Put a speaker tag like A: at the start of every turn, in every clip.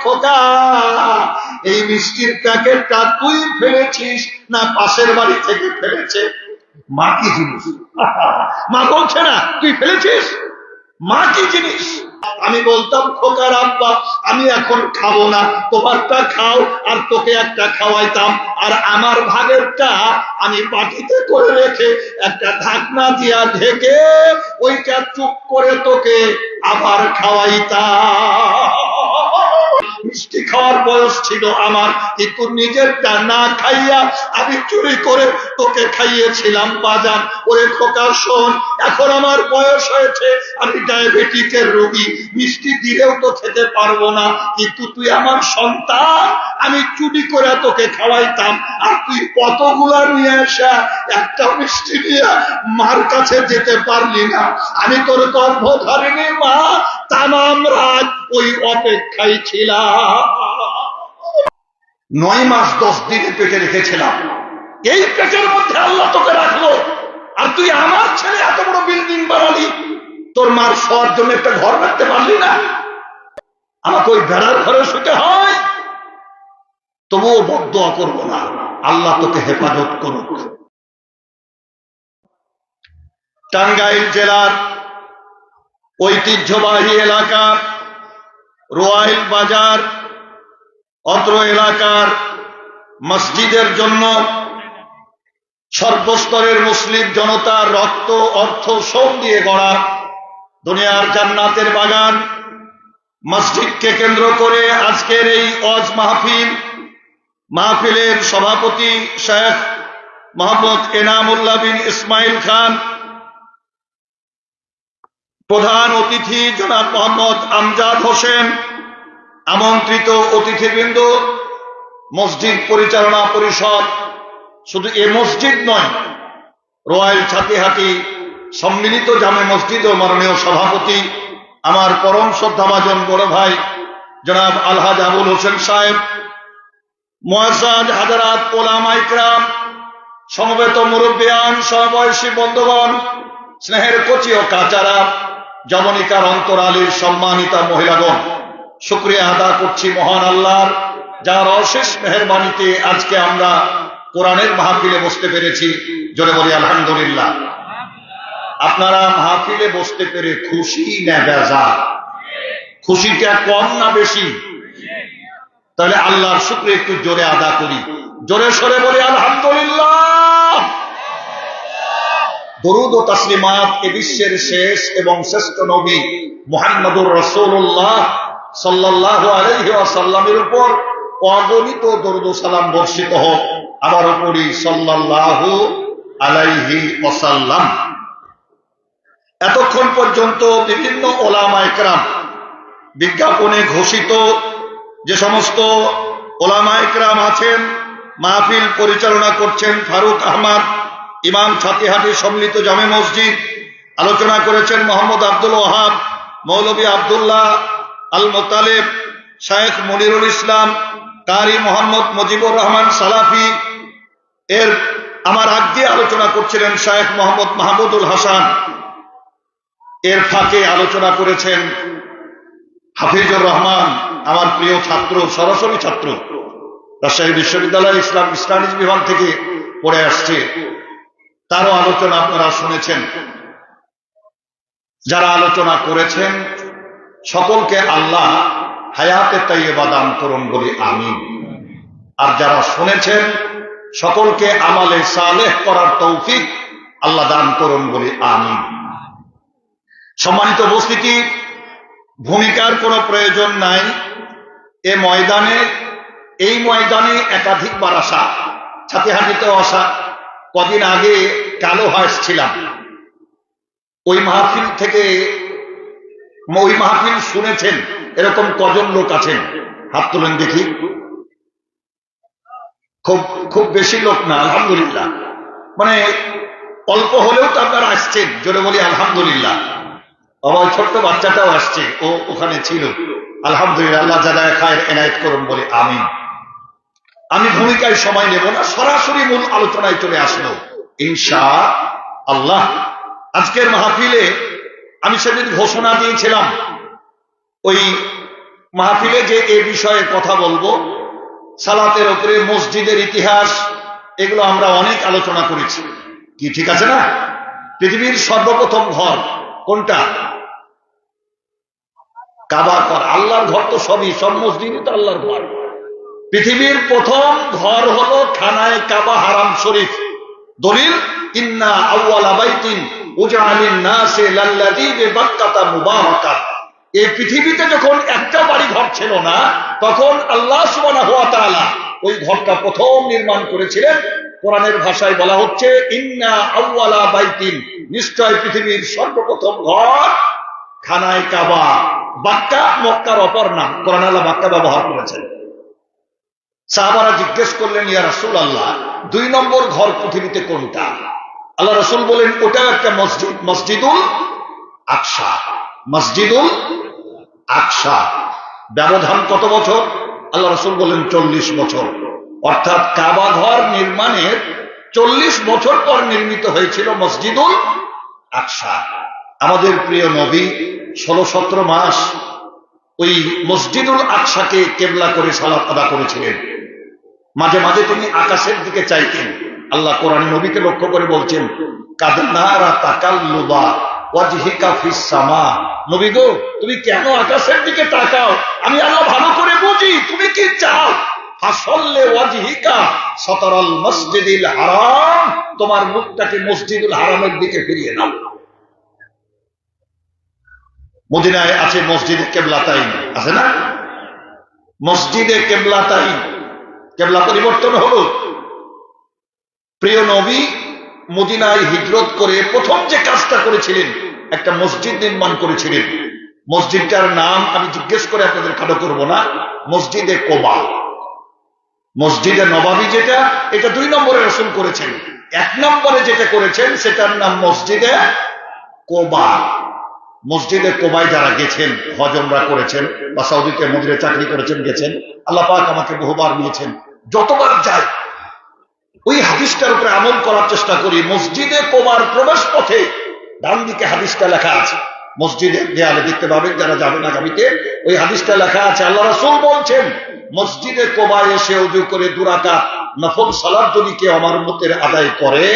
A: খোকা, এই মিষ্টির প্যাকেটটা তুই ফেলেছিস না পাশের বাড়ি থেকে ফেলেছে? মা কি জিনিস? মা বলছে না তুই ফেলেছিস, মা কি জিনিস? আমি বলতাম খোকার আব্বা আমি এখন খাবো না, তোমারটা খাও, আর তোকে একটা খাওয়াইতাম, আর আমার ভাগেরটা আমি বাটিতে করে রেখে একটা ঢাকনা দিয়া ঢেকে ওইটা চুপ করে তোকে আবার খাওয়াইতাম। মিষ্টি খাওয়ার বয়স ছিল আমার, কিন্তু নিজেরটা না খাইয়া আমি চুরি করে তোকে খাইয়েছিলাম বাজান। ওরে খোকা শোন, এখন আমার বয়স হয়েছে, আমি ডায়াবেটিকের রোগী, মিষ্টি দিলেও তো খেতে পারবো না, কিন্তু তুই আমার সন্তান, আমি চুরি করে তোকে খাওয়াইতাম, আর তুই কতগুলা নিয়ে আসা একটা মিষ্টি নিয়ে মার কাছে যেতে পারলি না। আমি তোর গর্ভধারিণী মা, তামাম রাত ওই অপেক্ষায় ছিলাম। 9 মাস 10 দিনে পেটে রেখেছিলাম, এই পেটের মধ্যে আল্লাহ তোকে রাখলো, আর তুই আমার ছেলে এত বড় বিল্ডিং বানালি, তোর মার শোয়ার জন্য একটা ঘর রাখতে পারলি না। আমাকে ওই বেড়ার ঘরে শুতে হয়, তবুও বদদোয়া করবো না, আল্লাহ তোকে হেফাজত করুক। টাঙ্গাইল জেলার ঐতিহ্যবাহী এলাকা রোয়াইল বাজার, অত্র এলাকার মসজিদের জন্য সর্বস্তরের মুসলিম জনতার রক্ত, অর্থ, শ্রম দিয়ে গড়া দুনিয়ার জান্নাতের বাগান মসজিদকে কেন্দ্র করে আজকের এই ওয়াজ মাহফিলের সভাপতি শেখ মোহাম্মদ এনামুল্লাহ বিন ইসমাইল খান, প্রধান অতিথি জনাব মোহাম্মদ আমজাদ হোসেন, আমন্ত্রিত অতিথিবৃন্দ, মসজিদ পরিচালনা পরিষদ, শুধু এ মসজিদ নয়, রোয়াইল ছাতিহাটি সম্মিলিত জামে মসজিদ ও মাননীয় সভাপতি আমার পরম শ্রদ্ধাভাজন বড় ভাই জনাব আলহাজ আবুল হোসেন সাহেব, মুআজ্জাজ হাজারাত ওলামা ইকরাম, সমবেত মুরব্বিয়ান, সমবয়সী বন্ধুগণ, স্নেহের কচি ও কাচারা, জবনিকার অন্তরালীর সম্মানিতা মহিলাগণ, শুকরিয়া আদা করছি মহান আল্লাহর, যার অশেষ মেহেরবানিতে আজকে আমরা কোরআনের মাহফিলে বসতে পেরেছি। জোরে বলি আলহামদুলিল্লাহ। আপনারা মাহফিলে বসতে পেরে খুশি না বেজার? খুশিটা কম না বেশি? তাহলে আল্লাহর শুকর একটু জোরে আদা করি, জোরে সরে বলি আলহামদুলিল্লাহ। দরুদ ও তাসলিমাত এ বিশ্বের শেষ এবং শ্রেষ্ঠ নবী মুহাম্মদুর রাসূলুল্লাহ সাল্লাল্লাহু আলাইহি ওয়াসাল্লামের উপর অগণিত দরুদ ও সালাম বর্ষিত হোক। আবারও পড়ি সাল্লাল্লাহু আলাইহি ওয়াসাল্লাম। এতক্ষণ পর্যন্ত বিভিন্ন ওলামা ইকরাম বিজ্ঞাপনে ঘোষিত যে সমস্ত ওলামা ইকরাম আছেন, মাহফিল পরিচালনা করছেন ফারুক আহমদ, ইমাম ছাতিহাটি সম্মিলিত জামে মসজিদ, আলোচনা করেছেন মোহাম্মদ আব্দুল ওয়াহাব, মৌলভী আব্দুল্লাহ আল মোতালেব, শেখ মনিরুল ইসলাম, কারি মোহাম্মদ মুজিবুর রহমান সালাফি, এর আমার আগে আলোচনা করছিলেন শেখ মোহাম্মদ মাহমুদুল হাসান, এর ফাঁকে আলোচনা করেছেন হাফিজুর রহমান, আমার প্রিয় ছাত্র, সরাসরি ছাত্র, রাজশাহী বিশ্ববিদ্যালয় ইসলাম স্টাডিজ বিভাগ থেকে পড়ে আসছে, তারও আলোচনা আপনারা শুনেছেন। যারা আলোচনা করেছেন সকলকে আল্লাহ হায়াতে তাইয়্যিবা দান করুন বলি আমিন। আর যারা শুনেছেন সকলকে আমালে সালেহ করার তৌফিক আল্লাহ দান করুন বলি আমিন। সম্মানিত উপস্থিতি, ভূমিকার কোনো প্রয়োজন নাই। এই ময়দানে একাধিকবার আসা, ছাতিহাটিতেও আসা, কদিন আগে কালো হাঁস ছিলাম, ওই মাহফিল থেকে, ওই মাহফিল শুনেছেন এরকম কজন লোক আছেন? হাত তুলেন দেখি। খুব বেশি লোক না, আলহামদুলিল্লাহ, মানে অল্প হলেও তো আপনারা আসছেন, জোরে বলি আলহামদুলিল্লাহ। আমার ছোট্ট বাচ্চাটাও আসছে, ও ওখানে ছিল, আলহামদুলিল্লাহ। আল্লাহ জাযায়ে খায়ের এনায়েত করুন বলে আমিন। আমি ভূমিকায় সময় নেব না, সরাসরি মূল আলোচনায় চলে আসলো ইনশাআল্লাহ। আজকের মাহফিলে আমি সেদিন ঘোষণা দিয়েছিলাম, ওই মাহফিলে যে এ বিষয়ে কথা বলবো, সালাতের উপরে মসজিদের ইতিহাস, এগুলো আমরা অনেক আলোচনা করেছি। কি ঠিক আছে না? পৃথিবীর সর্বপ্রথম ঘর কোনটা? কাবা ঘর। আল্লাহর ঘর তো সব মসজিদই তো আল্লাহর ঘর। পৃথিবীর প্রথম ঘর হলো খানায়ে কাবা হারাম শরীফ। দলিল ইন্না আউওয়ালা বাইতিন উজিআ লিন-নাসি লাল্লাযী বিবাক্কাতা মুবারাকান। এই পৃথিবীতে যখন একটা বাড়ি ঘর ছিল না, তখন আল্লাহ সুবহানাহু ওয়া তাআলা ওই ঘরটা প্রথম নির্মাণ করেছিলেন। কোরআনের ভাষায় বলা হচ্ছে ইন্না আউওয়ালা বাইতিন, নিশ্চয় পৃথিবীর সর্বপ্রথম ঘর খানায়ে কাবা। বাক্কা মক্কার অপর নাম, কোরআন আল্লাহ বাক্কা ব্যবহার করেছেন। সাহাবারা জিজ্ঞেস করলেন, ইয়া রাসূলুল্লাহ, 2 নম্বর ঘর পৃথিবীতে কোনটা? আল্লাহ রাসূল বলেন, ওটাও একটা মসজিদ, মসজিদুল আকসা। মসজিদুল আকসা। ব্যবধান কত বছর? আল্লাহ রাসূল বলেন 40 বছর। অর্থাৎ কাবা ঘর নির্মাণের 40 বছর পর নির্মিত হয়েছিল মসজিদুল আকসা। আমাদের প্রিয় নবী 16-17 মাস ওই মসজিদুল আকসাকে কেবলা করে সালাত আদা করেছিলেন। মাঝে মাঝে তিনি আকাশের দিকে চাইতেন। আল্লাহ কোরআনে নবীকে লক্ষ্য করে বলছেন, কাদ নারা তাকাল্লুবা ওয়াজহিকা ফিস সামা। নবী গো, তুমি কেন আকাশের দিকে তাকাও? আমি আল্লাহ ভালো করে বুঝি তুমি কি চাও। ফাসল্লে ওয়াজহিকা সাতারাল মসজিদিল হারাম, তোমার মুখটাকে মসজিদুল হারামের দিকে ফিরিয়ে নাও। মদিনায় আছে মসজিদে কেবলাতাইন, আছে না? মসজিদে কেবলাতাইন, কেবলা পরিবর্তন হলো। প্রিয় নবী মদিনায় হিজরত করে প্রথম যে কাজটা করেছিলেন, একটা মসজিদ নির্মাণ করেছিলেন। মসজিদটার নাম আমি জিজ্ঞেস করে আপনাদের খাটো করব না, মসজিদে কোবা। মসজিদে নবাবী যেটা, এটা 2 নম্বরে রাসূল করেছেন। 1 নম্বরে যেটা করেছেন সেটার নাম মসজিদে কোবা। মসজিদে কোবায় যারা গেছেন, হজ উমরা করেছেন বা সৌদিতে মদিনায় চাকরি করেছেন, গেছেন, আল্লাহ পাক আমাকে বহুবার নিয়েছেন, যতবার যাই ওই হাদিসটার উপরে আমল করার চেষ্টা করি। মসজিদে কোবার প্রবেশ পথে ডান দিকে হাদিসটা লেখা আছে, মসজিদের দেয়ালে দেখতে পাবেন যারা যাবেন আগামীতে, ওই হাদিসটা লেখা আছে। আল্লাহ রাসূল বলছেন, মসজিদে কোবায় এসে ওযু করে 2 রাকাত নফল সালাত যদি কেউ আমার উম্মতের আদায় করে,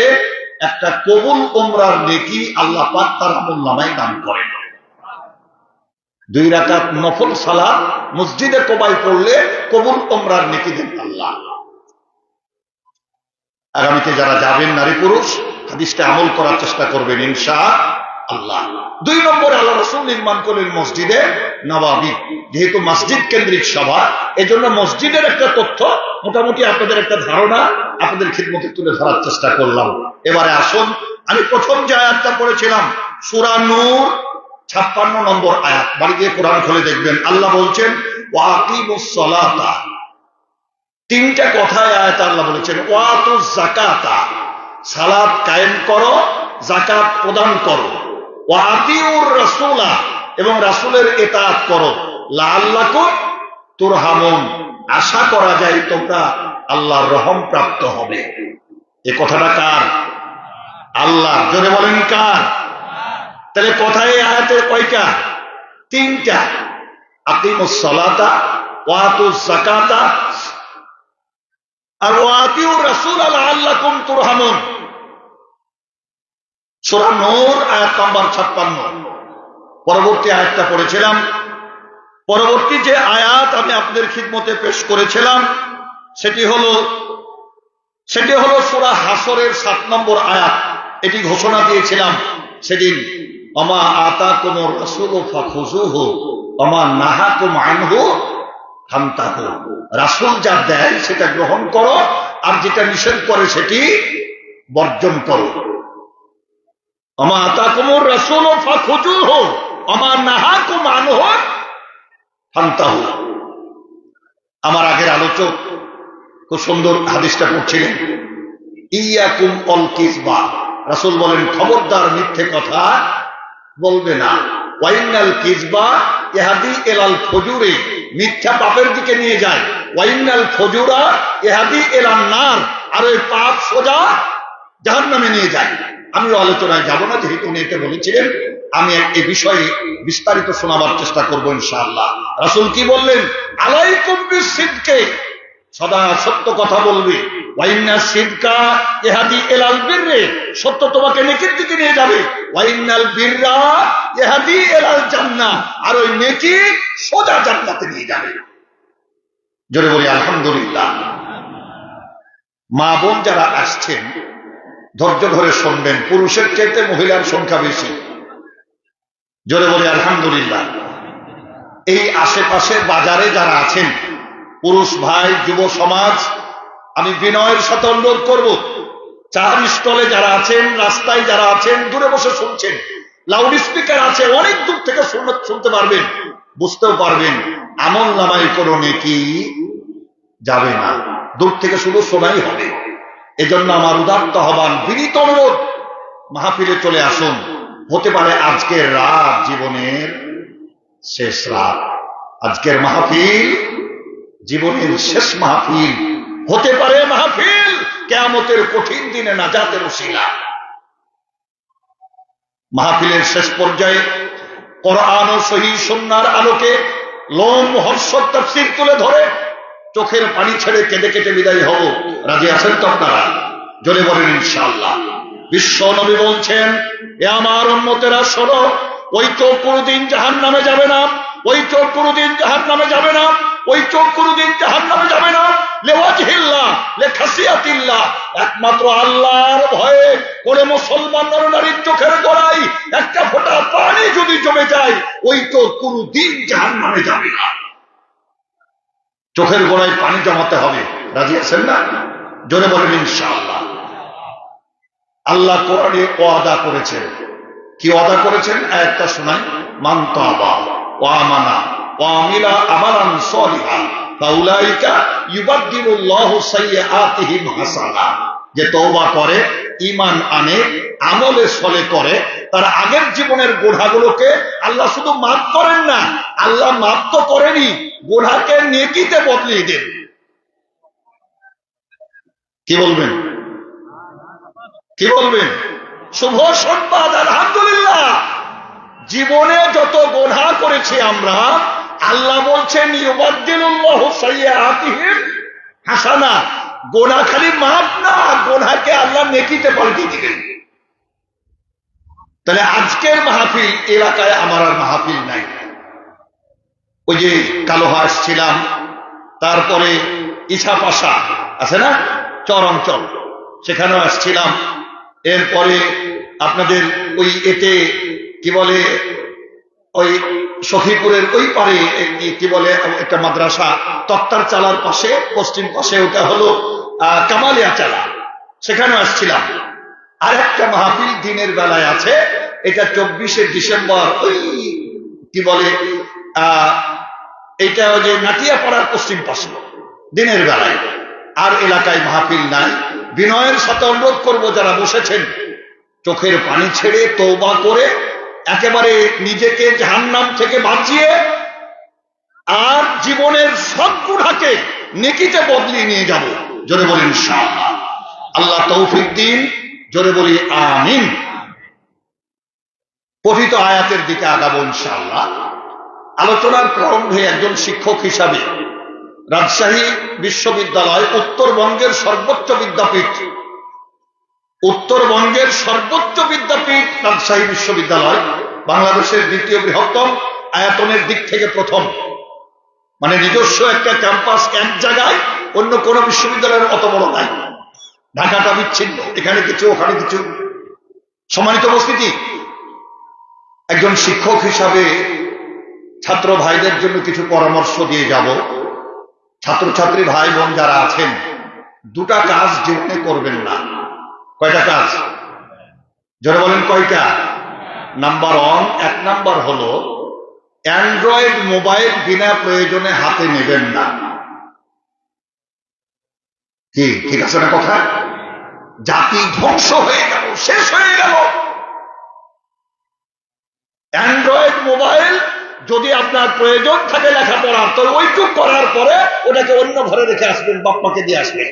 A: একটা কবুল উমরার নেকি আল্লাহ পাক তার আমলনামায় দান করেন। 2 রাকাত নফল সালাত মসজিদে কোবায় পড়লে কবুল উমরার নেকি দেন আল্লাহ। আগামীতে যারা যাবেন নারী পুরুষ হাদিসটা আমল করার চেষ্টা করবেন ইনশাআল্লাহ। 2 নম্বরে আল্লাহ রাসূল নির্মাণ করলেন মসজিদে নবাবী। যেহেতু মসজিদ কেন্দ্রিক সভা, এজন্য মসজিদের একটা তথ্য মোটামুটি আপনাদের একটা ধারণা আপনাদের খিদমতে তুলে ধরার চেষ্টা করলাম। এবারে আসুন, আমি প্রথম যে আয়াতটা পড়েছিলাম সূরা নূর 56 নম্বর আয়াত, বাড়ি গিয়ে কোরআন খুলে দেখবেন। আল্লাহ বলছেন ওয়া আকিমুস সালাতা। 3টা কথায় আয়াত আল্লাহ বলেছেন ওয়াতুজ যাকাতা, সালাত কায়েম করো, যাকাত প্রদান করো। ওয়া আতিউর রাসূলা, এবং রাসূলের ইতাআত করো। লাআল্লাকুম তুরহামুন, আশা করা যায় তোমরা আল্লাহর রহম প্রাপ্ত হবে। এই কথাটা কার? আল্লাহ। জোরে বলেন কার? তাহলে কথায় আয়াতে কয়টা? 3টা। আকিমুস সালাতা ওয়াতুজ যাকাতা আর ওয়াতিউর রাসূলা লাআল্লাকুম তুরহামুন। সূরা নূর আয়াত নাম্বার 56। পরবর্তী আয়াতটা পড়েছিলাম। পরবর্তী যে আয়াত আমি আপনাদের খিদমতে পেশ করেছিলাম সেটি হলো সূরা হাসরের 7 নম্বর আয়াত। এটি ঘোষণা দিয়েছিলাম সেদিন, ওমা আতাকুমুর রাসূলু ফাখুযুহু ওমা নাহাকুম আনহু ফান্তাহু। রাসূল যা দেয় সেটা গ্রহণ করো, আর যেটা নিষেধ করে সেটি বর্জন করো। ওমা আতাকুমুর রাসূলু ফাখুযুহু ওমা নাহাকুম আনহু ফান্তাহু। আমার আগের আলোচক খুব সুন্দর হাদিসটা পড়ছিলেন, ইয়াকুম অল কিযবা। রাসূল বলেন খবরদার মিথ্যে কথা বলবে না। ওয়াইনাল কিযবা ইহাদি ইলাল ফুজুরি, মিথ্যা পাপের দিকে নিয়ে যায়। ওয়াইনাল ফুজুরা ইহাদি ইলান নার, আর ওই পাপ সোজা জাহান্নামে নিয়ে যায়। আমিও আলোচনায় যাব না, যেহেতু উনি এটা বলেছিলেন। আমি এই বিষয়ে বিস্তারিত শোনাবার চেষ্টা করবো ইনশাআল্লাহ। রাসূল কি বললেন? আলাইকুম বিসিদকে, সদা সত্য কথা বলবে। ওয়াইন্না সিদকা ইহাদি ইলাল বিররি, সত্য তোমাকে নেকির দিকে নিয়ে যাবে। ওয়াইন্নাল বিররা ইহাদি ইলাল জান্নাহ, আর ওই নেকি সোজা জান্নাতে নিয়ে যাবে। জোরে বলি আলহামদুলিল্লাহ। মা বোন যারা আসছেন ধৈর্য ধরে শুনবেন, পুরুষের চাইতে মহিলার সংখ্যা বেশি। জোরে বলি আলহামদুলিল্লাহ। এই আশেপাশের বাজারে যারা আছেন পুরুষ ভাই, যুব সমাজ, আমি বিনয়ের সাথে অনুরোধ করব, চার স্টলে যারা আছেন, রাস্তায় যারা আছেন, দূরে বসে শুনছেন, লাউড স্পিকার আছে, অনেক দূর থেকে শুনতে পারবেন, বুঝতেও পারবেন। আমল নামায় কোনো নেকি যাবে না, দূর থেকে শুধু শোনাই হবে। এজন্য আমার উদাত্ত আহ্বান, বিনীত অনুরোধ, মাহফিলে চলে আসুন। হতে পারে আজকের রাত জীবনের শেষ রাত, আজকের মাহফিল জীবনের শেষ মাহফিল হতে পারে, মাহফিল কিয়ামতের কঠিন দিনে নাজাতের উসিলা। মাহফিলের শেষ পর্যায়ে কোরআন ও সহিহ সুন্নাহর আলোকে লোম হর্ষদ তাফসীর তুলে ধরে চোখের পানি ছেড়ে কেঁদে কেটে বিদায় হব। রাজি আছেন তো আপনারা? জোরে বলেন ইনশাআল্লাহ। বিশ্ব নবী বলছেন, এ আমার উম্মতেরা শোনো, ওই চোখ কোনদিন জাহান্নামে যাবে না, ওই চোখ কোনদিন জাহান্নামে যাবে না, ওই চোখ কোনদিন জাহান্নামে যাবে না। লিওয়াজহিল্লাহ লিখাসিয়াতিল্লাহ, একমাত্র আল্লাহর ভয়ে কোন মুসলমান নরনারীর চোখের গোড়ায় একটা ফোঁটা পানি যদি জমে যায়, ওই চোখ কোনদিন জাহান্নামে যাবে না। চোখের গোড়ায় পানি জমাতে হবে। রাজি আছেন না? জোরে বলেন ইনশাআল্লাহ। আল্লাহ কোরআনে ওয়াদা করেছেন। কি ওয়াদা করেছেন? আয়াতটা শোনাই। মান তাবা ওয়া আমানা ওয়া আমিলা আমালান সালিহা ফাউলাইকা ইউবাদদিলুল্লাহু সাইয়্যাতিহিম হাসানাত, যে তওবা করে, ঈমান আনে, আমলে সলে করে, তার আগের জীবনের গুনাহগুলোকে আল্লাহ শুধু মাফ করেন না, আল্লাহ মাফ তো করেনি, গুনাহকে নেকিতে বদলিয়ে দেন। কি বলবেন? কি বলবেন? শুভ সংবাদ, আলহামদুলিল্লাহ। জীবনে যত গুনাহ করেছি আমরা, আল্লাহ বলছেন ইউবাদদিলুল্লাহু সাইয়্যাতিহিম হাসানাত, গুনাহ খালি মাফ না, গুনাহকে আল্লাহ নেকিতে পাল্টিয়ে দিবেন। তাহলে আজকের মাহফিল এলাকায় আমার আর মাহফিল নাই। ওই যে কালোহাস ছিলাম, তারপরে ইছাপাশা আছে না, চর অঞ্চল, সেখানেও আসছিলাম। এরপরে আপনাদের ওই এতে কি বলে, ওই সখীপুরের ওই পারে কি বলে একটা মাদ্রাসা, তক্তার চালার পাশে, পশ্চিম পাশে, ওটা হলো কামালিয়া চালা, সেখানে আসছিলাম। আর একটা মাহফিল দিনের বেলায় আছে, এটা 24শে ডিসেম্বর, ওই কি বলে এইটা যে নাটিয়াপাড়ার পশ্চিম পাশে, দিনের বেলায়। আর এলাকায় মাহফিল নাই। বিনয়ের সাথে অনুরোধ করবো, যারা বসেছেন চোখের পানি ছেড়ে তওবা করে একেবারে নিজেকে জাহান্নাম থেকে বাঁচিয়ে আর জীবনের সব গুনাহকে নেকিতে বদলিয়ে নিয়ে যাব। জোরে বলি ইনশাআল্লাহ। আল্লাহ তৌফিক দিন। জোরে বলি আমিন। পঠিত আয়াতের দিকে আগাবো ইনশাআল্লাহ। আলোচনার প্রারম্ভে একজন শিক্ষক হিসাবে রাজশাহী বিশ্ববিদ্যালয় উত্তরবঙ্গের সর্বোচ্চ বিদ্যাপীঠ, উত্তরবঙ্গের সর্বোচ্চ বিদ্যাপীঠ রাজশাহী বিশ্ববিদ্যালয়, বাংলাদেশের দ্বিতীয় বৃহত্তম, আয়তনের দিক থেকে প্রথম, মানে নিজস্ব একটা ক্যাম্পাস এক জায়গায়, অন্য কোন বিশ্ববিদ্যালয়ের অত বড় নাই। ঢাকাটা বিচ্ছিন্ন, এখানে কিছু ওখানে কিছু। সম্মানিত উপস্থিতি, একজন শিক্ষক হিসাবে ছাত্র ভাইদের জন্য কিছু পরামর্শ দিয়ে যাব। ছাত্রছাত্রী ভাই বোন যারা আছেন, দুটা কাজ জীবনে করবেন না। কয়টা কাজ? যারা বলেন কয়টা? নাম্বার 1, 1 নাম্বার হলো অ্যান্ড্রয়েড মোবাইল বিনা প্রয়োজনে হাতে নেবেন না। কি ঠিক আছে না কথা? জাতি ধ্বংস হয়ে গেল, শেষ হয়ে গেল। অ্যান্ড্রয়েড মোবাইল যদি আপনার প্রয়োজন থাকে লেখাপড়ার, তো ওইটুক করার পরে ওটাকে অন্য ঘরে রেখে আসবেন, বাপ্পাকে দিয়ে আসবেন।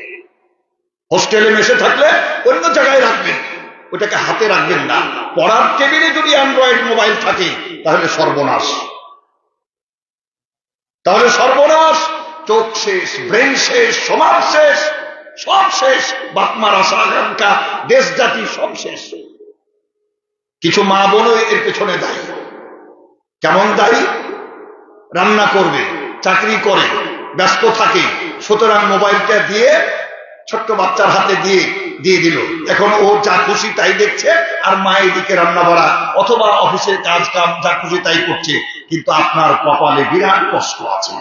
A: হোস্টেলে মেসে থাকলে অন্য জায়গায় রাখবেন। ওটাকে হাতে রাখবেন না। পড়ার টেবিলে যদি অ্যান্ড্রয়েড মোবাইল থাকে তাহলে সর্বনাশ, তাহলে সর্বনাশ। চোখ শেষ, ব্রেন শেষ, সমাজ শেষ, সব শেষ। বাপমার আশা আকাঙ্ক্ষা, দেশ জাতি সব শেষ। কিছু মা বোনও এর পেছনে দায়ী। কেমন দায়ী? রান্না করবে, চাকরি করে, ব্যস্ত থাকে, সুতরাং মোবাইলটা দিয়ে ছোট্ট বাচ্চার হাতে দিয়ে দিল। এখন ও যা খুশি তাই দেখছে, আর মা এদিকে রান্না বাড়া অথবা অফিসের কাজ কাম যা খুশি তাই করছে। কিন্তু আপনার কপালে বিরাট কষ্ট আছে।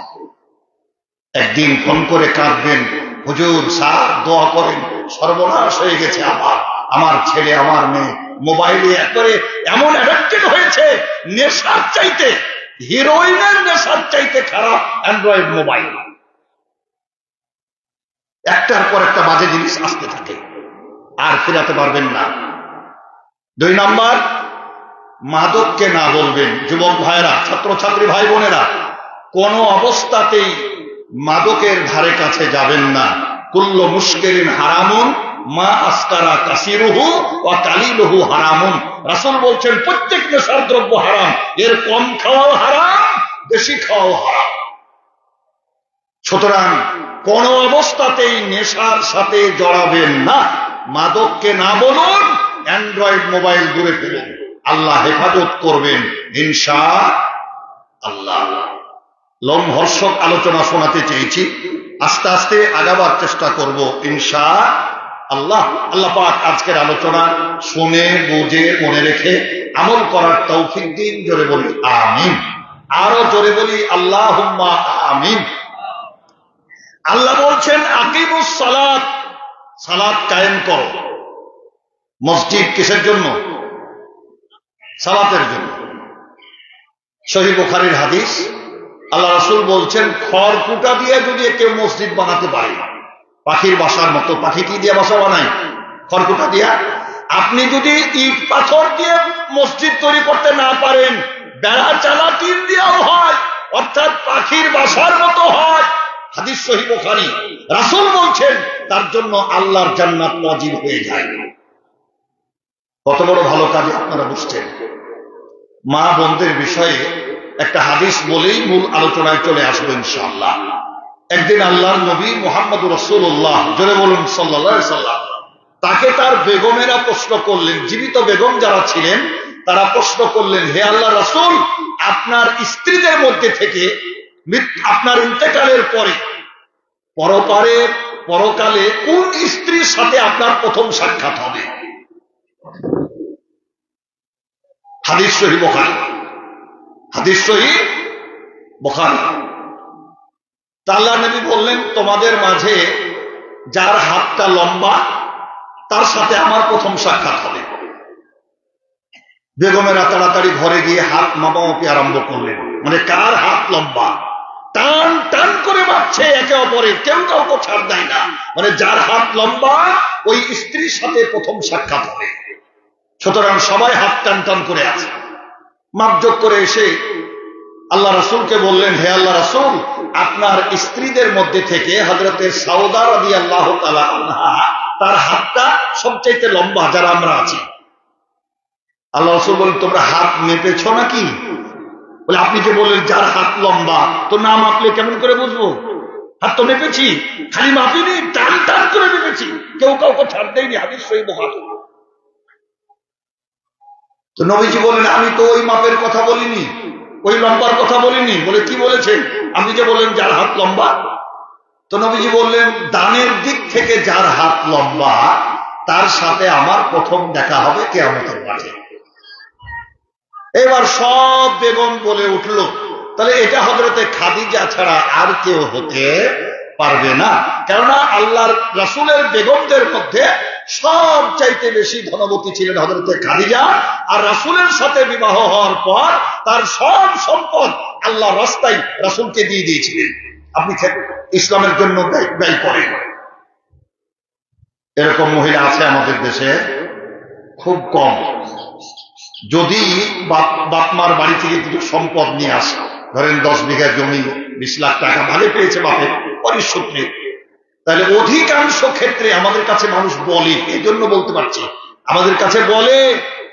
A: একদিন ফোন করে কাঁদবেন, হুজুর স্যার দোয়া করেন, সর্বনাশ হয়ে গেছে আমার ছেলে আমার মেয়ে মোবাইলে একবারে এমন অ্যাডিক্টেড হয়েছে, নেশার চাইতে, হিরোইনের নেশার চাইতে খারাপ অ্যান্ড্রয়েড মোবাইল। একটার পর একটা বাজে জিনিস আসতে থাকে, আর ফেরাতে পারবেন না। 2 নাম্বার, মাদককে না বলবেন। যুবক ভাইরা, ছাত্রছাত্রী ভাই বোনেরা, কোন অবস্থাতেই মাদকের ধারে কাছে যাবেন না। কুল্লু মুশকিরিন হারামুন মা আসকারা কাসিরুহু ওয়া কালিলুহু হারামুন। রাসূল বলছেন প্রত্যেক নেশার দ্রব্য হারাম, এর কম খাওয়াও হারাম, বেশি খাওয়াও হারাম। সুতরাং কোন অবস্থাতেই নেশার সাথে জড়াবেন না। মাদককে না বলুন, অ্যান্ড্রয়েড মোবাইল দূরে ফেলুন, আল্লাহ হেফাজত করবেন ইনশাআল্লাহ। লোমহর্ষক আলোচনা শোনাতে চেয়েছি, আস্তে আস্তে আগাবার চেষ্টা করব ইনশাআল্লাহ। আল্লাহ পাক আজকের আলোচনা শুনে বুঝে মনে রেখে আমল করার তৌফিক দিন। জোরে বলি আমিন, আরো জোরে বলি আল্লাহুম্মা আমিন। আল্লাহ বলছেন আকিমুস সালাত, সালাত কায়েম করো। মসজিদ কিসের জন্য? সালাতের জন্য। সহিহ বুখারীর হাদিস, আল্লাহ রাসূল বলছেন খড়কুটা দিয়ে যদি কেউ মসজিদ বানাতে পারে, পাখির বাসার মতো, পাখি কি দিয়ে বাসা বানায়? খড়কুটা দিয়া। আপনি যদি ইট পাথর দিয়ে মসজিদ তৈরি করতে না পারেন, বেড়া চালা টিন দিয়েও হয়, অর্থাৎ পাখির বাসার মতো হয়। হাদিস সহিহ বুখারী। রাসূল বলছেন তার জন্য আল্লাহর জান্নাত ওয়াজিব হয়ে যায়। কত বড় ভালো কাজে আপনারা বুঝছেন। মা বোনদের বিষয়ে একটা হাদিস বলেই মূল আলোচনায় চলে আসবো ইনশাআল্লাহ। একদিন আল্লাহর নবী মুহাম্মদুর রাসূলুল্লাহ, জোরে বলুন সাল্লাল্লাহু আলাইহি সাল্লাম, তাকে তার বেগমেরা প্রশ্ন করলেন, জীবিত বেগম যারা ছিলেন তারা প্রশ্ন করলেন, হে আল্লাহ রাসূল, আপনার স্ত্রীদের মধ্যে থেকে আপনার ইন্তেকালের পরে পরকালে কোন স্ত্রীর সাথে আপনার প্রথম সাক্ষাৎ হবে? হাদিস সহিহ বুখারী, হাদিস সহিহ বুখারী। আল্লাহর নবী বললেন, তোমাদের মাঝে যার হাতটা লম্বা তার সাথে আমার প্রথম সাক্ষাৎ হবে। বেগমেরা তাড়াতাড়ি ঘরে গিয়ে হাত মাপামাপি আরম্ভ করলেন, মানে কার হাত লম্বা, টান টান করে মাপছে একে অপরের, কেউ কাউকে ছাড় দেয় না। মানে যার হাত লম্বা ওই স্ত্রীর সাথে প্রথম সাক্ষাৎ হবে। সুতরাং সবাই হাত টান টান করে আছে। মাপযোগ করে এসে আল্লাহ রাসূলকে বললেন, হে আল্লাহ রাসূল, আপনার স্ত্রীদের মধ্যে থেকে হযরতে সাউদা রাদিয়াল্লাহু তাআলা আনহা, তার হাতটা সবচাইতে লম্বা যারা আমরা আছি। আল্লাহ রাসূল বলেন, তোমরা হাত মেপেছো নাকি? বলে, আপনি যে বললেন যার হাত লম্বা, তো না মাপলে কেমন করে বুঝবো? হাত তো মেপেছি, খালি মাপিনি, টান টান করে মেপেছি, কেউ কাউকে ছাড় দেয়নি। হাদিস সহিহ বুখারী। তো নবীজি বলেন, আমি তো ওই মাপের কথা বলিনি, ওই লম্বার কথা বলিনি। বলে, কি বলেছেন? আপনি যে বললেন যার হাত লম্বা। তো নবীজি বললেন, দানের দিক থেকে যার হাত লম্বা তার সাথে আমার প্রথম দেখা হবে কিয়ামতের মাঠে। এবার সব বেগম বলে উঠল, তাহলে এটা হযরতে খাদিজা ছাড়া আর কেউ হতে পারবে না। কেননা আল্লাহর রাসূলের বেগমদের মধ্যে সব চাইতে বেশি ধনবতী ছিলেন হযরতে খাদিজা, আর রাসূলের সাথে বিবাহ হওয়ার পর তার সব সম্পদ আল্লাহর রাস্তায় রাসূলকে দিয়ে দিয়েছিলেন। আপনি ইসলামের জন্য ব্যয় করেন। এরকম মহিলা আছে আমাদের দেশে খুব কম। যদি বাপমার বাড়ি থেকে কিছু সম্পদ নিয়ে আসে, ধরেন 10 বিঘা জমি, 20 লাখ টাকা ভাগে পেয়েছে বাপের পরিসূত্রে, তাহলে অধিকাংশ ক্ষেত্রে আমাদের কাছে মানুষ বলে, এই জন্য বলতে পারছি, আমাদের কাছে বলে,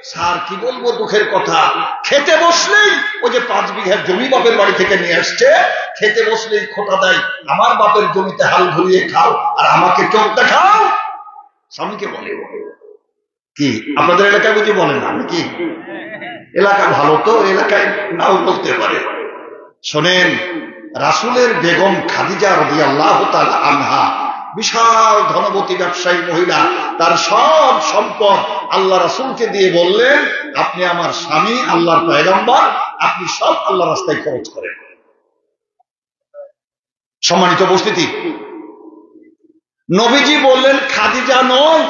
A: স্যার কি বলবো দুঃখের কথা, খেতে বসলেই ওই যে 5 বিঘা জমি বাপের বাড়ি থেকে নিয়ে আসছে, খেতে বসলেই খোটা দেয়, আমার বাপের জমিতে হাল ধরিয়ে খাও আর আমাকে চোখ দেখাও। স্বামীকে বলে। কি আপনাদের এলাকায় বুঝি বলে না নাকি? এলাকা ভালো তো, এলাকায় নাও বলতে পারে। শোনেন, রাসূলের বেগম খাদিজা রাদিয়াল্লাহু তাআলা আনহা বিশাল ধনবতী ব্যবসায়ী মহিলা, তার সব সম্পদ আল্লাহ রাসূলকে দিয়ে বললেন, আপনি আমার স্বামী, আল্লাহর পয়গম্বর, আপনি সব আল্লাহ রাস্তায় খরচ করেন। সম্মানিত উপস্থিতি, নবীজি বললেন খাদিজা নয়,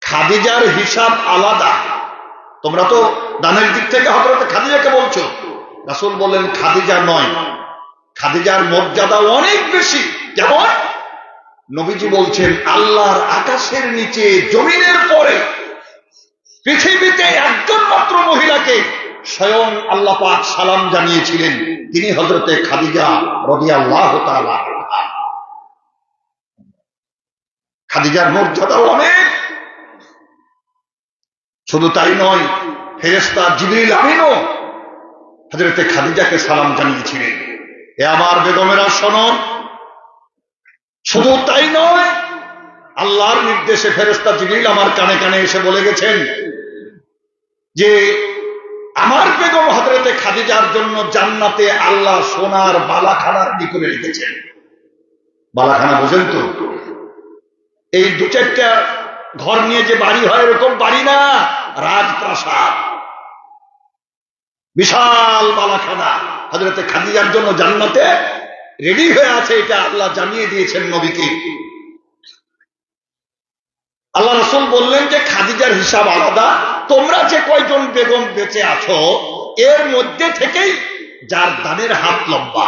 A: খাদিজার হিসাব আলাদা। তোমরা তো দানের দিক থেকে হযরত খাদিজাকে বলছো, রাসূল বললেন খাদিজা নয়, খাদিজার মর্যাদা অনেক বেশি। যেমন নবীজি বলছেন, আল্লাহর আকাশের নিচে জমিনের পরে পৃথিবীতে একজন মাত্র মহিলাকে স্বয়ং আল্লাহ পাক সালাম জানিয়েছিলেন, তিনি হযরতে খাদিজা রাদিয়াল্লাহু তাআলা আনহা। খাদিজার মর্যাদা অনেক। শুধু তাই নয়, ফেরেশতা জিবরিল আমিনও হযরতে খাদিজাকে সালাম জানিয়েছিলেন। এ আমার বেগমেরা শোনো, শুধু তাই নয়, আল্লাহর নির্দেশে ফেরেশতা জিবরিল আমার কানে কানে এসে বলে গেছেন যে আমার বেগম হযরতে খাদিজার জন্য জান্নাতে আল্লাহ সোনার বালাখানার নিকটে রেখেছেন। বালাখানা বোঝেন তো? এই 2-4টা ঘর নিয়ে যে বাড়ি হয় এরকম বাড়ি না, রাজপ্রাসাদ, বিশাল বালাখানা হযরতে খাদিজার জন্য জান্নাতে রেডি হয়ে আছে। এটা আল্লাহ জানিয়ে দিয়েছেন নবীকে। আল্লাহ রাসূল বললেন যে খাদিজার হিসাব আলাদা, তোমরা যে কয়জন বেগম বেঁচে আছো এর মধ্যে থেকেই যার দানের হাত লম্বা।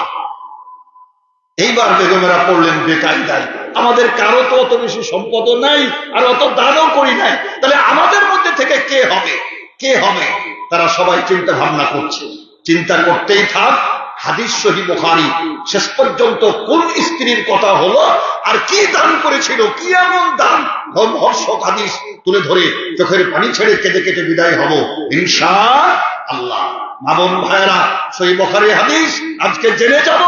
A: এইবার বেগমেরা পড়লেন বেকায়দায়, আমাদের কারো তো অত বেশি সম্পদও নাই আর অত দানও করি নাই, তাহলে আমাদের মধ্যে থেকে কে হবে, কে হবে? তারা সবাই চিন্তা ভাবনা করছে। চিন্তা করতেই থাক, হাদিস সহিহ বুখারী, শেষ পর্যন্ত কোন স্ত্রীর কথা হলো আর কি দান করেছিল, কি এমন দান, রোমহর্ষক হাদিস তুলে ধরে চোখের পানি ছেড়ে কেঁদে কেটে বিদায় হব ইনশাআল্লাহ। মা বোন ভাইয়েরা, সহিহ বুখারী হাদিস আজকে জেনে যাব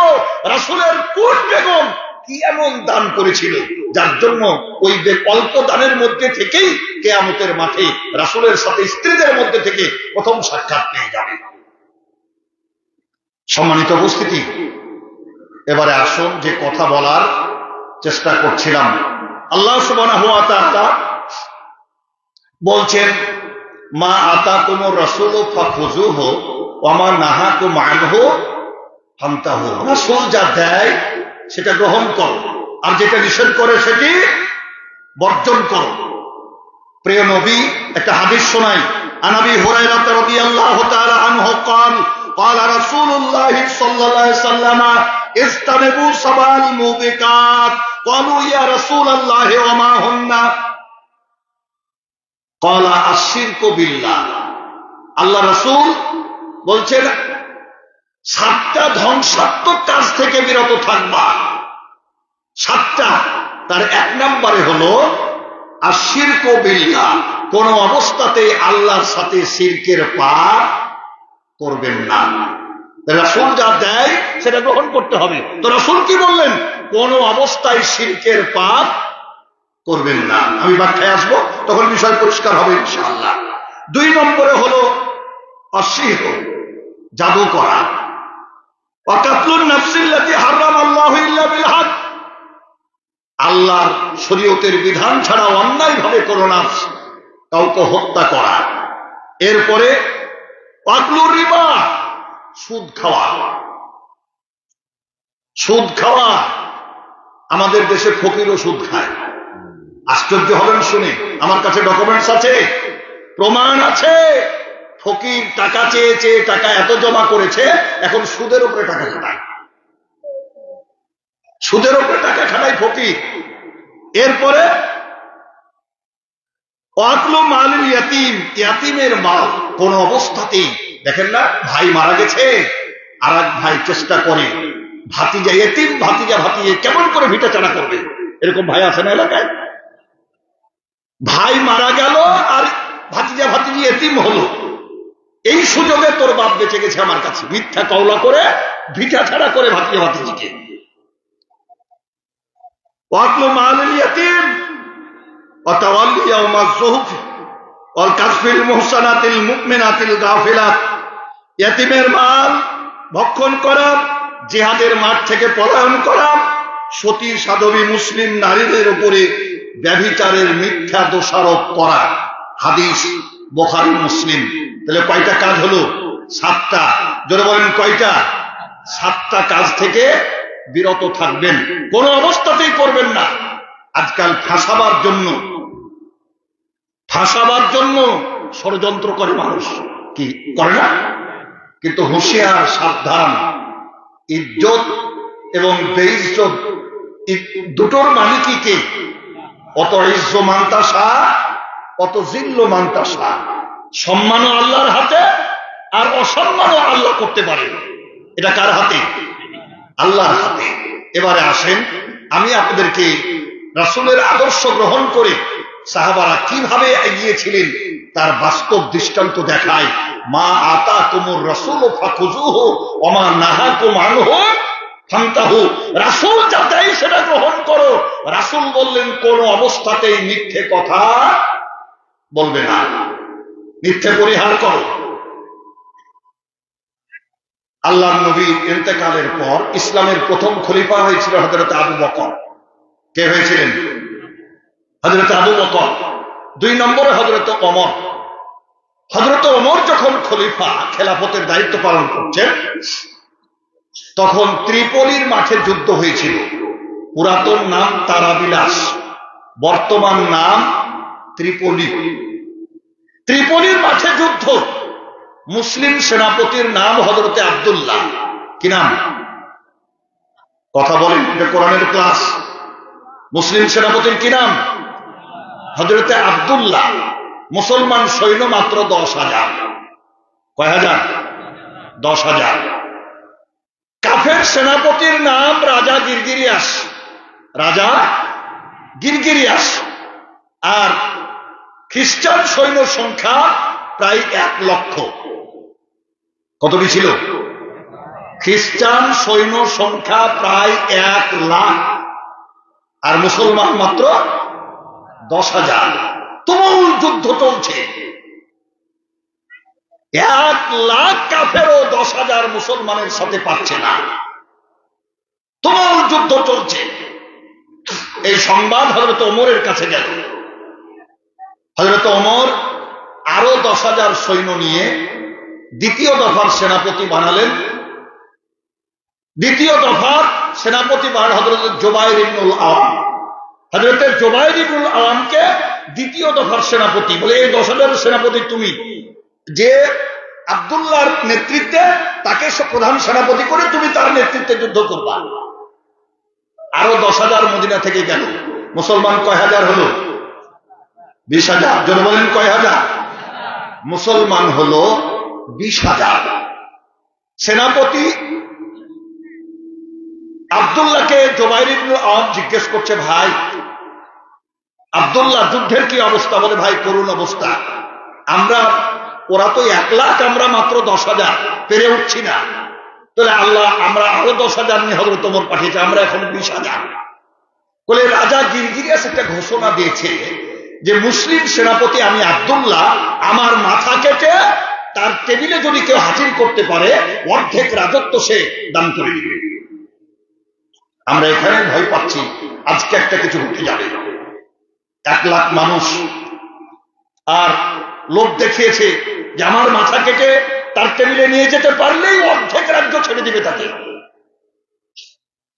A: রাসূলের কোন বেগম কি এমন দান করেছিল যার জন্য ওই অল্প দানের মধ্যে থেকেই কিয়ামতের মাঠে রাসূলের সাথে স্ত্রীদের মধ্যে থেকে প্রথম সাক্ষাৎ পেয়ে যাবে। সম্মানিত উপস্থিতি, এবারে আসুন যে কথা বলার চেষ্টা করছিলাম। আল্লাহ সুবহানাহু ওয়া তাআলা বলছেন, মা আতাকুমুর রাসূলু ফাখুযুহু ওয়া মা নাহাকুম আনহু ফান্তাহু। রাসূল যা দেয় সেটা গ্রহণ করো, আর যেটা নিষেধ করে সেটি বর্জন করো। প্রিয় নবী একটা হাদিস শোনাই। আনাবি হুরায়রা রাদিয়াল্লাহু তাআলা আনহু قال قال رسول الله صلى الله عليه وسلم استنبوا سبع الموبقات قالوا يا رسول الله وما هن قال الشرك بالله। আল্লাহ রাসূল বলছেন 7টা ধ্বংসাত্মক কাজ থেকে বিরত থাকবা। 7টা, তার 1 নম্বরে হলো আশিরকু বিল্লাহ, কোন অবস্থাতে আল্লাহর সাথে শিরকের পাপ করবেন না। রাসূল যা দেয় সেটা গ্রহণ করতে হবে। তো রাসূল কি বললেন? কোন অবস্থায় শিরকের পাপ করবেন না। আমি ব্যাখ্যায় আসবো, তখন বিষয় পরিষ্কার হবে ইনশাআল্লাহ। 2 নম্বরে হলো অশির, জাদু করা। ওয়াকাতলুন নাফসিল্লাতী হারামাল্লাহু ইল্লা বিল হক, আল্লাহর শরীয়তের বিধান ছাড়া অন্যায়ভাবে কোনো নাফস, কাউকে হত্যা করা। এরপরে ওয়াকলুর রিবা, সুদ খাওয়া। সুদ খাওয়া, আমাদের দেশে ফকিরও সুদ খায়। আশ্চর্য হবেন শুনে, আমার কাছে ডকুমেন্টস আছে, প্রমাণ আছে। ফকির টাকা চেয়ে চেয়ে টাকা এত জমা করেছে, এখন সুদের উপরে টাকা খাটায়, সুদের উপরে টাকা খাটায় ফকির। এরপরে ওয়াকলু মালিল ইয়াতীম, ইয়াতীমের মাল কোন অবস্থাতেই, দেখেন না ভাই মারা গেছে, আর এক ভাই চেষ্টা করে ভাতিজা, ইয়াতীম ভাতিজা ভাতিজা কেমন করে ভিটা চাড়া করবে, এরকম ভাই আছে না এলাকায়? ভাই মারা গেল আর ভাতিজা ভাতিজি এতিম হলো, এই সুযোগে তোর বাপ বেঁচে গেছে আমার কাছে, মিথ্যা কওলা করে ভিটা ছাড়া করে ভাতিজা ভাতিজিকে। ওয়াকলু মালিল ইয়াতীম ওয়া তাওয়াল্লি ইয়াওমাজ যুহুফ ওয়াল কাসফিল মুহসানাতিল মুমিনাতিল গাফিলাত, ইয়াতীমের মাল ভক্ষণ করা, জিহাদের মাঠ থেকে পলায়ন করা, সতী সাধবী মুসলিম নারীদের উপরে ব্যভিচারের মিথ্যা দোষারোপ করা। হাদিস বুখারী মুসলিম। তাহলে কয়টা কাজ হলো? 7টা। জোরে বলেন কয়টা? 7টা কাজ থেকে বিরত থাকবেন, কোন অবস্থাতেই করবেন না। আজকাল ফাঁসাবার জন্য ষড়যন্ত্র করে মানুষ, কি করে না? কিন্তু হুঁশিয়ার, সাবধান। ইজ্জত এবং বেইজ্জত দুটোর মালিকই কে? অত ইজ্জ মান্তাসা অত জিল্ল মান্তাসা। সম্মানও আল্লাহর হাতে আর অসম্মানও আল্লাহ করতে পারে। এটা কার হাতে? আল্লাহর হাতে। এবারে আসেন, আমি আপনাদেরকে রাসূলের আদর্শ গ্রহণ করে সাহাবারা কিভাবে এগিয়েছিলেন তার বাস্তব দৃষ্টান্ত দেখায়। মা আতাকুমুর রাসূল ফাখুযুহু ওয়া মা নাহাকুম আনহু ফান্তাহু। রাসূল যা দেয় সেটা গ্রহণ করো। রাসূল বললেন কোন অবস্থাতেই মিথ্যে কথা বলবে না, মিথ্যে পরিহার করো। আল্লাহর নবী ইন্তেকালের পর ইসলামের প্রথম খলিফা হয়েছিল হযরত আবু বকর। কে হয়েছিলেন? হযরত আবু বকর। 2 নম্বরে হযরত ওমর। হযরত ওমর যখন খলিফা খেলাফতের দায়িত্ব পালন করছেন, তখন ত্রিপলির মাঠে যুদ্ধ হয়েছিল। পুরাতন নাম তারাবিলাস, বর্তমান নাম ত্রিপলি। ত্রিপলির মাঠে যুদ্ধ। মুসলিম সেনাপতির নাম হযরতে আব্দুল্লাহ। কি নাম? কথা বলেন, এটা কোরআনের ক্লাস। মুসলিম সেনাপতির কি নাম? হযরতে আব্দুল্লাহ। মুসলমান সৈন্য মাত্র 10,000। কয় হাজার? 10,000। কাফের সেনাপতির নাম রাজা গিরগিরিয়াস। রাজা গিরগিরিয়াস। আর খ্রিস্টান সৈন্য সংখ্যা প্রায় 1 লক্ষ। কতটি ছিল? খ্রিস্টান সৈন্য সংখ্যা প্রায় 1 লাখ, আর মুসলমান মাত্র 10,000। তুমুল যুদ্ধ চলছে। 1 লাখ কাফেরও 10,000 মুসলমানের সাথে পাচ্ছে না। তুমুল যুদ্ধ চলছে। এই সংবাদ হযরত ওমরের কাছে গেল। হযরত ওমর আরো 10,000 সৈন্য নিয়ে দ্বিতীয় দফার সেনাপতি বানালেন। দ্বিতীয় দফার সেনাপতি বানালেন হযরত জুবাইর ইবনুল আওয়াম। হযরত জুবাইর ইবনুল আওয়ামকে দ্বিতীয় দফার সেনাপতি বলে, এই 10,000 সেনাপতি তুমি, যে আব্দুল্লাহর নেতৃত্বে তাকে প্রধান সেনাপতি করে তুমি তার নেতৃত্বে যুদ্ধ করবা। আরো 10,000 মদিনা থেকে গেল। মুসলমান কয় হাজার হলো? 20,000। জন বলেন কয় হাজার? মুসলমান হলো 20,000। সেনাপতি আব্দুল্লাহকে জুবাইর ইবনুল আওয়াম জিজ্ঞেস করছে, ভাই আব্দুল্লাহ যুদ্ধের কি অবস্থা? বলে, ভাই করুণ অবস্থা। ওরা তো 1 লাখ, আমরা মাত্র 10,000, পেরে উঠছি না। তাহলে আল্লাহ আমরা আরো 10,000 নিয়ে হযরত ওমর পাঠিয়েছে, আমরা এখন 20,000। বলে, রাজা গিরগিরিয়াস একটা ঘোষণা দিয়েছে যে মুসলিম সেনাপতি আমি আব্দুল্লাহ, আমার মাথা কেটে তার টেবিলে যদি কেউ হাজির করতে পারে অর্ধেক রাজত্ব সে দান করে দিবে। আমরা এখানে ভয় পাচ্ছি আজকে একটা কিছু হতে যাবে। 1 লাখ মানুষ, আর লোক দেখিয়েছে যে আমার মাথা কেটে তার টেবিলে নিয়ে যেতে পারলেই অর্ধেক রাজ্য ছেড়ে দিবে তাকে।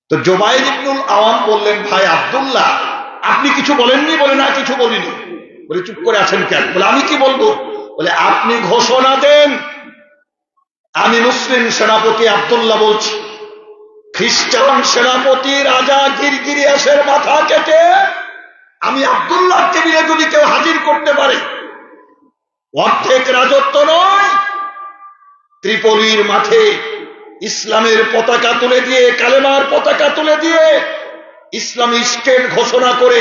A: তো জুবাইর ইবনুল আওয়াম বললেন, ভাই আব্দুল্লাহ আপনি কিছু বলেননি? বলে, না কিছু বলিনি। বলে, চুপ করে আছেন কেন? বলে, আমি কি বলবো? বলে, আপনি ঘোষণা দেন, আমি মুসলিম সেনাপতি আব্দুল্লাহ বলছি, খ্রিস্টান সেনাপতি রাজা গিরগিরিয়াসের মাথা কেটে আমি আব্দুল্লাহ টেবিলে যদি কেউ হাজির করতে পারে অর্ধেক রাজত্ব নয়, ত্রিপলির মাঠে ইসলামের পতাকা তুলে দিয়ে, কালেমার পতাকা তুলে দিয়ে, ইসলামী স্টেট ঘোষণা করে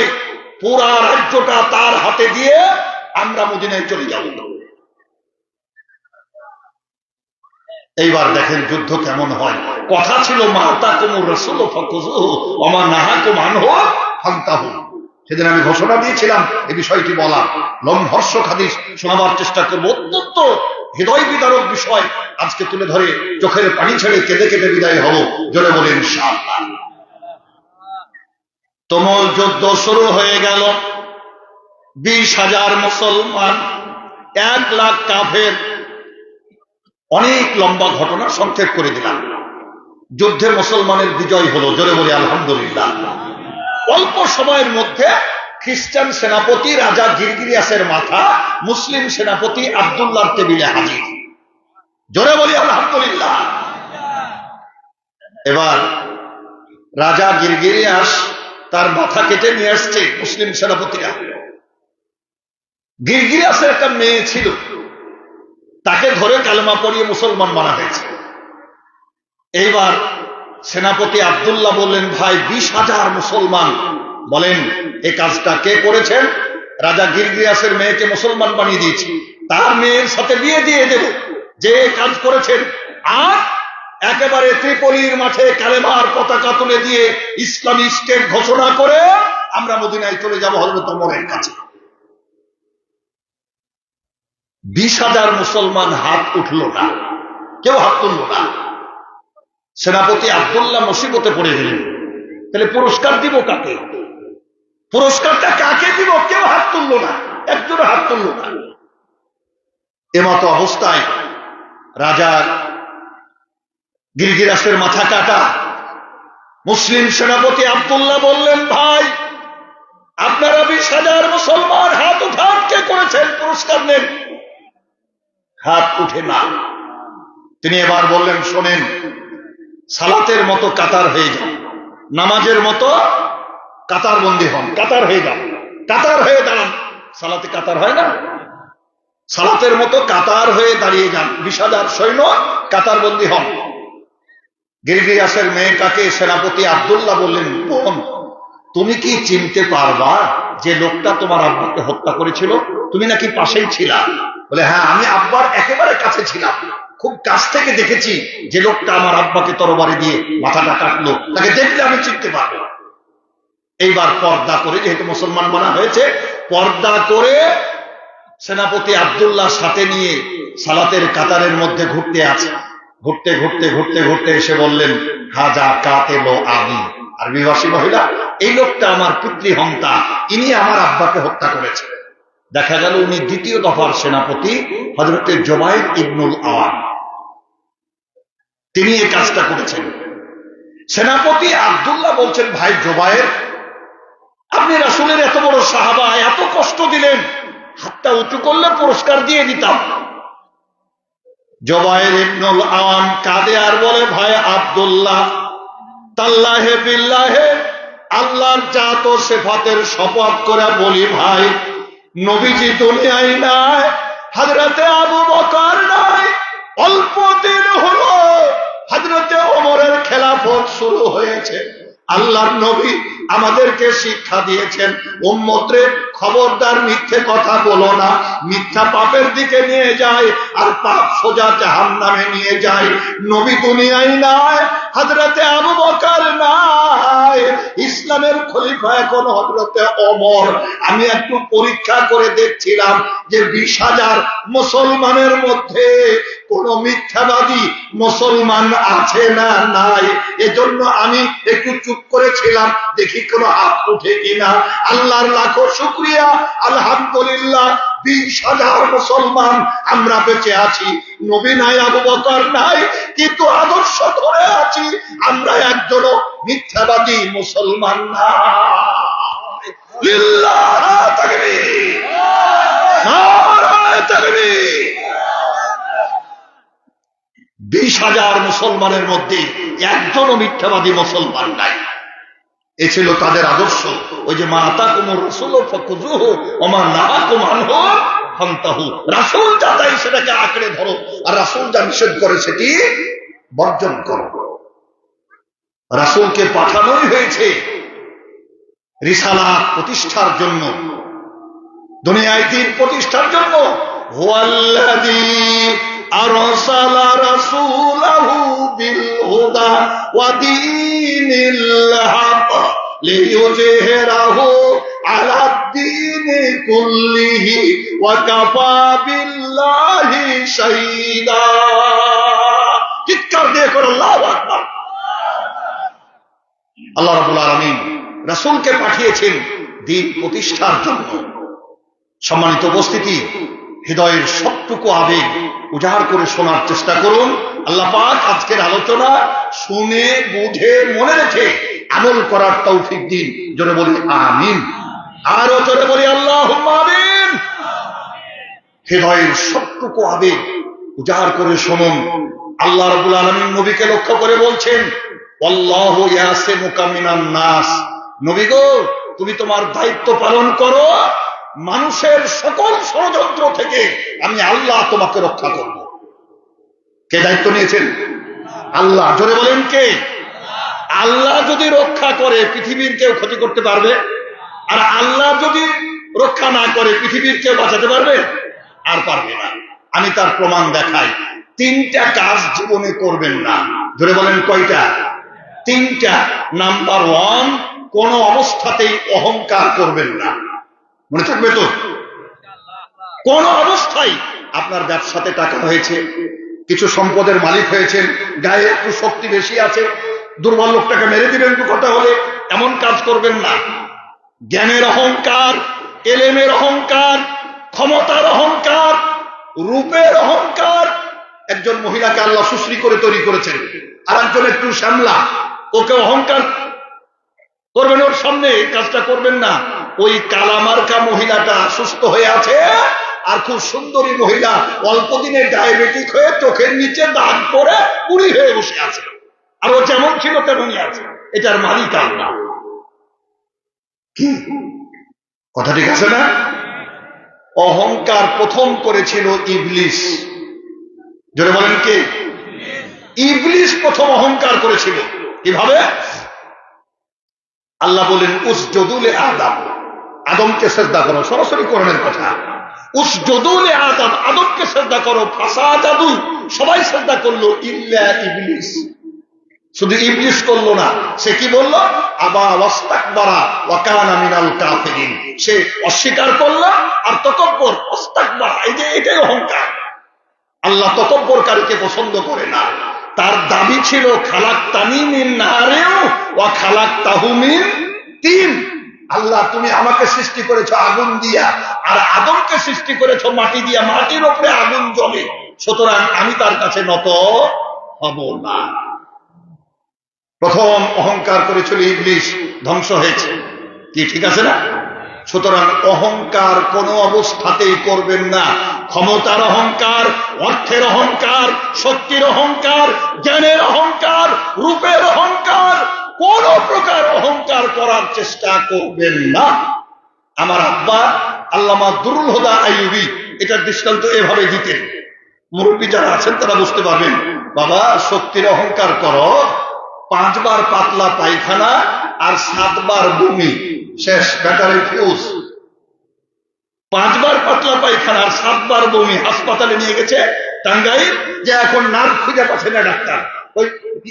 A: পুরা রাজ্যটা তার হাতে দিয়ে আমরা মদিনায় চলে যাব। এইবার দেখেন যুদ্ধ কেমন হয়। কথা ছিল মা আতাকুমুর রাসূলু ফাকুযুহু ওয়া মা নাহাকুম আনহু ফান্তাহু। সেদিন আমি ঘোষণা দিয়েছিলাম এই বিষয়টি বলা, লোমহর্ষক হাদিস শোনাবার চেষ্টা করব, অত্যন্ত হৃদয় বিদারক বিষয় আজকে তুলে ধরে চোখের পানি ছেড়ে কেঁদে কেঁদে বিদায় হব। জোরে বলেন ইনশাআল্লাহ। তুমুল যুদ্ধ শুরু হয়ে গেল। 20,000 মুসলমান, 1 লাখ কাফের। অনেক লম্বা ঘটনা সংক্ষেপ করে দিলাম। যুদ্ধে মুসলমানের বিজয় হলো। জোরে বলে আলহামদুলিল্লাহ। অল্প সময়ের মধ্যে খ্রিস্টান সেনাপতি রাজা গিরগিরিয়াসের মাথা মুসলিম সেনাপতি আব্দুল্লাহর টেবিলে হাজির। জোরে বলি আলহামদুলিল্লাহ। এবার রাজা গিরগিরিয়াস তার মাথা কেটে নিয়ে আসছে মুসলিম সেনাপতিরা। গিরগিরিয়াসের একটা মেয়ে ছিল, তাকে ধরে কালেমা পড়িয়ে মুসলমান বানা হয়েছে। এইবার সেনাপতি আব্দুল্লাহ বললেন, ভাই 20,000 মুসলমান, বলেন এই কাজটা কে করেছেন? রাজা গিরগিরিয়াসের মেয়েকে মুসলমান বানিয়ে দিয়েছি, তার মেয়ের সাথে বিয়ে দিয়ে দেব যে কাজ করেছেন। আর একেবারে ত্রিপলির মাঠে কালেমার পতাকা তুলে দিয়ে ইসলামী স্টেট ঘোষণা করে আমরা মদিনায় চলে যাব হযরত ওমরের কাছে। 20,000 মুসলমান হাত উঠল না, কেউ হাত তুলল না। সেনাপতি আব্দুল্লাহ মুসিবতে পড়ে গেলেন, তাহলে পুরস্কার দিব কাকে? পুরস্কারটা কাকে দিব? কেউ হাত তুলল না, একজন হাত তুলল না। এমতো অবস্থায় রাজা গিরগিরাসের মাথা কাটা। মুসলিম সেনাপতি আব্দুল্লাহ বললেন, ভাই আপনারা 20,000 মুসলমান হাত উঠান, কে করেছেন পুরস্কার নেন। হাত উঠে না। তিনি এবার বললেন, শোনেন, সালাতের মতো কাতার হয়ে যান, নামাজের মতো কাতার বন্দী হন, কাতার হয়ে যান, কাতার হয়ে দাঁড়ান। সালাতে কাতার হয় না? সালাতের মতো কাতার হয়ে দাঁড়িয়ে যান। 20,000 সৈন্য কাতার বন্দী হন। গিরগিরাসের মেয়েটাকে সেনাপতি আব্দুল্লাহ বললেন, বোন তুমি কি চিনতে পারবা যে লোকটা তোমার আব্বাকে হত্যা করেছিল? তুমি নাকি পাশেই ছিলা। বলে, হ্যাঁ আমি আব্বার একেবারে কাছে ছিলাম, খুব কাছ থেকে দেখেছি যে লোকটা আমার আব্বাকে তরবারি দিয়ে মাথাটা কাটলো, তাকে দেখলে আমি চিনতে পারবো। এইবার পর্দা করে, যেহেতু মুসলমান বানা হয়েছে, পর্দা করে সেনাপতি আব্দুল্লাহ সাথে নিয়ে সালাতের কাতারের মধ্যে ঘুরতে আছে। ঘুরতে ঘুরতে ঘুরতে ঘুরতে এসে বললেন, হাজা কাতেলো আমি, আরবি ভাষী মহিলা, এই লোকটা আমার পিতৃহন্তা, ইনি আমার আব্বাকে হত্যা করেছে। দেখা গেল উনি দ্বিতীয় দফার সেনাপতি হযরতে জুবাইর ইবনুল আওয়াম, তিনি এই কাজটা করেছেন। সেনাপতি আব্দুল্লাহ বলছেন, ভাই জুবাইর, আপনি রাসূলের এত বড় সাহাবা, এত কষ্ট দিলেন, হাতটা উঁচু করলে পুরস্কার দিয়ে দিতাম। জুবাইর ইবনুল আওয়াম কাঁদে আর বলে, ভাই আব্দুল্লাহ, তাল্লাহে বিল্লাহে, আল্লাহর জাত ও সিফাতের শপথ করে বলি, ভাই নবীজি দুনিয়ায় নাই, হযরতে আবু বকর নাই, অল্প দিন হলো হযরতে ওমরের খেলাফত শুরু হয়েছে। আল্লাহর নবী আমাদেরকে শিক্ষা দিয়েছেন, উম্মতরে খবরদার মিথ্যে কথা বলো না, মিথ্যা পাপের দিকে নিয়ে যায় আর পাপ সোজা জাহান্নামে নিয়ে যায়। নবী দুনিয়ায় নাই, হযরতে আবু বকর নাই, ইসলামের খলিফা এখন হযরতে ওমর। আমি একটু পরীক্ষা করে দেখছিলাম যে 20,000 মুসলমানের মধ্যে কোন মিথ্যাবাদী মুসলমান আছে না নাই। এজন্য আমি একটু চুপ করেছিলাম, দেখি কোন হাত উঠে কিনা। আল্লাহর লাখো শুকরিয়া, আলহামদুলিল্লাহ 20,000 মুসলমান আমরা বেঁচে আছি। নবী নাই, আবু বকর নাই, কিন্তু আদর্শ ধরে আছি। আমরা একজনও মিথ্যাবাদী মুসলমান না। লিল্লাহ তাকবীর, নারায়ে তাকবীর। 20,000 মুসলমানের মধ্যে একজনও মিথ্যাবাদী মুসলমান নাই। এ ছিল তাদের আদর্শ। ওই যে মা আতাকুমুর রাসূলু ফাকুযুহু ওয়া মা নাহাকুম আনহু ফান্তাহু, রাসূল যা দেয় সেটাকে আঁকড়ে ধরো, আর রাসূল যা নিষেধ করে সেটি বর্জন করো। রাসূলকে পাঠানোই হয়েছে রিসালাত প্রতিষ্ঠার জন্য, দুনিয়ায় দিন প্রতিষ্ঠার জন্য। হুয়াল্লাযী আরসালা রাসূলাহু বিল হুদা ওয়া দীনিল হক লিইয়ুযহিরাহু আলাদ দীনি কুল্লিহি ওয়া কাফা বিল্লাহি শাহীদা। চিৎকার দিয়ে করো আল্লাহু আকবার। আল্লাহ রাব্বুল আলামিন রাসূলকে পাঠিয়েছেন দ্বীন প্রতিষ্ঠার জন্য। সম্মানিত উপস্থিতি, হৃদয়ের সবটুকু আবেগ উজাড় করে শোনার চেষ্টা করুন। আল্লাহ পাক আজকের আলোচনা শুনে বুঝে মনে রেখে আমল করার তৌফিক দিন। জোরে বলি আমিন, আরো জোরে বলি আল্লাহুম্মা আমিন। হৃদয়ের সবটুকু আবেগ উজাড় করে শুনুন। আল্লাহ রাব্বুল আলামিন নবীকে লক্ষ্য করে বলছেন, আল্লাহু ইয়াসিমুকা মিনান নাস। নবী গো, তুমি তোমার দায়িত্ব পালন করো, মানুষের সকল ষড়যন্ত্র থেকে আমি আল্লাহ তোমাকে রক্ষা করব। কে দায়িত্ব নিয়েছেন? আল্লাহ। জোরে বলেন কে? আল্লাহ যদি রক্ষা করে পৃথিবীর কেউ ক্ষতি করতে পারবে? আর আল্লাহ যদি রক্ষা না করে পৃথিবীর কেউ বাঁচাতে পারবে? আর পারবে না। আমি তার প্রমাণ দেখাই। তিনটা কাজ জীবনে করবেন না। জোরে বলেন কয়টা? তিনটা। নাম্বার ওয়ান, কোন অবস্থাতেই অহংকার করবেন না। মনে থাকবে তো? কোন অবস্থায় আপনার ব্যবসাতে টাকা হয়েছে, কিছু সম্পদের মালিক হয়েছেন, গায়ে একটু শক্তি বেশি আছে, দুর্বল লোকটাকে মেরে দিবেন কথা হলে, এমন কাজ করবেন না। জ্ঞানের অহংকার, এলেমের অহংকার, ক্ষমতার অহংকার, রূপের অহংকার। একজন মহিলাকে আল্লাহ সুশ্রী করে তৈরি করেছেন, আর একজন একটু শ্যামলা, ওকে অহংকার করবেন, ওর সামনে কাজটা করবেন না। ওই কালামার্কা মহিলাটা সুস্থ হয়ে আছে, আর খুব সুন্দরী মহিলা অল্প দিনে ডায়াবেটিক হয়ে চোখের নিচে দাগ করে পুরি হয়ে বসে আছে, আর ও যেমন ছিল তেমনই আছে। এটার মালিক আল্লাহ। কি কথা ঠিক আছে না? অহংকার প্রথম করেছিল ইবলিস। জোরে বলেন কে? ইবলিস প্রথম অহংকার করেছিল। কিভাবে? আল্লাহ বলেন উসজুদু লি আদম, আদমকে সিজদা করো। সরাসরি কোরআনের কথা। উসজুদু লি আদম, আদমকে সিজদা করো। ফাসাজাদু, সবাই সিজদা করলো ইল্লা ইবলিস। শুধু ইবলিস করলো না, সে কি বলল? আবা ওয়াস্তাকবারা ওয়া কানা মিনাল কাফিরিন। সে অস্বীকার করলো আর তাকাব্বুর, ওয়াস্তাকবারা, এটাই অহংকার। আল্লাহ তাকাব্বুরকারীকে পছন্দ করে না। তার দাবি ছিল খালাকতানি মিন নারিন ওয়া খালাকতাহু মিন তিন। আল্লাহ তুমি আমাকে সৃষ্টি করেছো আগুন দিয়া, আর আদমকে সৃষ্টি করেছো মাটি দিয়া, মাটির উপরে আগুন জ্বলে, সুতরাং আমি তার কাছে নত হব না। প্রথম অহংকার করেছিল ইবলিস, ধ্বংস হয়েছে। কি ঠিক আছে না? সুতরাং অহংকার কোন অবস্থাতেই করবেন না। ক্ষমতার অহংকার, অর্থের অহংকার, শক্তির অহংকার, জ্ঞানের অহংকার, রূপের অহংকার, কোন প্রকার অহংকার করার চেষ্টা করবেন না। আমার আব্বা আল্লামা দুরুল হুদা আইয়ুবী এটার দৃষ্টান্ত এভাবে দিতেন। মুরব্বী যারা আছেন তারা বুঝতে পারবেন। বাবা, শক্তির অহংকার করো, 5 বার পাতলা পায়খানা আর 7 বার বমি, শেষ, ব্যাটারি ফিউজ। 5 বার পাতলা পায়খানা আর 7 বার বমি, হাসপাতালে নিয়ে গেছে টাঙ্গাইল, যে এখন নার্ভ খুঁজে পাচ্ছে না ডাক্তার। ওই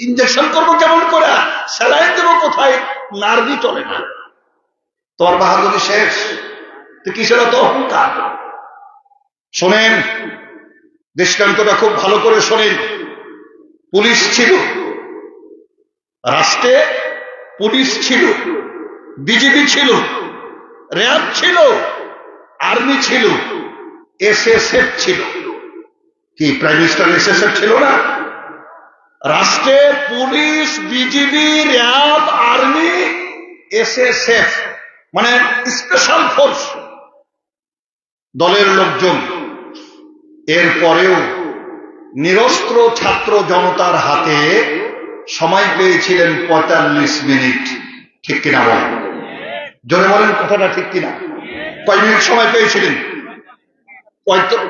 A: ইঞ্জেকশন করবো কেমন করে, স্যালাইন দেবো কোথায়, নার্ভই চলে না। তোর বাহাদুরি শেষ। তো কিসের তো অহংকার? শোনেন, দৃষ্টান্তটা খুব ভালো করে শোনেন। পুলিশ ছিল, রাষ্ট্রে পুলিশ ছিল, বিজিবি ছিল, র্যাব ছিল, আর্মি ছিল, এসএসএফ ছিল। কি প্রাইম মিনিস্টার এসএসএফ ছিল না? রাষ্ট্রে police, BGB, RAB, army, SSF মানে স্পেশাল ফোর্স দলের লোকজন। এরপরেও নিরস্ত্র ছাত্র জনতার হাতে সময় পেয়েছিলেন 45 মিনিট। ঠিক কিনা বলেন? জোরে বলেন কথাটা ঠিক কিনা? কয় মিনিট সময় পেয়েছিলেন?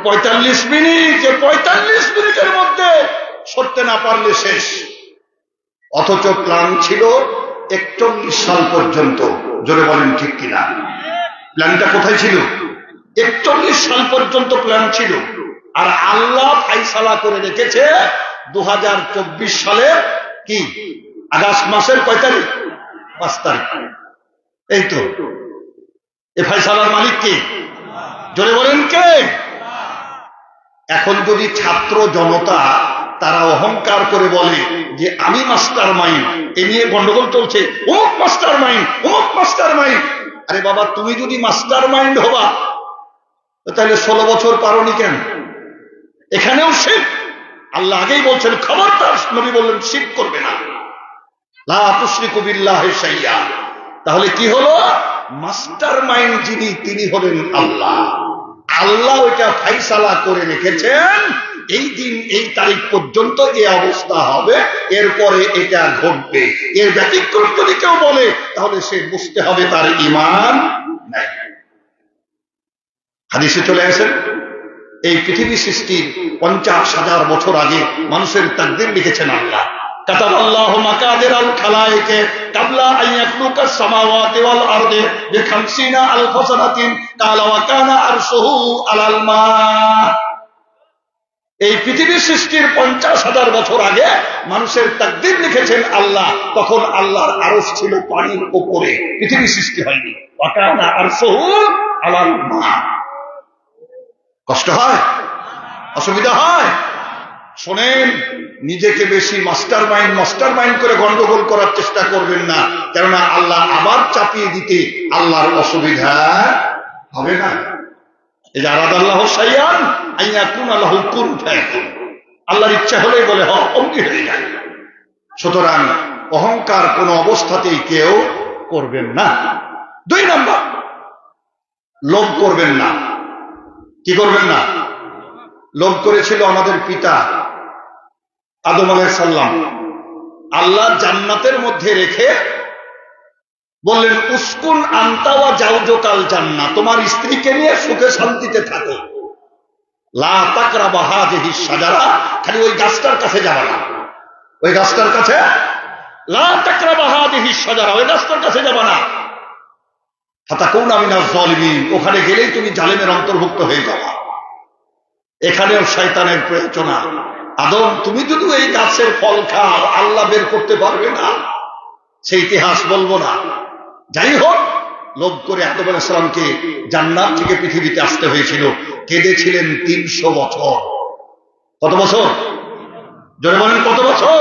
A: 45 মিনিট। যে 45 মিনিটের মধ্যে সরতে না পারলে শেষ। অথচ প্ল্যান ছিল 41 সাল পর্যন্ত। জোরে বলেন ঠিক কিনা? প্ল্যানটা কোথায় ছিল? 41 সাল পর্যন্ত প্ল্যান ছিল। আর আল্লাহ ফাইসালা করে রেখেছে 2024 সালে কি আগস্ট মাসের কয় তারিখ? 5 তারিখ। এই তো এ ফাইসালার মালিক কে? জোরে বলেন কে? এখন যদি ছাত্র জনতা তারা অহংকার করে বলে যে আমি মাস্টার মাইন্ড, এ নিয়ে গন্ডগোল চলছে, অমুক মাস্টার মাইন্ড, অমুক মাস্টার মাইন্ড। আরে বাবা, তুমি যদি মাস্টার মাইন্ড হবা তাহলে 16 বছর পারোনি কেন? এখানেও শিরক। আল্লাহ আগেই বলছেন খবরদার, নবী বললেন শিরক করবে না, লা তুশরিকু বিল্লাহি শাইআ। তাহলে কি হলো? মাস্টার মাইন্ড যিনি, তিনি হলেন আল্লাহ। আল্লাহ ওইটা ফাইসালা করে রেখেছেন এই দিন এই তারিখ পর্যন্ত এই অবস্থা হবে, এরপরে এটা ঘটবে। এর ব্যতিক্রম যদি কেউ বলে তাহলে সে বুঝতে হবে তার ঈমান নাই। হাদিসে চলে আসেন এই পৃথিবী সৃষ্টির 50,000 বছর আগে মানুষের তাকদীর লিখেছেন আল্লাহ। কাতাবাল্লাহু মাকাদিরাল খালায়েকে কাবলা আন ইয়াখলুকাস সামাওয়াতি ওয়াল আরদি বি50 আলফ সানাতিন কালা ওয়া কানা আরশুহু আলাল মা। এই পৃথিবী সৃষ্টির 50,000 বছর আগে মানুষের তাকদীর লিখেছেন আল্লাহ। তখন আল্লাহর আরশ ছিল পানির উপরে, পৃথিবী সৃষ্টি হয়নি। ওয়া কানা আরশুহু আলাল মা। কষ্ট হয়? অসুবিধা হয়? শোনেন, নিজেকে বেশি মাস্টার মাইন্ড করে গন্ডগোল করার চেষ্টা করবেন না, কেননা আল্লাহ আবার চাপিয়ে দিতে আল্লাহর অসুবিধা হবে না। এই যে আরাদাল্লাহু শাইআন আইয়াকুন লাহু কুন ফায়াকুন, আল্লাহর ইচ্ছা হলেই বলে হ, অমনি হয়ে যায়। সুতরাং অহংকার কোনো অবস্থাতেই কেউ করবেন না। 2 নাম্বার, লোভ করবেন না। কি করবেন না? লোভ করেছিল আমাদের পিতা আদম আলাইহিস সালাম। আল্লাহ জান্নাতের মধ্যে রেখে বললেন উসকুন আনতা ওয়া জাওজুকাল জান্নাহ, তোমার স্ত্রীকে নিয়ে সুখে শান্তিতে থাকো। লা তাকরাবা হাযিহিস শাজারা, খালি ওই গাছটার কাছে যাবে না। ওই গাছটার কাছে, লা তাকরাবা হাযিহিস শাজারা, ওই গাছটার কাছে যাবে না। ফাতাকুনা মিনাজ জালিমিন, ওখানে গেলেই তুমি জালেমের অন্তর্ভুক্ত হয়ে যাবে। এখানেও শয়তানের প্রয়োজনা। আদম, তুমি যদি এই গাছের ফল খাও আল্লাহ বের করতে পারবে না। সেই ইতিহাস বলবো না। যাই হোক, লোভ করে আদম আলাইহিস সালামকে জান্নাত থেকে পৃথিবীতে আসতে হয়েছিল। কেঁদেছিলেন 300 বছর। কত বছর? জোরে বলেন কত বছর?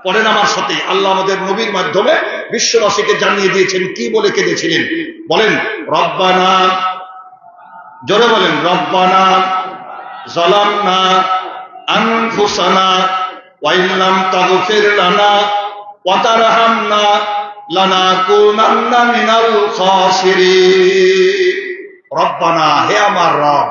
A: পড়েন আমার সাথে। আল্লাহ আমাদের নবীর মাধ্যমে বিশ্ববাসীকে জানিয়ে দিয়েছেন কি বলে কেঁদেছিলেন। বলেন রব্বানা, জোরে বলেন রব্বানা যালামনা আনফুসানা ওয়া ইল্লাম তাগফির লানা ওয়া তারহামনা লানাকুনান্না মিনাল খাসিরিন। রব্বানা, হে আমার রব,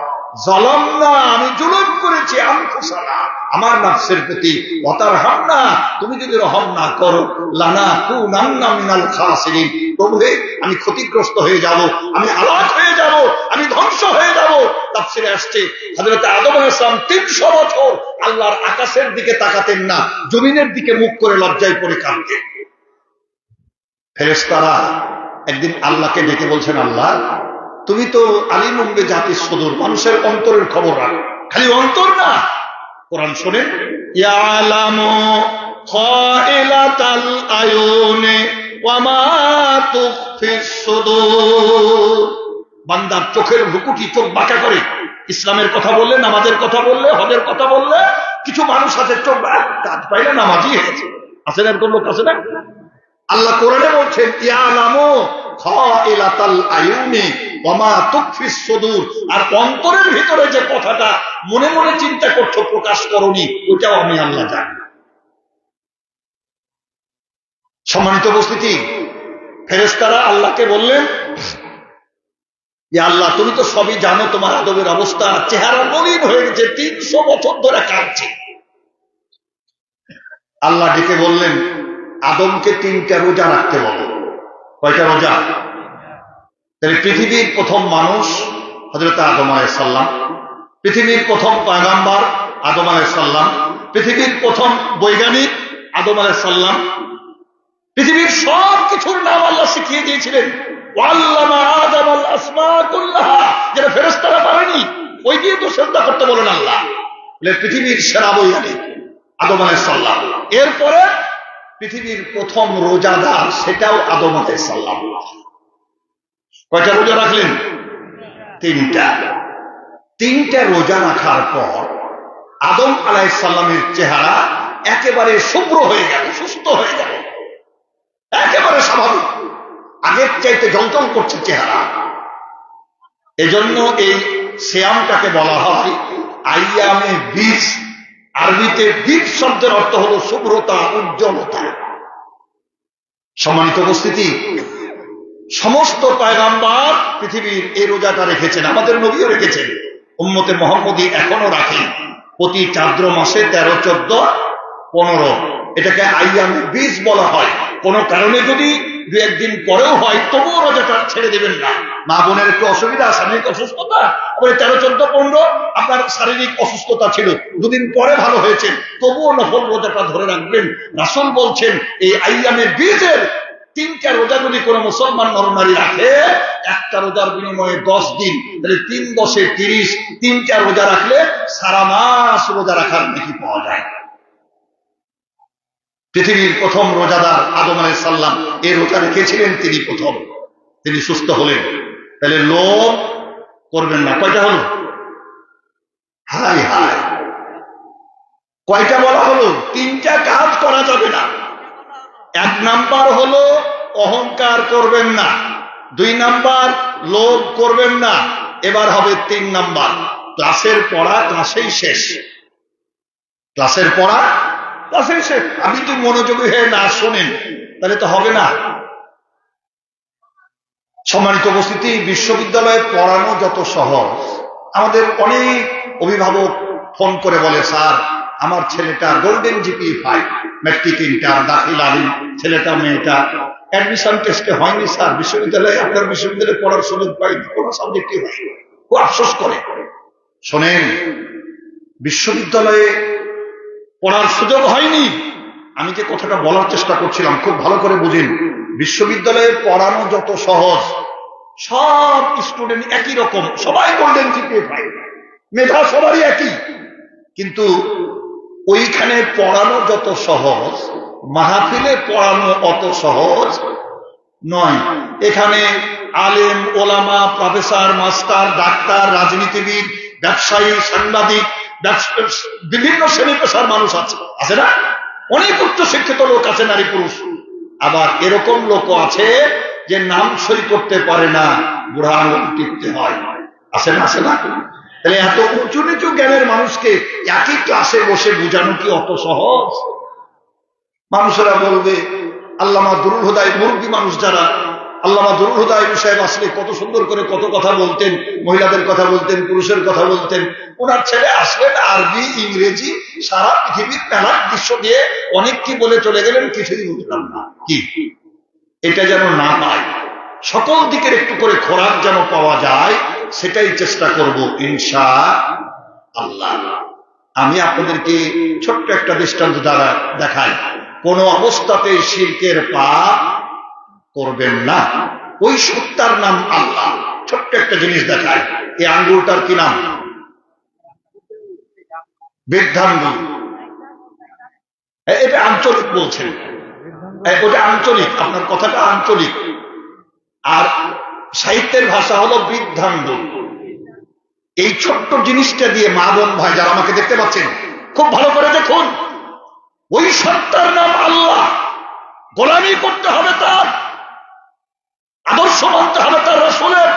A: যালামনা, আমি জুলুম করেছি, আনফুসানা, আমার নফসের প্রতি, ওয়া তারহামনা, তুমি যদি রহম না করো, লানাকুনান্না মিনাল খাসিরিন, প্রভু হে, আমি ক্ষতিগ্রস্ত হয়ে যাব, আমি হালাক হয়ে যাব, আমি ধ্বংস হয়ে যাব। তাফসীরে আসছে হযরত আদম আলাইহিস সালাম 300 বছর আল্লাহর আকাশের দিকে তাকাতেন না, জমিনের দিকে মুখ করে লজ্জায় পড়ে কাঁদতেন। ফেরেশতারা একদিন আল্লাহকে ডেকে বলছেন, আল্লাহ, তুমি তো আলিমুম বিজাতিস সুদূর, মানুষের অন্তরের খবর রাখো। খালি অন্তর না, কোরআন শোনেন, ইয়ালামু খাইলাতাল আয়ুনি ওয়া মা তুখফিস সুদূর। বান্দার চোখের ভ্রুকুটি, চোখ বাঁকা করে ইসলামের কথা বললে, নামাজের কথা বললে, হজের কথা বললে, কিছু মানুষ আছে চোখ কাজ পাইলে নামাজই হয়েছে। আছে না এরকম লোক? আছে না? আল্লাহ কোরআনে বলছেন ইয়ালামু খাইলাতাল আয়ুনি ওয়া মা তুখফিস সুদূর, আর অন্তরের ভিতরে যে কথাটা মনে মনে চিন্তা করছো, প্রকাশ করনি, ওটাও আমি আল্লাহ জানি। সম্মানিত উপস্থিতি, ফেরেশতারা আল্লাহকে বললেন, ইয়া আল্লাহ, তুমি তো সবই জানো, তোমার আদমের অবস্থা, চেহারা মলিন হয়ে গেছে, 300 বছর ধরে কাঁদছে। আল্লাহ ডেকে বললেন, আদমকে 3টা রোজা রাখতে বলো। কয়টা রোজা? তাহলে পৃথিবীর প্রথম মানুষ হযরত আদম আলাইহিস সালাম, পৃথিবীর প্রথম পয়গম্বর আদম আলাইহিস সালাম, পৃথিবীর প্রথম বৈজ্ঞানিক আদম আলাইহিস সালাম, পৃথিবীর সব কিছুর নাম আল্লাহ শিখিয়ে দিয়েছিলেন। ওয়াল্লামা আদম আল আসমা কুল্লাহা, যেটা ফেরেশতারা পারেনি, ওই দিয়ে তো শ্রদ্ধা করতে বলেন আল্লাহ। পৃথিবীর সেরা বৈজ্ঞানিক আদম আলাইহিস সালাম। এরপরে পৃথিবীর প্রথম রোজাদার, সেটাও আদম আলাইহিস সালাম। কয়টা রোজা রাখলেন? তিনটা রোজা রাখার পর আদম আলাইহিস সালামের চেহারা একেবারে শুভ্র হয়ে গেল, সুস্থ হয়ে গেল, একেবারে স্বাভাবিক, আগের চাইতে জলজল করছে চেহারা। এজন্য এই সিয়ামটাকে বলা হয় আইয়ামে বীজ। আরবিতে বীজ শব্দের অর্থ হলো শুভ্রতা, উজ্জ্বলতা। সম্মানিত উপস্থিতি, সমস্ত পয়গম্বর পৃথিবীর এই রোজাটা রেখেছেন, আমাদের নবীও রেখেছেন, উম্মতে মুহাম্মদী এখনো রাখেন প্রতি চাঁদ্র মাসে 13, 14, 15। এটাকে আইয়ামে বীজ বলা হয়। কোনো কারণে যদি 2-1 দিন পরেও হয়, তবুও রোজাটা ছেড়ে দেবেন না। মা বোনের একটু অসুবিধা, শারীরিক অসুস্থতা, 13, 14, 15 আপনার শারীরিক অসুস্থতা ছিল, 2 দিন পরে ভালো হয়েছে, তবুও নফল রোজাটা ধরে রাখবেন। রাসূল বলছেন এই আইয়ামে বীজের 3টা রোজা যদি কোনো মুসলমান নরনারী রাখে, একটা রোজার বিনিময়ে 10 দিন, তাহলে 3 10 30, 3টা রোজা রাখলে সারা মাস রোজা রাখার নেকি পাওয়া যায়। পৃথিবীর প্রথম রোজাদার আদম আলাইহিস সালাম এই রোজা রেখেছিলেন, তিনি প্রথম, তিনি সুস্থ হলেন। তাহলে লোভ করবেন না। কয়টা হলো? হায় হায়, কয়টা বলা হলো? 3টা কাজ করা যাবে না। 1 নাম্বার হলো অহংকার করবেন না, 2 নাম্বার লোভ করবেন না, এবার হবে 3 নাম্বার ক্লাসের পড়া ক্লাসেই শেষ। ক্লাসের পড়া ক্লাসেই শেষ। আপনি তো মনোযোগী হয়ে না শোনেন, তাহলে তো হবে না। সম্মানিত উপস্থিতি, বিশ্ববিদ্যালয়ে পড়ানো যত সহজ, আমাদের অনেক অভিভাবক ফোন করে বলে, স্যার আমার ছেলেটা গোল্ডেন জিপিএ 5, ম্যাট্রিক, ইন্টার, দাখিল, আলিম, ছেলেটা মেয়েটা অ্যাডমিশন টেস্টে হয়নি স্যার, বিশ্ববিদ্যালয়ে, আপনার বিশ্ববিদ্যালয়ে পড়ার সুযোগ পাইনি, কোনো সাবজেক্টই হয়নি। খুব আফসোস করে। শোনেন, বিশ্ববিদ্যালয়ে পড়ার সুযোগ হয়নি, আমি যে কথাটা বলার চেষ্টা করছিলাম খুব ভালো করে বুঝেন। বিশ্ববিদ্যালয়ে পড়ানো যত সহজ, সব স্টুডেন্ট একই রকম, সবাই গোল্ডেন জিপিএ 5, মেধা সবারই একই, কিন্তু ওইখানে পড়ানো যত সহজ, মাহফিলে পড়ানো অত সহজ নয়। এখানে আলেম, ওলামা, প্রফেসর, মাস্টার, ডাক্তার, রাজনীতিবিদ, ব্যবসায়ী, সাংবাদিক, বিভিন্ন শ্রেণী পেশার মানুষ আছে, আছে না? অনেক উচ্চ শিক্ষিত লোক আছে, নারী পুরুষ। আবার এরকম লোক আছে যে নাম সই করতে পারে না, বুড়া আঙুল টিপতে হয়, আছে না? আছে না? তাহলে এত উঁচু নিচু জ্ঞানের মানুষকে একই ক্লাসে বসে বোঝানো কি অত সহজ? মানুষেরা বলবে, আল্লামা দুরুল হুদায়, মুরব্বী মানুষ যারা, আল্লামা দুরুল হুদায় সাহেব আসলে কত সুন্দর করে কত কথা বলতেন, মহিলাদের কথা বলতেন, পুরুষের কথা বলতেন। ওনার ছেলে আসলেন, আরবি, ইংরেজি, সারা পৃথিবীর মেলার দৃশ্য দিয়ে অনেক কি বলে চলে গেলেন, কিছুই বুঝলাম না। কি এটা যেন না পায়, সকল দিকের একটু করে খোরাক যেন পাওয়া যায়, সেটাই চেষ্টা করব ইনশাআল্লাহ। আমি আপনাদেরকে ছোট্ট একটা দৃষ্টান্ত দ্বারা দেখাই। কোন অবস্থাতে শিরকের পাপ করবেন না। ওই সত্তার নাম আল্লাহ। ছোট্ট একটা জিনিস দেখায়। এই আঙ্গুলটার কি নাম? বৃদ্ধাঙ্গুল। এটা আঞ্চলিক বলছেন, ওটা আঞ্চলিক, আপনার কথাটা আঞ্চলিক, আর সাহিত্যের ভাষা হলো বৃদ্ধাঙ্গুল। এই ছোট্ট জিনিসটা দিয়ে মা বোন ভাই যারা আমাকে দেখতে পাচ্ছেন, খুব ভালো করে দেখুন। ওই সত্তার নাম আল্লাহ। গোলামি করতে হবে তার, আদর্শ মানতে হবে তার রাসূলের,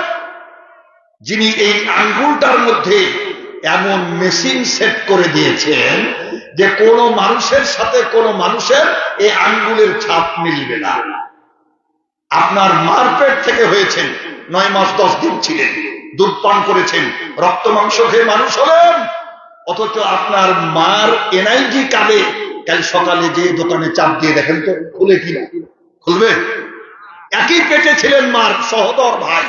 A: যিনি এই আঙ্গুলটার মধ্যে এমন মেশিন সেট করে দিয়েছেন যে কোনো মানুষের সাথে কোনো মানুষের এই আঙ্গুলের ছাপ মিলবে না। আপনার মার পেট থেকে হয়েছেন, 9 মাস 10 দিন ছিলেন, দুধ পান করেছেন, রক্ত মাংস খেয়ে মানুষ হলেন, অথচ আপনার মার এনআইডি কার্ডে কাল সকালে যে দোকানে চাপ দিয়ে দেখেন তো খুলে কিনা? খুলবে? একই পেটে ছিলেন মার সহোদর ভাই,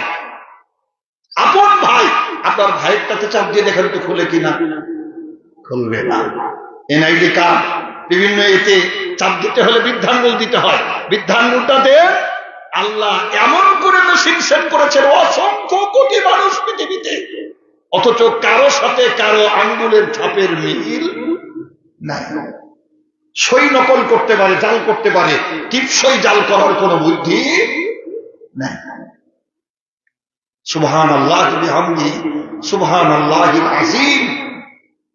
A: আপন ভাই, আপনার ভাইয়ের কাছে চাপ দিয়ে দেখেন তো খুলে কিনা? খুলবে না। এনআইডি কার্ড বিভিন্ন এতে চাপ দিতে হলে বৃদ্ধাঙ্গুল দিতে হয়, বৃদ্ধাঙ্গুলটাতে আল্লাহ এমন করে মেশিন সেট করেছেন, অসংখ্য কোটি মানুষ পৃথিবীতে, অথচ কারো সাথে কারো আঙ্গুলের ছাপের মিল নাই। সই নকল করতে পারে, জাল করতে পারে, টিপসই জাল করার কোন বুদ্ধি নাই। সুবহানাল্লাহ বিহামদিহি সুবহানাল্লাহিল আযীম।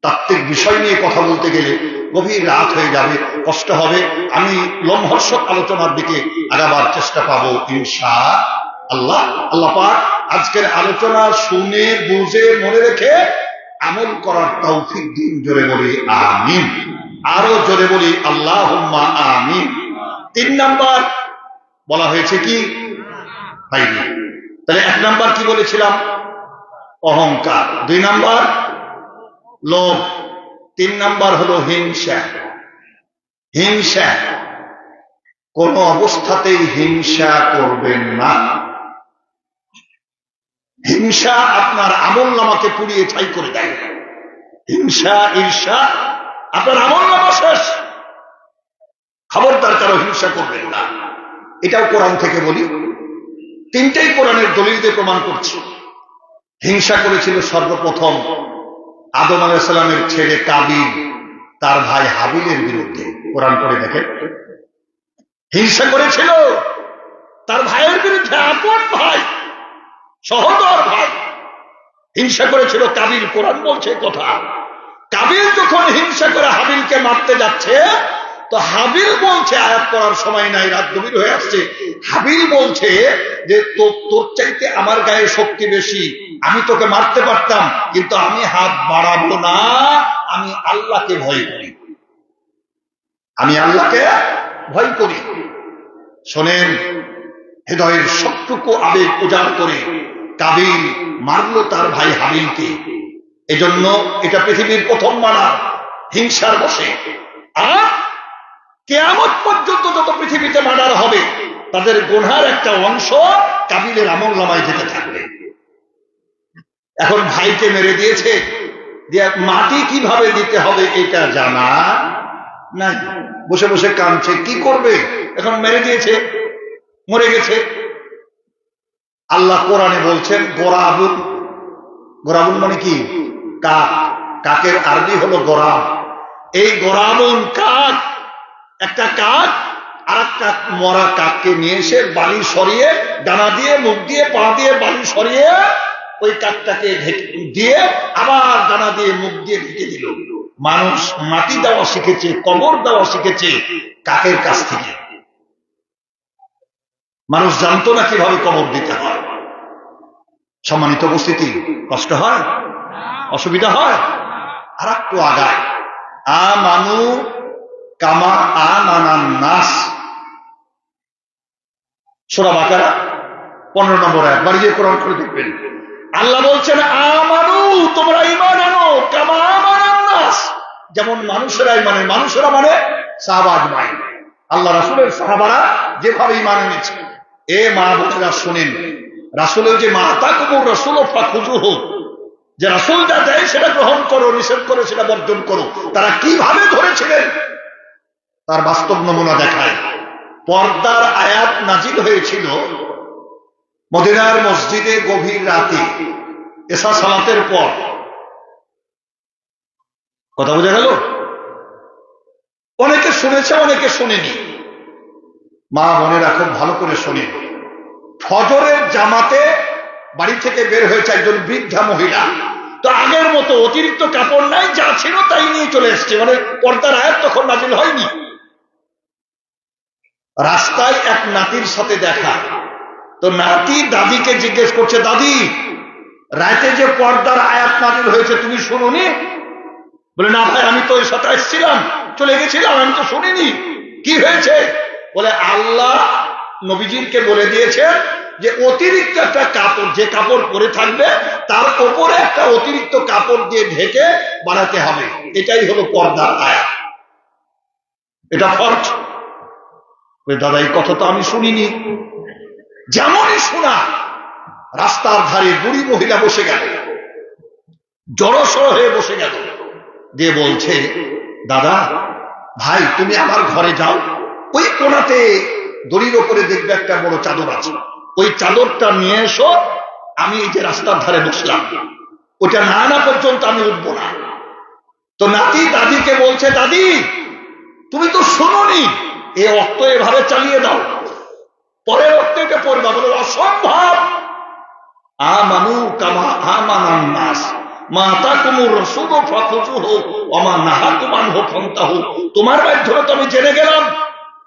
A: তাত্ত্বিক বিষয় নিয়ে কথা বলতে গেলে গভীর রাত হয়ে যাবে, কষ্ট হবে। আমি লোমহর্ষক আলোচনার দিকে আগাবার চেষ্টা পাবো ইনশাআল্লাহ। আল্লাহ পাক আজকের আলোচনা শুনে বুঝে মনে রেখে আমল করার তৌফিক দিন। জোরে বলি আমিন, আরো জোরে বলি আল্লাহুম্মা আমিন। 3 নাম্বার বলা হয়েছে কি হয়নি? তাহলে 1 নাম্বার কি বলেছিলাম? অহংকার। 2 নাম্বার লোভ। 3 নাম্বার হলো হিংসা। হিংসা, কোন অবস্থাতেই হিংসা করবেন না। হিংসা আপনার আমলনামাকে পুড়িয়ে ছাই করে দেয়। হিংসা, ঈর্ষা আপনার আমলনামা শেষ। খবরদার কারো হিংসা করবেন না। এটাও কোরআন থেকে বলি, 3টেই কোরআনের দলিল দিয়ে প্রমাণ করছি। হিংসা করেছিল সর্বপ্রথম আদম আলাইহিস সালামের ছেলে কাবিল তার ভাই হাবিলের বিরুদ্ধে। কোরআন পড়ে দেখেন, হিংসা করেছিল তার ভাইয়ের বিরুদ্ধে। আপন ভাই, সহোদর ভাই, হিংসা করেছিল কাবিল। কোরআন বলছে কথা। কাবিল যখন হিংসা করে হাবিলকে মারতে যাচ্ছে, তো হাবিল বলছে, আয়াত পড়ার সময় নাই, রাত গভীর হয়ে আসছে, হাবিল বলছে যে তোর চাইতে আমার গায়ে শক্তি বেশি, আমি তোকে মারতে পারতাম, কিন্তু আমি হাত বাড়াবো না, আমি আল্লাহকে ভয় করি, আমি আল্লাহকে ভয় করি। শোনেন, হৃদয়ের সবটুকু আবেগ উজাড় করে কাবিল মারল তার ভাই হাবিলকে। এজন্য এটা পৃথিবীর প্রথম মারা হিংসার বশে। আর কিয়ামত পর্যন্ত যত পৃথিবীতে মার্ডার হবে, তাদের গুনার একটা অংশ কাবিলের আমলনামায় যেতে থাকবে। এখন ভাইকে মেরে দিয়েছে, মাটি কিভাবে দিতে হবে এটা জানা নাই, বসে বসে কাঁদছে। কি করবে? এখন মেরে দিয়েছে, মরে গেছে। আল্লাহ কোরআনে বলছেন গোরাবুন। গোরাবুন মানে কি? কাক। কাকের আরবি হলো গোরাব। এই গোরাবুন কাক, একটা কাক আর একটা মরা কাককে নিয়ে এসে বালি সরিয়ে, ডানা দিয়ে, মুখ দিয়ে, পা দিয়ে বালি সরিয়ে ওই কাকটাকে দিয়ে আবার ডানা দিয়ে, মুখ দিয়ে ঢেকে দিল। মানুষ মাটি দেওয়া শিখেছে, কবর দেওয়া শিখেছে কাকের কাছ থেকে। মানুষ জানতো না কিভাবে কবর দিতে হয়। সম্মানিত উপস্থিতি, কষ্ট হয়, অসুবিধা হয়। আর একটু আগায়, আমানু কামা আমানান নাস, সূরা বাকারা 15 নম্বর আয়াত। বাড়ি গিয়ে কোরআন করে দেখবেন। আল্লাহ বলছেন আমানু, তোমরা ঈমান আনো, কামা আমানান নাস, যেমন মানুষেরা ঈমান আনে। মানুষেরা মানে সাহাবা আজমাইন, আল্লাহ রাসূলের সাহাবারা যেভাবে ঈমান এনেছে। এ মা বোনেরা শুনেন, রাসূলের যে মা তাকুমুর রাসূল ফাখুযুহু, যে রাসূল যা দেয় সেটা গ্রহণ করো, নিষেধ করে সেটা বর্জন করো। তারা কিভাবে ধরেছিলেন তার বাস্তব নমুনা দেখায়। পর্দার আয়াত নাজিল হয়েছিল মদিনার মসজিদে গভীর রাতে, এশা সালাতের পর। কথা বোঝা গেল? অনেকে শুনেছে, অনেকে শুনেনি। মা বোনেরা খুব ভালো করে শোনেন। ফজরের জামাতে বাড়ি থেকে বের হয়েছে একজন বৃদ্ধা মহিলা। তো আগের মতো অতিরিক্ত কাপড় নাই, যা ছিল তাই নিয়ে চলে এসছে, মানে পর্দার আয়াত তখন নাজিল হয়নি। রাস্তায় এক নাতির সাথে দেখা, তো নাতি দাদিকে জিজ্ঞেস করছে, দাদি রাতে যে পর্দার আয়াত নাজিল হয়েছে তুমি শুনোনি? বলে, না ভাই, আমি তো ওই সাথে এসেছিলাম, চলে গেছিলাম, আমি তো শুনিনি। কি হয়েছে? বলে, আল্লাহ নবীজিকে বলে দিয়েছে যে অতিরিক্ত একটা কাপড়, যে কাপড় পরে থাকবে তার উপরে একটা অতিরিক্ত কাপড় দিয়ে ঢেকে বানাতে হবে। এটাই হলো পর্দার আয়াত, এটা ফরজ। দাদা এই কথা তো আমি শুনিনি। যেমনই শোনা, রাস্তার ধারে বুড়ি মহিলা বসে গেল, জড়সড় হয়ে বসে গেল, দিয়ে বলছে, দাদা ভাই তুমি আমার ঘরে যাও, ওই কোণাতে দড়ির ওপরে দেখবে একটা বড় চাদর আছে, ওই চাদরটা নিয়ে এসো, আমি এই যে রাস্তার ধারে বসলাম, ওটা না আনা পর্যন্ত আমি উঠবো না। তো নাতি দাদিকে বলছে, দাদি তুমি তো শোনোনি, এ অর্থ এভাবে চালিয়ে দাও, পরের অর্থ এটা পড়বা। বলে অসম্ভব। আমানু কামা আমানান নাস, মা তাকুমুর রাসূল ফাখুযুহু ওয়া মা নাহাকুম আনহু ফান্তাহু। তোমার মাধ্যমে তো আমি জেনে গেলাম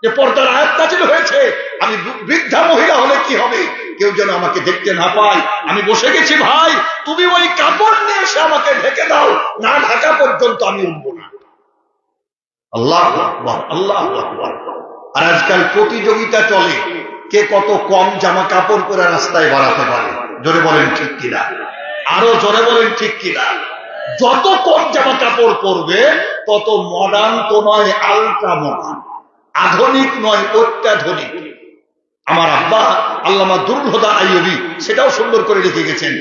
A: যে পর্দার আয়াত নাযিল হয়েছে, আমি বৃদ্ধা মহিলা হলে কি হবে, কেউ যেন আমাকে দেখতে না পায়। আমি বসে গেছি ভাই, তুমি ওই কাপড় নিয়ে এসে আমাকে ঢেকে দাও, না ঢাকা পর্যন্ত আমি উঠব না। আল্লাহু আকবার, আল্লাহু আকবার। আর আজকাল প্রতিযোগিতা চলে, কে কত কম জামা কাপড় পরে রাস্তায় বাড়াতে পারে। জোরে বলেন ঠিক কিনা, আরো জোরে বলেন ঠিক কিনা। যত কম জামা কাপড় পরবে তত মডার্ন তো নয়, আলট্রা মডার্ন, আধুনিক নয় অত্যাধুনিক। আমার আব্বা আল্লামা দুরুল হুদা আইয়ুবী সেটাও সুন্দর করে লিখে গেছেন,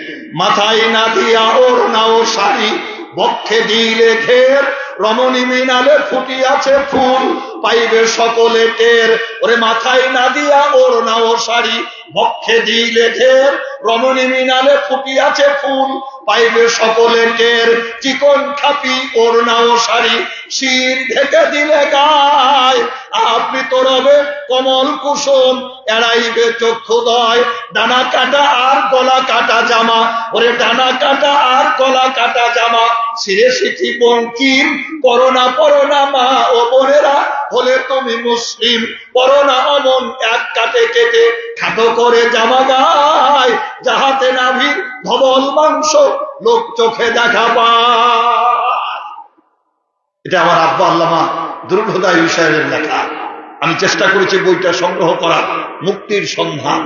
A: মাথায় না দিয়া ওর নাও শাড়ি, বক্ষে দিলে ঘের, রমণী মিনালে ফুটিয়াছে ফুল, পাইবে সকলে টের। ওরে মাথায় না দিয়া ওর নাও শাড়ি, বক্ষে দিলে ঘের, রমণী মিনালে ফুটিয়াছে ফুল, পাইবে সকলে টের। চিকন খাপি ওর নাও শাড়ি, শির ঢেকে দিলে গায়, আবৃত রবে কমল কুসুম, এড়াইবে চক্ষুদয়। ডানা কাটা আর গলা কাটা জামা, ওরে ডানা কাটা আর গলা কাটা জামা, শিরে শিখি বঙ্কিম, করোনা পরোনা মা ও বোনেরা, হলে তুমি মুসলিম, পরোনা অমন এক কাটে কেটে, খাটো করে জামা গায়, যাহাতে নাভির ধবল মাংস লোক চোখে দেখা পায়। এটা আমার আব্বা আল্লামা দুরুল হুদা আইয়ুবী সাহেবের লেখা। আমি চেষ্টা করেছি বইটা সংগ্রহ করা, মুক্তির সন্ধান,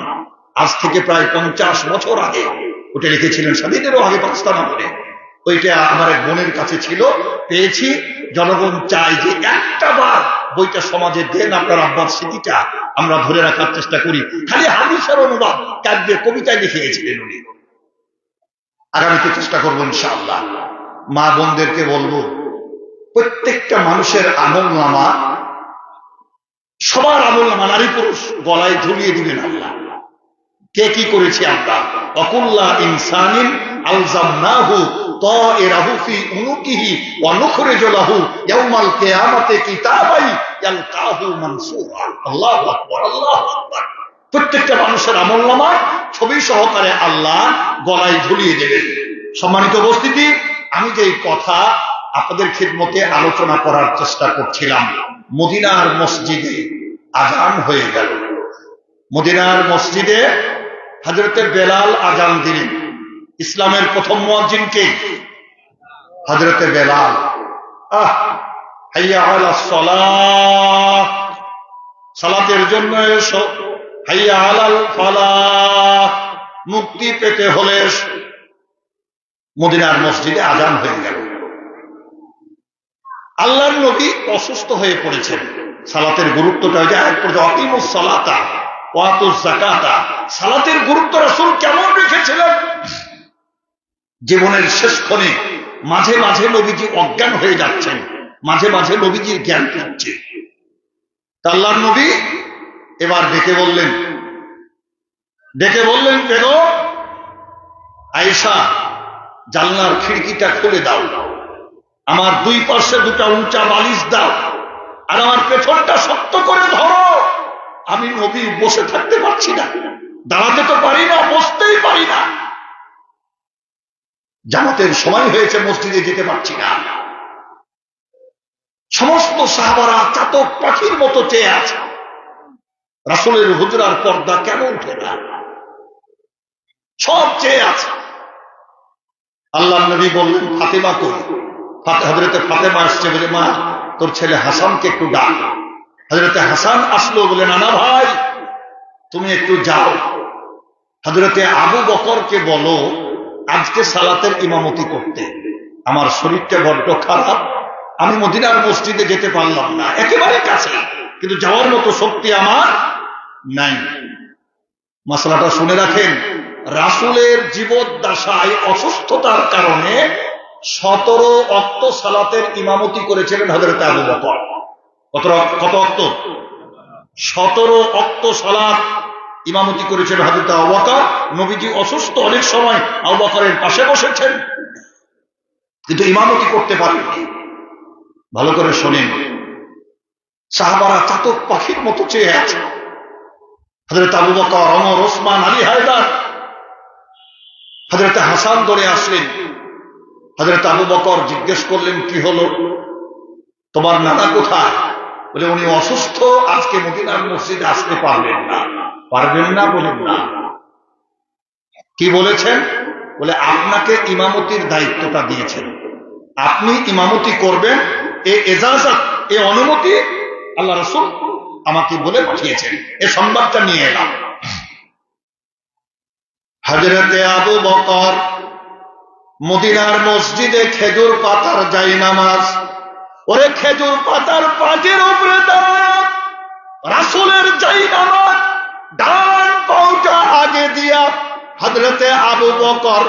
A: আজ থেকে প্রায় 50 বছর আগে ওটা লিখেছিলেন, স্বাধীনেরও আগে পাকিস্তান আমলে। ওইটা আমার এক বোনের কাছে ছিল, পেয়েছি। জনগণ চাই যে একটা বার বইটা সমাজে দেন, আপনার আব্বার স্মৃতিটা আমরা ধরে রাখার চেষ্টা করি। খালি হাদিসের অনুবাদ কাব্যে কবিতায় লিখে গেছিলেন উনি। আগামীতে চেষ্টা করবো ইনশাআল্লাহ। মা বোনদেরকে বলবো, প্রত্যেকটা মানুষের আমলনামা, সবার আমলনামা নারী পুরুষ গলায় ঝুলিয়ে দিবেন আল্লাহ, কে কি করেছে আমরা। অকুল্লা ইনসানিন আলজামনাহু তায়রাহু ফি উনুকিহি ওয়া নুখরিজু লাহু ইয়াউমাল কিয়ামাতি কিতাবাই ইয়ালকাহু মানসুরা। আল্লাহু আকবার, আল্লাহু আকবার। প্রত্যেকটা মানুষের আমলনামা ছবি সহকারে আল্লাহ গলায় ঝুলিয়ে দেবেন। সম্মানিত উপস্থিতি, আমি যে কথা আপনাদের খিদমতে আলোচনা করার চেষ্টা করছিলাম, মদিনার মসজিদে আজান হয়ে গেল। মদিনার মসজিদে হযরতে বেলাল আজান দিলেন। ইসলামের প্রথম মুয়াজ্জিন কে? হযরতে বেলাল। হাইয়া আলাস সালাহ, সালাতের জন্য এসো। হাইয়া আলাল ফালাহ, মুক্তি পেতে হলে মদিনার মসজিদে আজান হয়ে গেল। আল্লাহর নবী অসুস্থ হয়ে পড়েছেন। সালাতের গুরুত্বটা হয়ে যায় আকিমুস সালাতা ওয়া আতুজ যাকাতা। সালাতের গুরুত্ব রাসূল কেমন রেখেছিলেন? জীবনের শেষক্ষণে মাঝে মাঝে নবীজি অজ্ঞান হয়ে যাচ্ছেন, মাঝে মাঝে নবীজির জ্ঞান ফিরছে। আল্লাহর নবী এবার ডেকে বললেন, বেগম আয়েশা, জানলার খিড়কিটা খুলে দাও, আমার দুই পাশে দুটা উঁচা বালিশ দাও, আর আমার পেছনটা শক্ত করে ধরো। আমি নবী বসে থাকতে পারছি না, দাঁড়াতে তো পারি না, বসতেই পারি না। জামাতের সময় হয়েছে, মসজিদে যেতে পারছি না। সমস্ত সাহাবারা চাতক পাখির মতো চেয়ে আছে, রাসূলের হুজরার পর্দা কেন উঠে না, সব চেয়ে আছে। আল্লাহ নবী বললেন, ফাতেমা কই? হযরতে ফাতেমা আসছে, বলে মা তোর ছেলে হাসানকে একটু ডাক। হযরতে হাসান আসলো, বলে নানা ভাই তুমি একটু যাও, হযরতে আবু বকরকে বলো আজকে সালাতের ইমামতি করতে, আমার শরীরটা বড্ড খারাপ, আমি মদিনার মসজিদে যেতে পারলাম না, একেবারে কাছে, কিন্তু যাওয়ার মতো শক্তি আমার নাই। মাসলাটা শুনে রাখেন, রাসূলের জীবদ্দশায় অসুস্থতার কারণে 17 ওয়াক্ত সালাতের ইমামতি করেছিলেন হযরত আবু বকর। কত অক্ত? 17 অক্ত সালাত ইমামতি করেছেন হযরত আবু বকর। নবীজি অসুস্থ, অনেক সময় আবু বকরের পাশে বসেছেন, কিন্তু ইমামতি করতে পারেননি। ভালো করে শোনেন, সাহাবারা চাতক পাখির মতো চেয়ে আছে। হযরত আবু বকর, ওমর, ওসমান, আলী, হায়দার, হযরত হাসান দৌড়ে আসলেন। হযরত আবু বকর জিজ্ঞেস করলেন, কি হলো, তোমার নানা কোথায়? বলে, উনি অসুস্থ, আজকে মদিনার মসজিদে আসতে পারবেন না। পারবেন না বলেন না, কি বলেছেন? বলে, আপনাকে ইমামতির দায়িত্বটা দিয়েছেন, আপনি ইমামতি করবেন, এ এজাজত, এ অনুমতি আল্লাহ রাসূল আমাকে বলে পাঠিয়েছেন, এ সংবাদটা নিয়ে এলাম। হযরতে আবু বকর মদিনার মসজিদে খেজুর পাতার জায়নামাজ, ওরে খেজুর পাতার পাঁজের উপরে দাঁড়ায় রাসূলের জায়নামাজ, ডান পাউটা আগে দিয়া হযরতে আবু বকর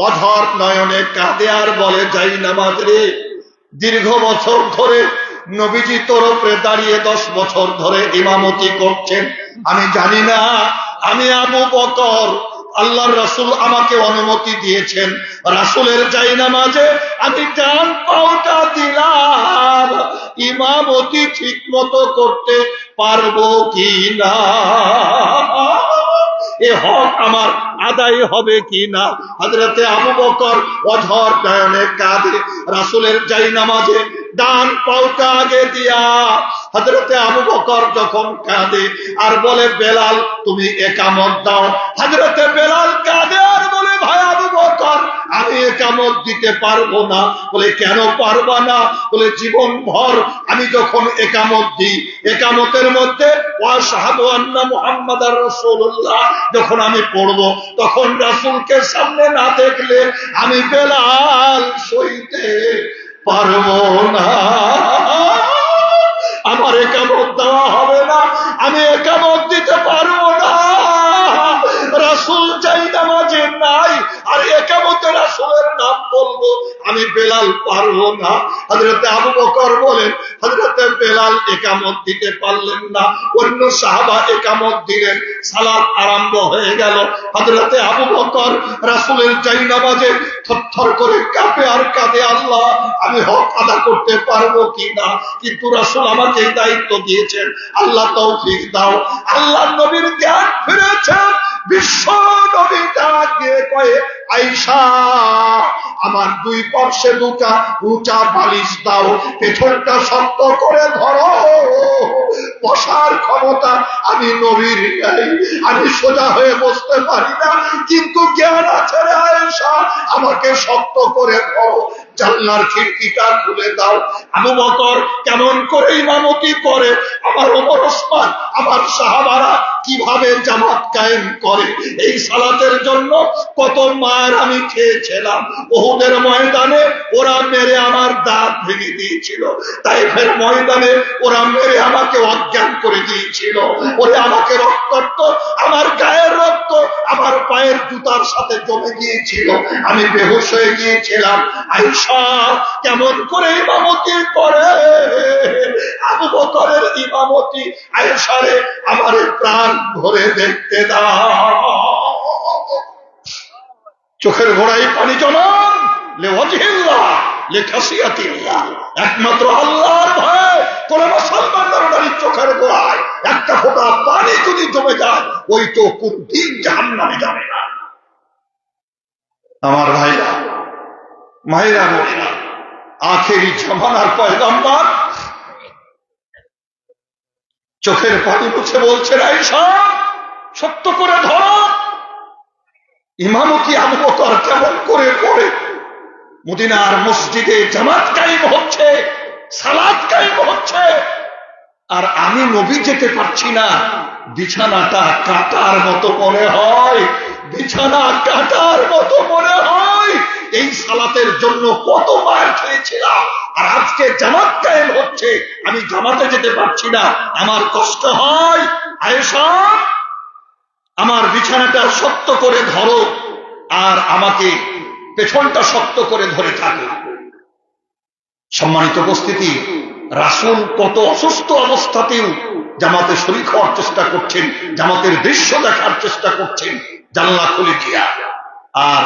A: অধর নয়নে কাঁদে আর বলে, জায়নামাজ রে, দীর্ঘ বছর ধরে নবীজি তোর উপরে দাঁড়িয়ে 10 বছর ধরে ইমামতি করছেন, আমি জানি না, আমি আবু বকর, আল্লাহর রাসূল আমাকে অনুমতি দিয়েছেন, রাসূলের জায়নামাজে আমি ডান পাওটা দিলাম, ইমামতি ঠিক মতো করতে পারবো কি না, এ হক আমার আদায় হবে কি না। হযরতে আবু বকর অধর নয়নে কাঁদে, রাসূলের জায়নামাজে ডান পাওটা আগে দিয়া হযরতে আবু বকর যখন কাঁদে আর বলে, বেলাল তুমি একামত দাও। হযরতে বেলাল কাঁদে আর বলে, ভাই আবু বকর, আমি একামত দিতে পারবো না। বলে, কেন পারবা না? বলে, জীবন ভর আমি যখন একামত দিই, একামতের মধ্যে ওয়াশহাদু আন্না মুহাম্মাদার রাসূলুল্লাহ যখন আমি পড়বো, তখন রাসূলকে সামনে না দেখলে আমি বেলাল সইতে পারবো না, আমার একামত দেওয়া হবে না, আমি একামত দিতে পারবো না। রাসূল জায়নামাজে নাই আর একামতে রাসূলের নাম বলবো, আমি বেলাল পারবো না। হযরতে আবু বকর বলেন, হযরতে বেলাল একামত দিতে পারলেন না, অন্য সাহাবা একামত দিলেন, সালাত আরম্ভ হয়ে গেল। হযরতে আবু বকর রাসূলের জায়নামাজে থরথর করে কাঁপে আর কাঁদে, আল্লাহ আমি হক আদা করতে পারবো কিনা, কিন্তু রাসূল আমাকে দায়িত্ব দিয়েছেন, আল্লাহ তৌফিক দাও। আল্লাহ নবীর জ্ঞান ফিরেছেন, বিশ্ব নবী ডাক দিয়ে কয়ে, আয়েশা আমার 2 পার্শ্বে 2টা উঁচা বালিশ দাও, পেছনটা শক্ত করে ধরো, বসার ক্ষমতা আমি নবীর নাই, আমি সোজা হয়ে বসতে পারি না, কিন্তু জ্ঞান আছে রে আয়েশা, আমাকে শক্ত করে ধরো, জানলার খিড়কিটা খুলে দাও। আবু বকর কেমন করে ইমামতি করে, আমার ওমর, ওসমান, আমার সাহাবারা কিভাবে জামাত কায়েম করে, এই সালাতের জন্য কত মার আমি খেয়েছিলাম। উহুদের ময়দানে ওরা মেরে আমার দাঁত ভেঙে দিয়েছিল, তাইফের ময়দানে ওরা মেরে আমাকে অজ্ঞান করে দিয়েছিল, ওরে আমাকে রক্তাক্ত, আমার গায়ের রক্ত আমার পায়ের জুতার সাথে জমে গিয়েছিল, আমি বেহুশ হয়ে গিয়েছিলাম। আয়েশা কেমন করে ইমামতি করে, আবু বকরের ইমামতি আয়েশারে আমার প্রাণ ভরে দেখতে দাও। চোখের গোড়ায় পানি জমান, লিওয়াজহিল্লাহ লিখাসিয়াতিল্লাহ, একমাত্র আল্লাহর ভয়। কোন মুসলমানের নারীর চোখের গোড়ায় একটা ফোঁটা পানি যদি জমে যায়, ওই তো কোন দিন জাহান্নামে যাবে না। আমার ভাইরা, মায়েরা, বোনেরা, আখেরি জামানার পয়গম্বর চোখের পানি মুছে বলছেন, আয়েশা সত্য করে ধরো, ইমামতি আবু বকর কেমন করে পড়ে, মদিনার মসজিদে জামাত কায়েম হচ্ছে, সালাত কায়েম হচ্ছে, আর আমি নবী যেতে পারছি না। বিছানাটা কাটার মতো মনে হয়, বিছানা কাটার মতো মনে হয়। এই সালাতের জন্য কত মার খেয়েছিলাম, আর আজকে জামাত কায়েম হচ্ছে, আমি জামাতে যেতে পারছি না, আমার কষ্ট হয়। আয়েশা আমার বিছানাটা শক্ত করে ধরো, আর আমাকে পেছনটা শক্ত করে ধরে থাকো। সম্মানিত উপস্থিতি, রাসূল কত অসুস্থ অবস্থাতেও জামাতে শরীক হওয়ার চেষ্টা করছেন, জামাতের দৃশ্য দেখার চেষ্টা করছেন জানলা খুলে দিয়া। আর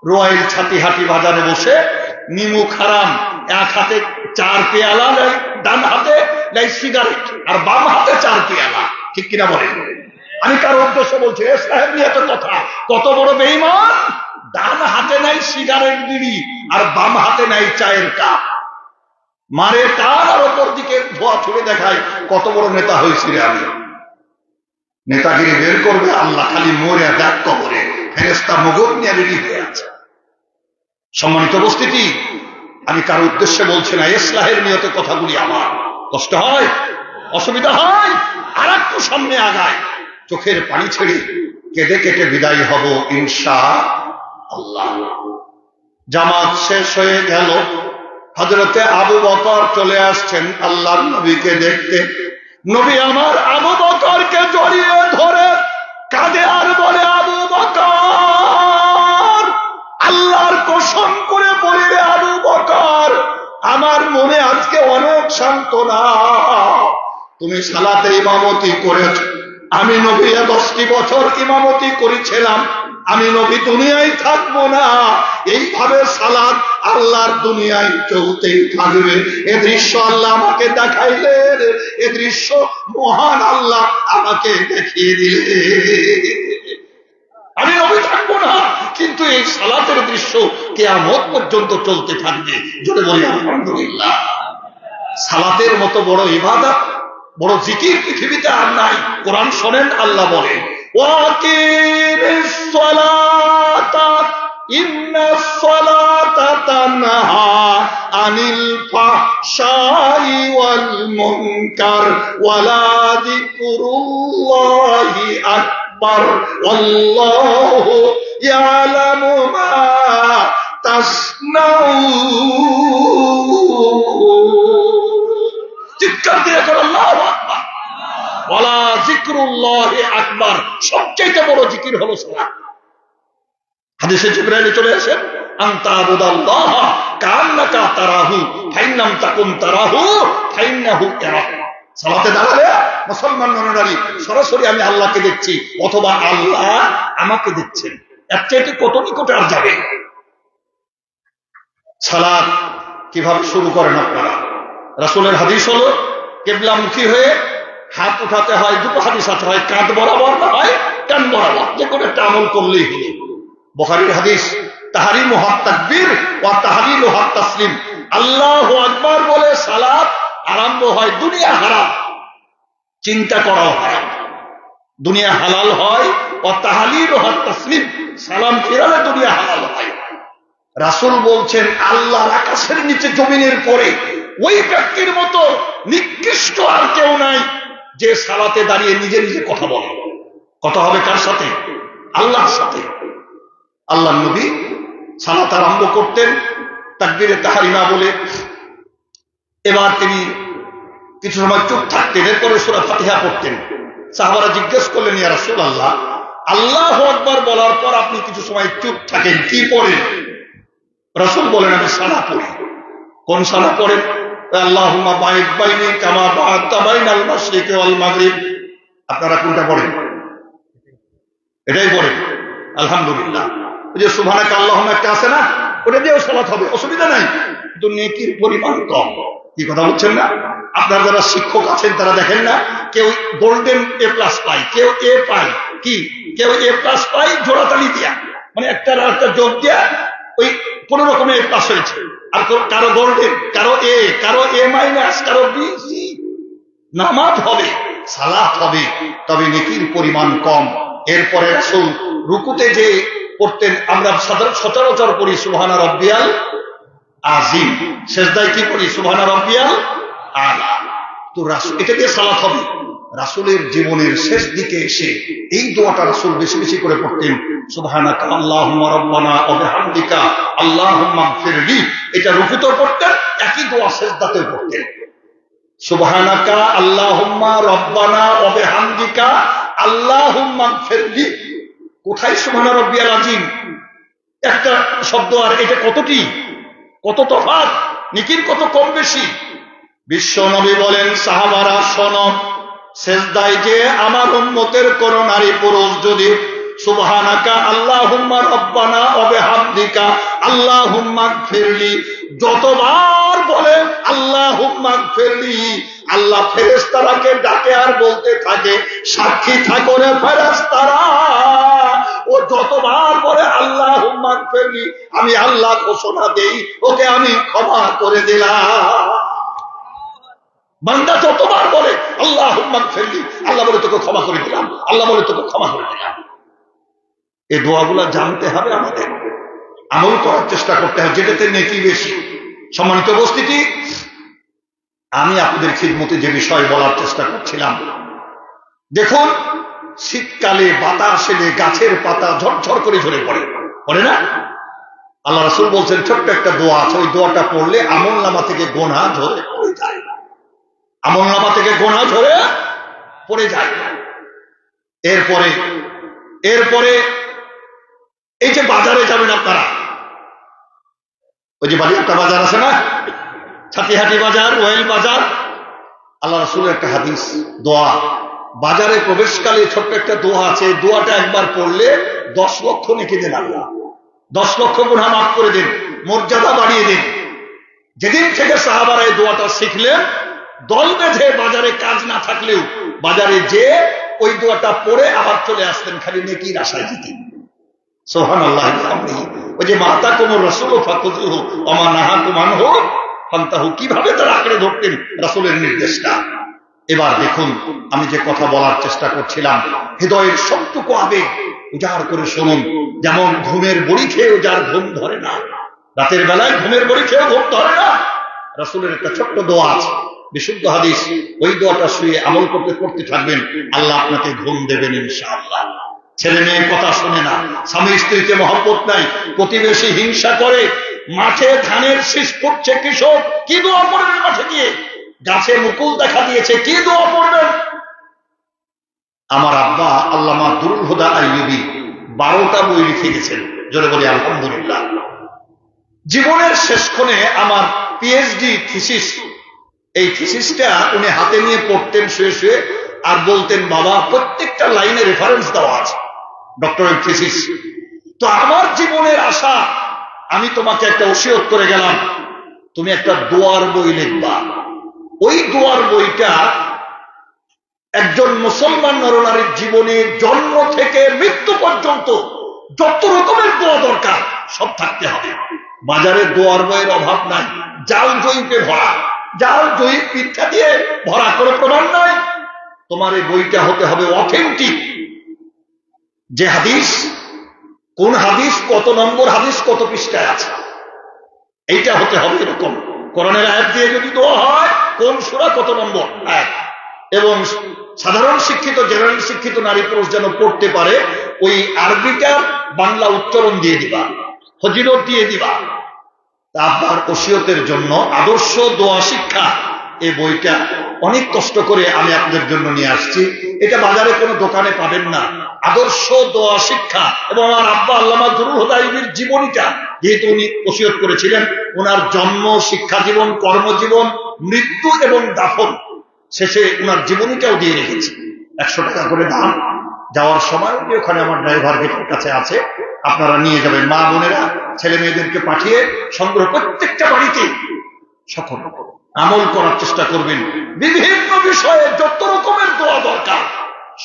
A: রোয়াইল ছাতিহাটি বাজারে বসে নিমুখ হারাম, এক হাতে 4 পেয়ালা, ডান হাতে সিগারেট, আর বাম হাতে 4 পেয়ালা। ঠিক কিনা বলেন? আমি কারো উদ্দেশ্য বলছি, সাহেব নিয়ে এত কথা, কত বড় বেঈমান! ডান হাতে নাই সিগারেট বিড়ি, আর বাম হাতে নাই চায়ের কাপ, মারে টান আর ওপর দিকে ধোয়া ছুড়ে দেখায় কত বড় নেতা হয়েছি রে আমি। নেতাগিরি বের করবে আল্লাহ, খালি মরে দেখ কবরে, ফেরেশতা মগজ নিয়ে রেডি হয়ে আছে। সম্মানিত উপস্থিতি, আমি কারো উদ্দেশ্যে বলছি না, ইসলাহের নিয়তে কথাগুলি আমার কষ্ট হয়, অসুবিধা হয়, আর একটু সামনে আগায়, চোখের পানি ছেড়ে কেঁদে কেটে বিদায় হব ইনশাআল্লাহ। জামাত শেষ হয়ে গেল, হযরতে আবু বকর চলে আসছেন আল্লাহর নবীকে দেখতে। নবী আমার আবু বকরকে জড়িয়ে ধরে কাঁদে আর বলে, আবু বকর, আল্লাহর কসম করে বলবে, আবু বকর, আমার মনে আজকে অনেক সান্ত্বনা। তুমি সালাতে ইমামতি করেছ, আমি নবী 10টি বছর ইমামতি করেছিলাম, আমি নবী দুনিয়ায় থাকবো না, এইভাবে সালাত আল্লাহর দুনিয়ায় চলতেই থাকবে। এ দৃশ্য আল্লাহ আমাকে দেখাইলেন, এ দৃশ্য মহান আল্লাহ আমাকে দেখিয়ে দিলেন। আমি নবী থাকবো না, কিন্তু এই সালাতের দৃশ্য কিয়ামত পর্যন্ত চলতে থাকবে। জোরে বলি আলহামদুলিল্লাহ। সালাতের মতো বড় ইবাদত, বড় জিকির পৃথিবীতে আর নাই। কোরআন শোনেন, আল্লাহ বলেন, ওয়াকিমিস সালাতা ইন্নাস সালাতা তানহা আনিল ফাহশাই ওয়াল মুনকার ওয়ালা যিকরুল্লাহি আকবার ওয়াল্লাহু ইয়ালামু মা তাসনাউন। চিৎকার দিয়ে করে আল্লাহু আকবার। ওয়ালা যিকরুল্লাহি আকবার, সবচেয়ে বড় জিকির হলো সালাত। হাদিসে জিবরাইল চলে আসেন, আনতা আবুদাল্লাহ কান্নাকা তারাহু ফাইন লাম তাকুন তারাহু ফাইন্নাহু ইয়ারাক। সালাতে দাঁড়ালে মুসলমান নরনারী সরাসরি আমি আল্লাহকে দেখছি, অথবা আল্লাহ আমাকে দেখছেন। এর চাইতে কত নিকটে আর যাবে? সালাত কিভাবে শুরু করেন আপনারা? রাসূলের হাদিস হলো, কিবলামুখী হয়ে হাত উঠাতে হয়। দুটো হাদিস আছে, হয় কাঁধ বরাবর না হয় কান বরাবর, যে কোনো একটা আমল করলেই হলো। বুখারীর হাদিস, তাহরিমু হাত তাকবীর ওয়া তাহলিলু হাত তাসলিম। আল্লাহু আকবার বলে সালাত আরম্ভ হয়। দুনিয়া হারাম, চিন্তা করাও হারাম। দুনিয়া হালাল হয়, ওয়া তাহলিলু হাত তাসলিম, সালাম ফিরালে দুনিয়া হালাল হয়। রাসূল বলছেন, আল্লাহর আকাশের নিচে জমিনের পরে ওই ব্যক্তির মতো নিকৃষ্ট আর কেউ নাই যে সালাতে দাঁড়িয়ে নিজে নিজে কথা বলে। কথা হবে কার সাথে? আল্লাহর সাথে। আল্লাহ নবী সালাত আরম্ভ করতেন তাকবীরে তাহরিমা বলে। এবার তিনি কিছু সময় চুপ থাকতেন, এরপরে সূরা ফাতিহা পড়তেন। সাহাবারা জিজ্ঞেস করলেন, ইয়া রাসূলুল্লাহ, আল্লাহু আকবার বলার পর আপনি কিছু সময় চুপ থাকেন, কি পড়েন? রাসূল বলেন, আমি সালাহ পড়ি। কোন সালাহ পড়েন? আল্লাহুম্মা বা'id বাইনি কামা বা'adta বাইনাল মাশরিকি ওয়াল মাগরিব। আপনারা কোনটা পড়েন? এটাই পড়েন। আলহামদুলিল্লাহ। ওই যে সুবহানাকা আল্লাহুম্মা একটা আছে না, ওটা দিয়েও সালাত হবে, অসুবিধা নাই, কিন্তু নেকির পরিমাণ কম। কি কথা বলছেন না? আপনারা যারা শিক্ষক আছেন তারা দেখেন না, কেউ গোল্ডেন A+ পায়, কেউ A পায়, কি কেউ A+ পায় জোড়াতালি দিয়া, মানে একটা যোগ দিয়া ওই কোন রকমে A+ হয়েছে। আর কারো গোল্ডেন, কারো A, কারো A-, কারো B, C। নামাজ হবে, সালাত হবে, তবে নেকির পরিমাণ কম। এরপরে রাসূল রুকুতে যে পড়তেন, আমরা সচরাচর পড়ি সুবহানা রাব্বিয়াল আযীম, সিজদায় কি পড়ি? সুবহানা রাব্বিয়াল আলা। তো রাসূল এটা দিয়ে সালাত হবে। রাসূলের জীবনের শেষ দিকে এসে এই দোয়াটা রাসূল বেশি বেশি করে পড়তেন, সুবহানাকা আল্লাহুম্মা রাব্বানা ওয়া বিহামদিকা আল্লাহুম্মা গফিরলি। এটা রুকুতেও পড়তেন, একই দোয়া সিজদাতেও পড়তেন, সুবহানাকা আল্লাহুম্মা রাব্বানা ওয়া বিহামদিকা আল্লাহুম্মা গফিরলি। কোথায় সুবহানা রাব্বিয়াল আযীম? একটা শব্দ, আর এটা কতটি, কত তফাৎ, নেকির কত কম বেশি। বিশ্ব নবী বলেন, সাহাবারা শোনো, সেজদায় যে আমার উম্মতের কোন নারী পুরুষ যদি সুবহানাকা আল্লাহুম্মা রব্বানা ওয়া বিহামদিকা আল্লাহুম্মা গফিরলি যতবার বলে আল্লাহুম্মা গফিরলি, আল্লাহ ফেরেশতারাকে ডাকে আর বলতে থাকে, সাক্ষী থাকো রে ফেরেশতারা, ও যতবার বলে আল্লাহুম্মা গফিরলি, আমি আল্লাহ ঘোষণা দেই ওকে আমি ক্ষমা করে দিলাম। বান্দা যতবার বলে আল্লাহুম্মা গফিরলি, আল্লাহ বলে তোকে ক্ষমা করে দিলাম, আল্লাহ বলে তোকে ক্ষমা করে দিলাম। এই দোয়াগুলা জানতে হবে, আমাদের আমল করার চেষ্টা করতে হবে, যেটাতে নেকি বেশি। সম্মানিত উপস্থিতি, আমি আপনাদের খিদমতে যে বিষয় বলার চেষ্টা করছিলাম, দেখুন শীতকালে বাতাস এলে গাছের পাতা ঝরঝর করে ঝরে পড়ে না? আল্লাহ রাসূল বলছেন ছোট্ট একটা দোয়া আছে, ওই দোয়াটা পড়লে আমলনামা থেকে গোনা ঝরে পড়ে যায়, আমলনামা থেকে গোনা ঝরে পড়ে যায়। এরপরে এই যে বাজারে যাবেন আপনারা, ওই যে বাড়ি একটা বাজার আছে না, ছাতিহাটি বাজার, ওয়েল বাজার, আল্লাহ রাসূলের একটা হাদিস, দোয়া, বাজারে প্রবেশকালে ছোট্ট একটা দোয়া আছে, দোয়াটা একবার পড়লে 10 লক্ষ নেকি দেন আল্লাহ, 10 লক্ষ গুনাহ মাফ করে দিন, মর্যাদা বাড়িয়ে দিন। যেদিন থেকে সাহাবারা এই দোয়াটা শিখলেন, দল বেঁধে বাজারে কাজ না থাকলেও বাজারে যে ওই দোয়াটা পড়ে আবার চলে আসতেন, খালি নেকির আশায় যেতেন। সুবহানাল্লাহ। ওই যে মাতাকুম রাসূল ফাকুযুহু ওয়া মা নাহাকুম আনহু ফান্তাহু, কিভাবে তারা আঁকড়ে ধরতেন রাসূলের নির্দেশটা। এবার দেখুন, আমি যে কথা বলার চেষ্টা করছিলাম, হৃদয়ের সবটুকু আবেগ উজাড় করে শুনুন। যেমন ঘুমের বড়ি খেয়েও যার ঘুম ধরে না, রাতের বেলায় ঘুমের বড়ি খেয়েও ঘুম ধরে না, রাসূলের একটা ছোট্ট দোয়া আছে, বিশুদ্ধ হাদিস, ওই দোয়াটা শুয়ে আমল করতে থাকবেন, আল্লাহ আপনাকে ঘুম দেবেন ইনশাআল্লাহ। ছেলে মেয়ের কথা শুনে না, স্বামী স্ত্রীতে মহব্বত নাই, প্রতিবেশী হিংসা করে, মাঠে ধানের শীষ পড়ছে কৃষক, কি দোয়া পড়বেন? মাঠে গিয়ে গাছে মুকুল দেখা দিয়েছে, কি দোয়া পড়বেন? আমার আব্বা আল্লামা দুরুল হুদা আইয়ুবী 12টা বই লিখে গেছেন, জোরে বলি আলহামদুলিল্লাহ। জীবনের শেষক্ষণে আমার পিএইচডি থিসিস, এই থিসিসটা উনি হাতে নিয়ে পড়তেন শুয়ে শুয়ে, আর বলতেন, বাবা প্রত্যেকটা লাইনে রেফারেন্স দেওয়া আছে, ডক্টরেট থিসিস। তো আমার জীবনের আশা, আমি তোমাকে একটা ওসিয়ত করে গেলাম, তুমি একটা দোয়ার বই লিখবা। ওই দোয়ার বইটা একজন মুসলমান নরনারীর জীবনে জন্ম থেকে মৃত্যু পর্যন্ত যত রকমের দোয়া দরকার সব থাকতে হবে। বাজারে দোয়ার বইয়ের অভাব নাই, জাল জয়ীতে ভরা, জাল জয়ী পিঠা দিয়ে ভরা, কোনো প্রমাণ নাই। তোমার এই বইটা হতে হবে অথেন্টিক, যে হাদিস, কোন হাদিস কত নম্বর হাদিস কত পৃষ্ঠায় আছে, এইটা হতে হবে এরকম। কোরআনের আয়াত দিয়ে যদি দোয়া হয়, কোন সূরা কত নম্বর আয়াত, এবং সাধারণ শিক্ষিত, জেনারেল শিক্ষিত নারী পুরুষ যেন পড়তে পারে, ওই আরবিটার বাংলা উচ্চারণ দিয়ে দিবা, ফজিলত দিয়ে দিবা। আপনার ওসিয়তের জন্য আদর্শ দোয়া শিক্ষা, এই বইটা অনেক কষ্ট করে আমি আপনাদের জন্য নিয়ে আসছি। এটা বাজারে কোনো দোকানে পাবেন না। আদর্শ দোয়া শিক্ষা, এবং আমার আব্বা আল্লামা দুরুল হুদা আইয়ুবীর জীবনীটা, যেহেতু উনি ওসিয়ত করেছিলেন, ওনার জন্ম, শিক্ষা জীবন, কর্মজীবন, মৃত্যু এবং দাফন, শেষে ওনার জীবনীটাও দিয়ে রেখেছি। 100 টাকা করে দাম। যাওয়ার সময় ওখানে আমার ড্রাইভার গেটের কাছে আছে, আপনারা নিয়ে যাবেন। মা বোনেরা ছেলে মেয়েদেরকে পাঠিয়ে সংগ্রহ, প্রত্যেকটা বাড়িতে সফল আমল করার চেষ্টা করবেন। বিভিন্ন বিষয়ে যত রকমের দোয়া দরকার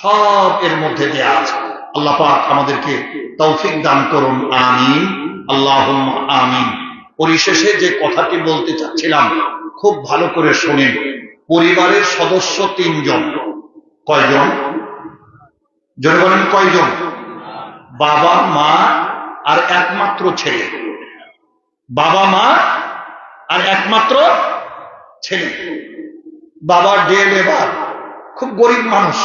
A: সব এর মধ্যে দেয়া আছে। আল্লাহ পাক আমাদেরকে তৌফিক দান করুন, আমিন, আল্লাহুম্মা আমিন। পরিশেষে যে কথাটি বলতে চাচ্ছিলাম, খুব ভালো করে শুনেন। পরিবারের সদস্য 3 জন। কয়জন? জোরে বলেন, কয়জন? বাবা, মা আর একমাত্র ছেলে। বাবা, মা আর একমাত্র ছেলে। বাবা ডে লেবার, খুব গরিব মানুষ,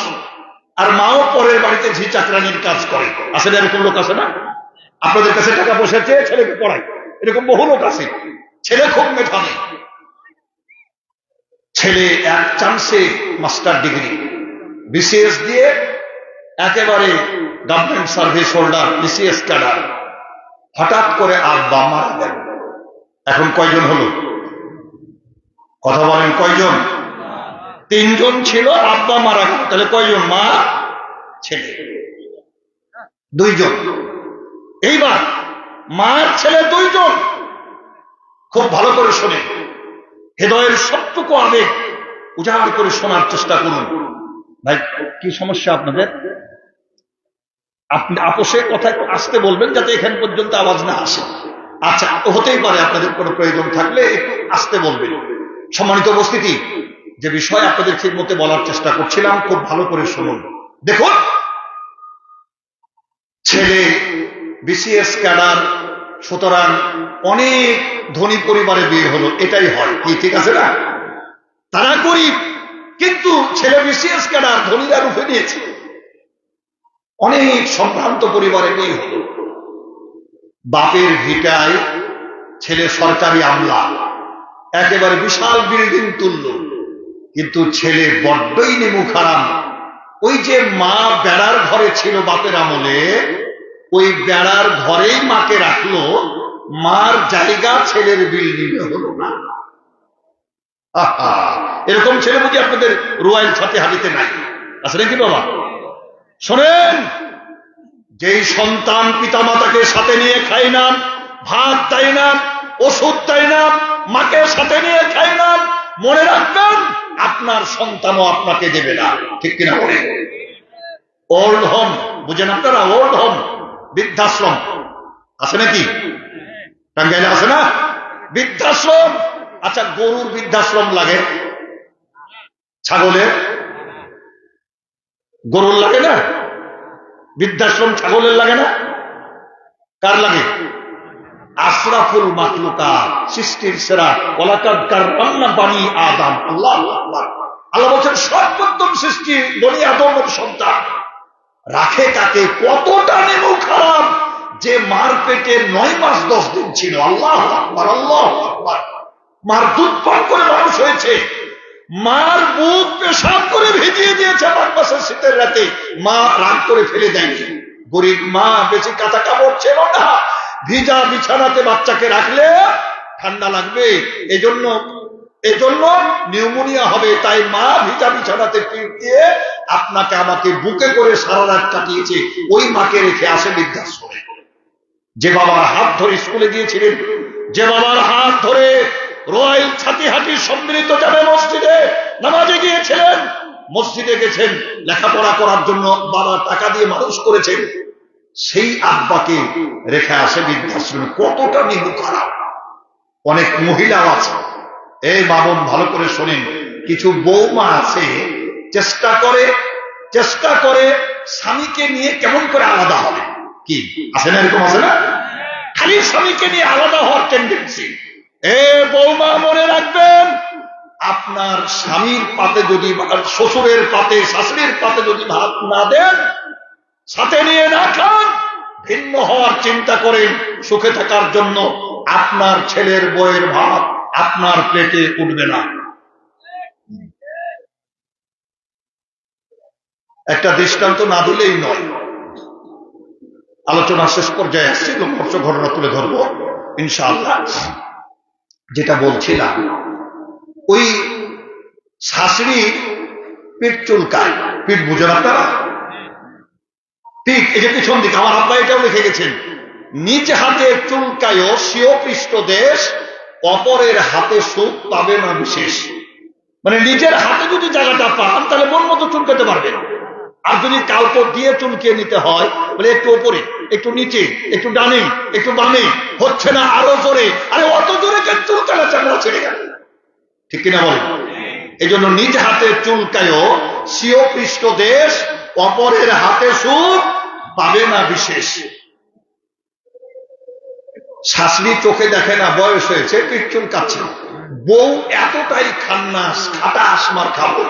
A: আর মাও পরের বাড়িতে ঝি চাকরানির কাজ করে। আসলে এরকম লোক আছে না? আপনাদের কাছে টাকা পয়সা চেয়ে ছেলেকে পড়ায়, এরকম বহু লোক আছে। ছেলে খুব মেধাবী, ছেলে এক চান্সে মাস্টার ডিগ্রি, বিসিএস দিয়ে একেবারে government service holder, BCS cadre. হঠাৎ করে আব্বা মারা গেল। এখন কয়জন হলো? কথা বলেন কয়জন? তিনজন ছিল, আব্বা মারা গেল, তাহলে কয়জন? মা ছেলে দুইজন। এইবার মার ছেলে দুইজন। খুব ভালো করে শোনে, হৃদয়ের সবটুকু আবেগ উজাড় করে শোনার চেষ্টা করুন। ভাই কি সমস্যা আপনাদের? আপনি আপোষে কথা একটু আসতে বলবেন যাতে এখান পর্যন্ত আওয়াজ না আসে। আচ্ছা, হতেই পারে আপনাদের কোনো প্রয়োজন থাকলে একটু আসতে বলবেন। সম্মানিত উপস্থিতি, যে বিষয় আপনাদের খিদমতে বলার চেষ্টা করছিলাম, খুব ভালো করে শুনুন। দেখুন, ছেলে বিসিএস ক্যাডার, সুতরাং অনেক ধনী পরিবারে বিয়ে হলো, এটাই হয় কি? ঠিক আছে না? তারা গরিব, কিন্তু ছেলে বিসিএস ক্যাডার, ধনীরা রূপে নিয়েছে। অনেক সম্ভ্রান্ত পরিবারে বিয়ে হলো। বাপের ভিটায় ছেলে সরকারি আমলা, একেবারে বিশাল বিল্ডিং তুলল, কিন্তু ছেলে বড্ডই নেমুখ হারাম। ওই যে মা বেড়ার ঘরে ছিল বাপের আমলে, ওই বেড়ার ঘরেই মাকে রাখলো, মার জায়গা ছেলের বিল্ডিং হলো না। এরকম ছেলে বুঝি আপনাদের রয়্যাল ছাতে হাঁটিতে নাই? আছে নাকি বাবা? শোনেন, যেই সন্তান পিতামাতাকে সাথে নিয়ে খায় না, ভাত তাই না, ওষুধ তাই না, মাকে সাথে নিয়ে খায় না, মনে রাখবেন আপনার সন্তানও আপনাকে দেবে না। ঠিক কিনা বলে? ওল্ড হোম বুঝেন আপনারা? ওল্ড হোম, বৃদ্ধাশ্রম আছে নাকি? টাঙ্গাইলে আছে না বৃদ্ধাশ্রম? আচ্ছা, গরুর বৃদ্ধাশ্রম লাগে, ছাগলের? গরুর লাগে না বৃদ্ধাশ্রম, ছাগলের লাগে না? কার লাগে? আশরাফুল মাখলুকাত, সৃষ্টির সেরা, ওয়ালাকাদ কাররামনা বানি আদম। আল্লাহ আকবার। আল্লাহ বলেন সর্বোত্তম সৃষ্টি বনি আদমের সন্তান। রাখে কাকে? কতটা নেমুখ খারাপ যে মার পেটে 9 মাস 10 দিন ছিল। আল্লাহ আকবার, আল্লাহ আকবার। মার দুধ পান করে মানুষ হয়েছে, মার বুক পেশাব করে ভিজিয়ে দিয়েছে 5 মাসের শীতের রাতে, মা রাগ করে ফেলে দেয়নি। গরিব মা, বেশি কাঁথা কাপড় ছিল না, ভিজা বিছানাতে বাচ্চাকে রাখলে ঠান্ডা লাগবে, এজন্য নিউমোনিয়া হবে, তাই মা ভিজা বিছানাতে পিঠ দিয়ে আপনাকে আমাকে বুকে করে সারা রাত কাটিয়েছে। ওই মাকে রেখে আসে বৃদ্ধাশ্রমে। যে বাবার হাত ধরে স্কুলে গিয়েছিলেন, যে বাবার হাত ধরে রয়্যাল ছাতিহাটি সম্মিলিত জামে মসজিদে নামাজে গিয়েছিলেন, মসজিদে গেছেন লেখাপড়া করার জন্য, বাবা টাকা দিয়ে মানুষ করেছেন, সেই আব্বাকে রেখে আসে বৃদ্ধাশ্রমে। কতটা নিমুখ খারাপ। অনেক মহিলাও আছে, এই বাবন ভালো করে শোনেন, কিছু বৌমা আছে চেষ্টা করে স্বামীকে নিয়ে কেমন করে আলাদা হবে। কি আছে না? এরকম আছে না? খালি স্বামীকে নিয়ে আলাদা হওয়ার টেন্ডেন্সি। বৌমা মনে রাখবেন, আপনার স্বামীর পাতে যদি, শ্বশুরের পাতে, শাশুড়ির পাতে যদি ভাত না দেন, সাথে নিয়ে না খান, ভিন্ন হওয়ার চিন্তা করেন সুখে থাকার জন্য, আপনার ছেলের বউয়ের ভাত আপনার পেটে উঠবে না। একটা দৃষ্টান্ত না দিলেই নয়। আলোচনা শেষ পর্যায়ে আসছে, লোকমর্ষ ঘটনা তুলে ধরবো ইনশাআল্লাহ। যেটা বলছিলাম, ওই শাশুড়ি পিঠ চুলকায়, পিঠ বুঝেন আপনারা? পিঠ, এই যে পিছন দিকে, আমার আব্বা এটাও লিখে গেছেন, নিজ হাতে চুলকায় স্বীয় পৃষ্ঠ দেশ, অপরের হাতে সুখ পাবে না বিশেষ। মানে নিজের হাতে যদি জায়গাটা পান তাহলে মন মতো চুলকাতে পারবেন। আর যদি কাউকে দিয়ে চুলকিয়ে নিতে হয়, বলে একটু ওপরে, একটু নিচে, একটু ডানে, একটু বামে, হচ্ছে না, আরো জোরে। আরে অত জোরে কেন চুলকালে? চামড়া ছেড়ে গেল। ঠিক কিনা বলেন? এই জন্য নিজ হাতে চুলকায় স্বীয় পৃষ্ঠ দেশ, অপরের হাতে সুখ পাবে না বিশেষ। শাশুড়ি চোখে দেখে না, বয়স হয়েছে, পিঠ চুলকাচ্ছে, বউ এতটাই খান্নাস, খাটাস, মার খাবো,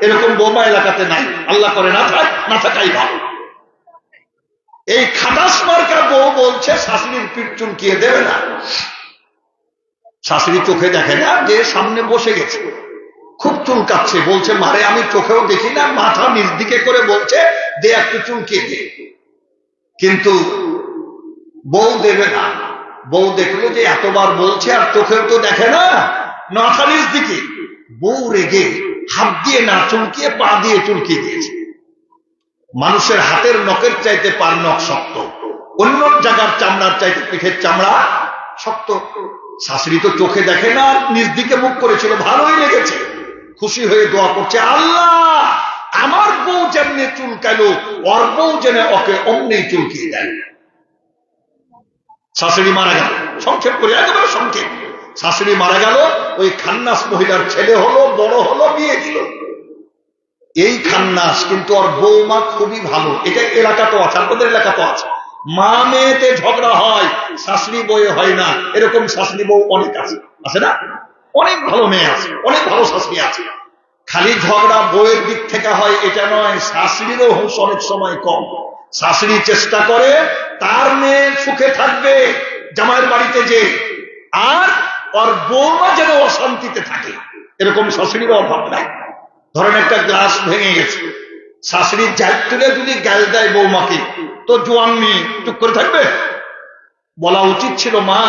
A: এরকম বৌমা এলাকাতে নাই। আল্লাহ করে না থাকাই ভালো। এই খাটাস মার্কা বউ বলছে শাশুড়ির পিঠ চুলকিয়ে দেবে না। শাশুড়ি চোখে দেখে না যে সামনে বসে গেছে, খুব চুলকাচ্ছে, বলছে মারে আমি চোখেও দেখি না, মাথা নিচ দিকে করে বলছে দে একটু চুলকিয়ে দে, কিন্তু বউ দেবে না। বউ দেখলো যে এতবার বলছে আর চোখেও তো দেখে না, মাথা নিচ দিকে। বউ রেগে হাত দিয়ে না চুলকিয়ে পা দিয়ে চুলকিয়ে দিয়েছে। মানুষের হাতের নখের চাইতে পার নখ শক্ত, অন্য জায়গার চামড়ার চাইতে পিঠের চামড়া শক্ত। শাশুড়ি তো চোখে দেখে না, নিজ দিকে মুখ করেছিল, ভালোই লেগেছে। খুশি হয়ে দোয়া করছে, আল্লাহ আমার বউ যেমনি চুলকালো ওর বউ যেন ওকে অমনি চুলকিয়ে দেয়। শাশুড়ি মারা গেল। সংক্ষেপ করে, একেবারে সংক্ষেপ। শাশুড়ি মারা গেল, ওই খান্নাস মহিলার ছেলে হলো, বড় হলো, বিয়ে দিল। এই খান্নাস কিন্তু ওর বৌমা খুবই ভালো। এটা এলাকাতেও আছে, আপনাদের এলাকাতেও আছে। মা মেয়েতে ঝগড়া হয়, শাশুড়ি বউয়ে হয় না। এরকম শাশুড়ি বউ অনেক আছে, আছে না? অনেক ভালো মেয়ে আছে, অনেক ভালো শাশুড়ি আছে। খালি ঝগড়া বউয়ের দিক থেকে হয় এটা নয়, শাশুড়িরও হুঁশ অনেক সময় কম। শাশুড়ি চেষ্টা করে তার মেয়ে সুখে থাকবে জামাইয়ের বাড়িতে যে, আর ওর বৌমা যেন অশান্তিতে থাকে। এরকম শাশুড়িরও অভাব নাই। ধরেন একটা গ্লাস ভেঙে গেছে, শাশুড়ির জাল তুলে যদি গাল দেয় বৌমাকে, তো জোয়ান মেয়ে চুপ করে থাকবে? বলা উচিত ছিল, মা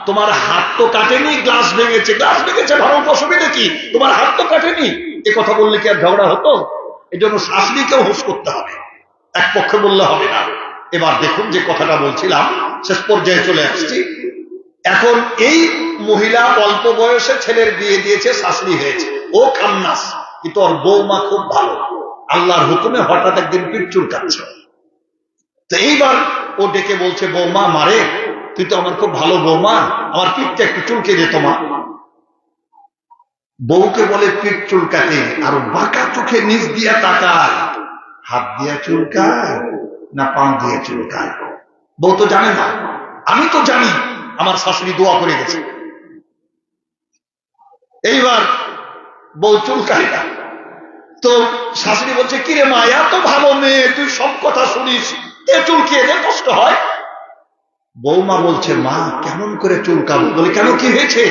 A: তোমার হাত তো কাটেনি, গ্লাস ভেঙেছে, গ্লাস ভেঙেছে ভালো, অসুবিধা কি, তোমার হাত তো কাটেনি। এ কথা বললে কি আর ঝগড়া হতো? এই জন্য শাশুড়িকেও হুঁশ করতে হবে, এক পক্ষে বললে হবে না। এবার দেখুন যে কথাটা বলছিলাম, শেষ পর্যায়ে চলে আসছি। এখন এই মহিলা অল্প বয়সে ছেলের বিয়ে দিয়েছে, শাশুড়ি হয়েছে, ও খান্নাস, কিন্তু ওর বৌমা খুব ভালো। আল্লাহর হুকুমে হঠাৎ একদিন পিঠ চুলকাচ্ছে। তো এইবার ও ডেকে বলছে, বৌমা মারে, তুই তো আমার খুব ভালো বৌমা, আমার পিঠটা একটু চুলকে দে তোমা। বউকে বলে পিঠ চুলকাতে, আর বাঁকা চোখে নিচ দিয়া তাকায়, হাত দিয়া চুলকায় না পা দিয়ে চুলকায়। বউ তো জানে না, আমি তো জানি আমার শাশুড়ি দোয়া করে গেছে। এইবার বউ চুলকায় না, তো শাশুড়ি বলছে, কিরে মা, এত ভালো মেয়ে, তুই সব কথা শুনিস, এ চুলকিয়ে দে, কষ্ট হয়। বৌমা বলছে, মা কেমন করে চুলকাবো? বলে, কেন, কি হয়েছে?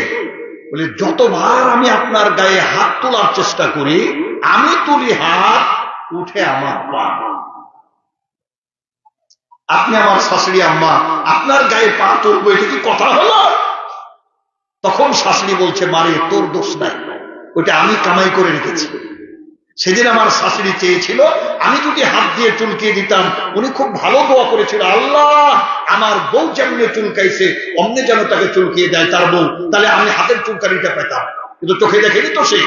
A: বলে, যতবার আমি আপনার গায়ে হাত তোলার চেষ্টা করি, আমি তুলি হাত, উঠে আমার পা। আপনি আমার শাশুড়ি আম্মা, আপনার গায়ে পা তুলবো, এটা কি কথা হলো? তখন শাশুড়ি বলছে, মারে তোর দোষ নাই, ওটা আমি কামাই করে রেখেছি। সেদিন আমার শাশুড়ি চেয়েছিল আমি যদি হাত দিয়ে চুলকিয়ে দিতাম, উনি খুব ভালো দোয়া করেছিল, আল্লাহ আমার বউ যেমনি চুলকাইছে অমনি যেন তাকে চুলকিয়ে দেয় তার বউ, তাহলে আমি হাতের চুলকানিটা পেতাম। কিন্তু চোখে দেখেনি তো সে,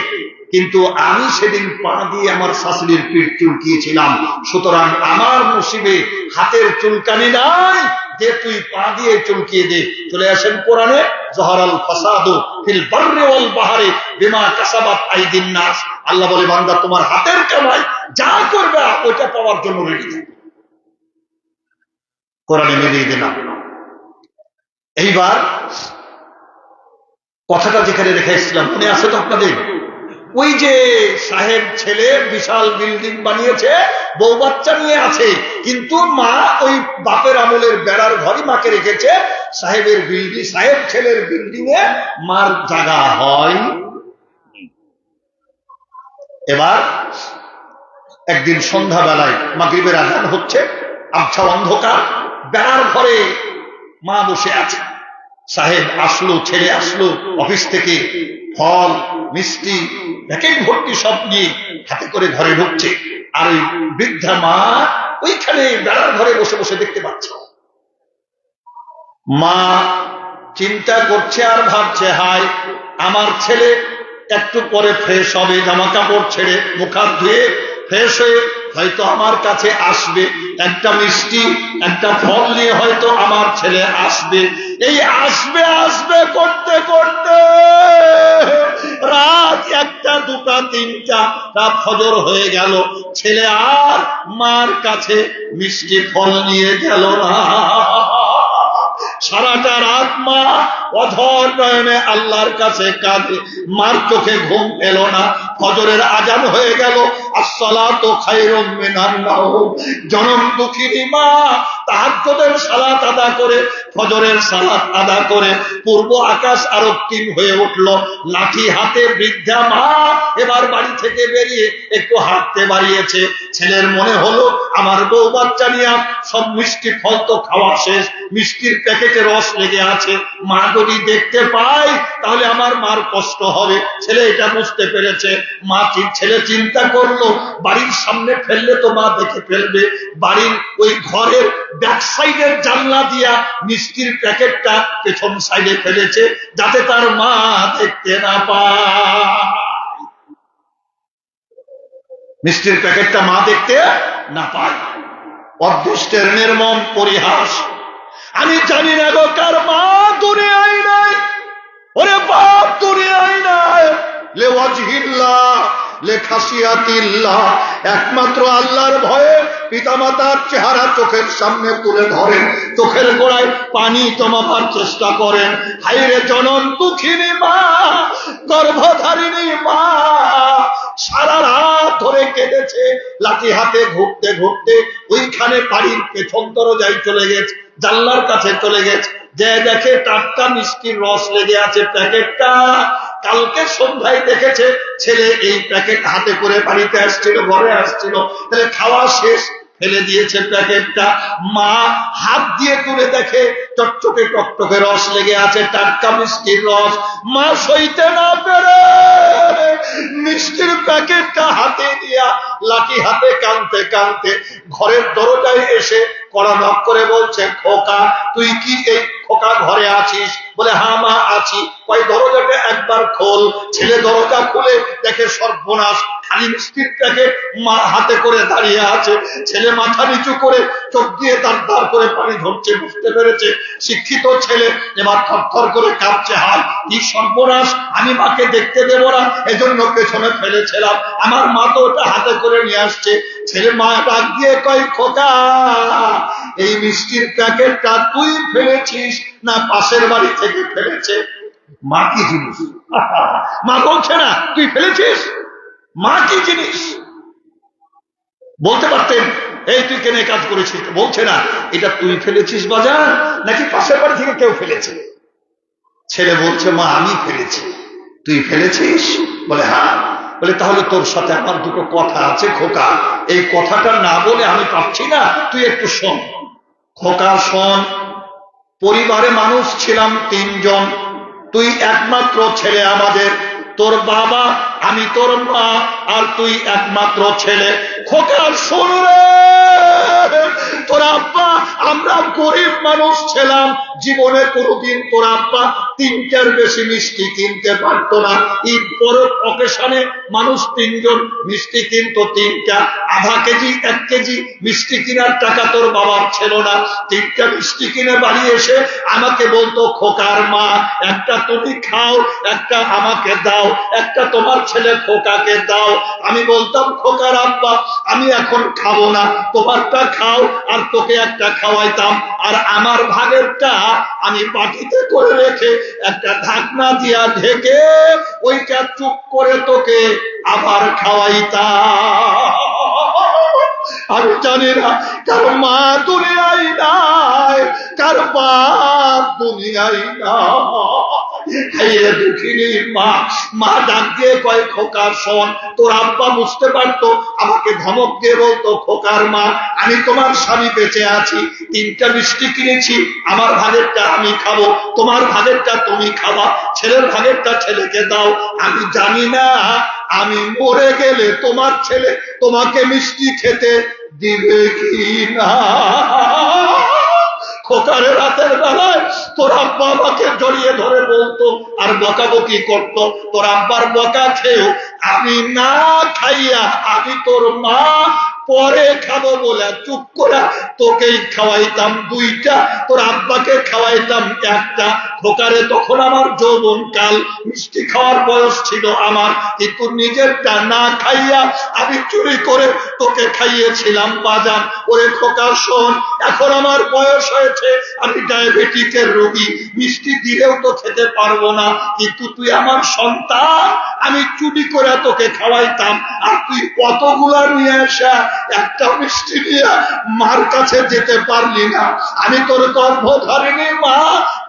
A: কিন্তু আমি সেদিন পা দিয়ে আমার শাশুড়ির পিঠ চুলকিয়েছিলাম। সুতরাং আমার নসিবে হাতের চুলকানি নাই, যে তুই পা দিয়ে চুলকিয়ে দে। চলে আসেন কোরআনে, জহরাল ফাসাদু ফিল বাররি ওয়াল বাহরি বিমা কাসাবাত আইদিন নাস। আল্লাহ বলে, বান্দা তোমার হাতের কামাই যা করবে ওটা পাওয়ার জন্য রেডি থাকবে। কোরআনে মিলিয়ে দিলাম। এইবার কথাটা যেখানে রেখে এসেছিলাম মনে আছে তো আপনাদের? ওই যে সাহেব ছেলে বিশাল বিল্ডিং বানিয়েছে, বউ বাচ্চা নিয়ে আছে, কিন্তু মা ওই বাপের আমলের বেড়ার ঘরই মাকে রেখেছে। সাহেবের বিল্ডিং, সাহেব ছেলের বিল্ডিং এ মার জায়গা হয়। এবার একদিন সন্ধ্যাবেলায় মাগরিবের আযান হচ্ছে, আবছা অন্ধকার, বেড়ার ঘরে মা বসে আছে। সাহেব আসলো, ছেলে আসলো অফিস থেকে, ফল মিষ্টি প্যাকেট ভর্তি সব নিয়ে হাতে করে ঘরে ঢুকছে। আর ওই বৃদ্ধা মা ওইখানে বেড়ার ঘরে বসে বসে দেখতে পাচ্ছে। মা চিন্তা করছে আর ভাবছে, হায় আমার ছেলে একটু পরে ফ্রেশ হবে, জামা কাপড় ছেড়ে মুখ হাত ধুয়ে ফ্রেশ হয়ে হয়তো আমার কাছে আসবে, একটা মিষ্টি একটা ফল নিয়ে হয়তো আমার ছেলে আসবে। এই আসবে আসবে করতে করতে রাত 1টা 2টা 3টা, রাত ফজর হয়ে গেল, ছেলে আর মার কাছে মিষ্টি ফল নিয়ে গেল না। সারাটা রাত মা অধর নয়নে আল্লাহর কাছে কাঁদে, মার চোখে ঘুম এলো না। ফজরের আজান হয়ে গেল, আসসালাতু খায়রুম মিনান নাওম। জনম দুঃখিনী মা তাহাজ্জুদের সালাত আদা করে, ফজরের সালাত আদা করে পূর্ব আকাশ আরক্তিম হয়ে উঠল। লাঠি হাতে বৃদ্ধা মা এবার বাড়ি থেকে বেরিয়ে একটু হাঁটতে বাড়িয়েছে। ছেলের মনে হলো আমার বউ বাচ্চা নিয়ে সব মিষ্টি ফল তো খাওয়া শেষ, মিষ্টির প্যাকেটে রস লেগে আছে, মা যদি দেখতে পায় তাহলে আমার মার কষ্ট হবে। ছেলে এটা বুঝতে পেরেছে। ছেলে চিন্তা করলো বাড়ির সামনে ফেললে তো মা দেখে ফেলবে, বাড়ির ওই ঘরের ব্যাক সাইডের জানলা দিয়া মিষ্টির প্যাকেটটা পেছন সাইডে ফেলেছে যাতে তার মা দেখতে না পায়, মিষ্টির প্যাকেটটা মা দেখতে না পায়। অদৃষ্টের নির্মম পরিহাস। আমি জানি না গো কার মা দুনিয়ায় নাই, ওরে বাপ দুনিয়ায় নাই, লে ওয়াজহিল্লাহ লে খাসিয়াতিল্লাহ, একমাত্র আল্লাহর ভয়ে পিতামাতার চেহারা চোখের সামনে তুলে ধরেন, চোখের গোড়ায় পানি জমাবার চেষ্টা করেন। হায়রে জনন দুঃখিনী মা, গর্ভধারিণী মা সারা রাত ধরে কেঁদেছে, লাঠি হাতে ঘুরতে ঘুরতে ওইখানে বাড়ির পেছন দরজায় চলে গেছে, জানলার কাছে চলে গেছে, যে দেখে টাটকা মিষ্টির রস লেগে আছে প্যাকেটটা। কালকে সন্ধ্যায় দেখেছে ছেলে এই প্যাকেট হাতে করে বাড়িতে আসছিল, ঘরে আসছিল, তাহলে খাওয়া শেষ, ফেলে দিয়েছে প্যাকেটটা। মা হাত দিয়ে তুলে দেখে চকচকে টকটকে রস লেগে আছে, টাটকা মিষ্টির রস। মা সইতে না পেরে মিষ্টির প্যাকেটটা হাতে দিয়া লাঠি হাতে কাঁদতে কাঁদতে ঘরের দরজায় এসে কড়া নক করে বলছে, খোকা তুই কি এই খোকা ঘরে আছিস? বলে হ্যাঁ মা আছি। কই দরজাটা একবার খোল। ছেলে দরজা খুলে দেখে সর্বনাশ, খালি মিষ্টির প্যাকেট মা হাতে করে দাঁড়িয়ে আছে। ছেলে মাথা নিচু করে চোখ দিয়ে তার দাঁড় করে পানি ঝরছে, বুঝতে পেরেছে শিক্ষিত ছেলে। এবার থরথর করে কাঁপছে হাত, কি সর্বনাশ, আমি মাকে দেখতে দেব না এজন্য পেছনে ফেলেছিলাম, আমার মা তো ওটা হাতে করে নিয়ে আসছে। ছেলে মা ডাক দিয়ে কয়, খোকা এই মিষ্টির প্যাকেটটা তুই ফেলেছিস না পাশের বাড়ি থেকে ফেলেছে? মা কি জিনিস? মা বলছে না তুই ফেলেছিস। মা কি জিনিস বলতে পারতেন, এই তুই কেন কাজ করেছিস, বলছে না এটা তুই ফেলেছিস বাজার নাকি পাশের বাড়ি থেকে কেউ ফেলেছে। ছেলে বলছে মা আমি ফেলেছি। তুই ফেলেছিস? বলে হ্যাঁ। বলে তাহলে তোর সাথে আমার দুটো কথা আছে খোকা, এই কথাটা না বলে আমি পারছি না, তুই একটু শোন। খোকা শোন, পরিবারে মানুষ ছিলাম 3 জন, তুই একমাত্র ছেলে আমাদের, তোর বাবা, আমি তোর মা, আর তুই একমাত্র ছেলে। খোকা শোন রে, তোর আব্বা, আমরা গরিব মানুষ ছিলাম, জীবনে কোনোদিন তোর আব্বা 3টার বেশি মিষ্টি কিনতে পারতো না। ঈদ পরব অকেশনে মানুষ 3 জন মিষ্টি কিনতো 3টা, আধা কেজি 1 কেজি মিষ্টি কেনার টাকা তোর বাবার ছিল না। 3টা মিষ্টি কিনে বাড়ি এসে আমাকে বলতো, খোকার মা একটা তুমি খাও, একটা আমাকে দাও, একটা তোমার ছেলে খোকাকে দাও। আমি বলতাম, খোকার আব্বা আমি এখন খাবো না, তোমারটা খাও, আর তোকে একটা খাওয়াইতাম, আর আমার ভাগেরটা আমি বাটিতে করে রেখে একটা ঢাকনা দিয়া ঢেকে ওইটা চুপ করে তোকে আবার খাওয়াইতাম। আমি জানি না কার মা দুনিয়ায় নাই, কার বাপ দুনিয়ায় নাই। দুঃখিনী মা, মা ডাক দিয়ে কয়, খোকা শোন, তোর আব্বা বুঝতে পারতো, আমাকে ধমক দিয়ে বলতো, খোকার মা আমি তোমার স্বামী বেঁচে আছি, 3টা মিষ্টি কিনেছি, আমার ভাগেরটা আমি খাবো, তোমার ভাগেরটা তুমি খাবা, ছেলের ভাগেরটা ছেলেকে দাও। আমি জানি না আমি মরে গেলে তোমার ছেলে তোমাকে মিষ্টি খেতে দিবে কি না। খোকারের রাতের বেলায় তোর আব্বা আমাকে জড়িয়ে ধরে বলতো আর বকাবকি করতো, তোর আব্বার বকা খেয়েও আমি না খাইয়া, আমি তোর মা পরে খাবো বলে চুপ করে তোকেই খাওয়াইতাম 2টা, তোর আব্বাকে খাওয়াইতাম 1টা। খোকারে তখন আমার যৌবনকাল, মিষ্টি খাওয়ার বয়স ছিল আমার, কিন্তু নিজেরটা না খাইয়া আমি চুরি করে তোকে খাইয়েছিলাম বাজান। ওরে খোকা শোন, এখন আমার বয়স হয়েছে, আমি ডায়াবেটিকের রোগী, মিষ্টি দিলেও তো খেতে পারবো না, কিন্তু তুই আমার সন্তান, আমি চুরি করে তোকে খাওয়াইতাম, আর তুই কতগুলা নিয়ে আসা একটা মিষ্টি নিয়ে মার কাছে যেতে পারলি না। আমি তোর গর্ভধারিণী মা,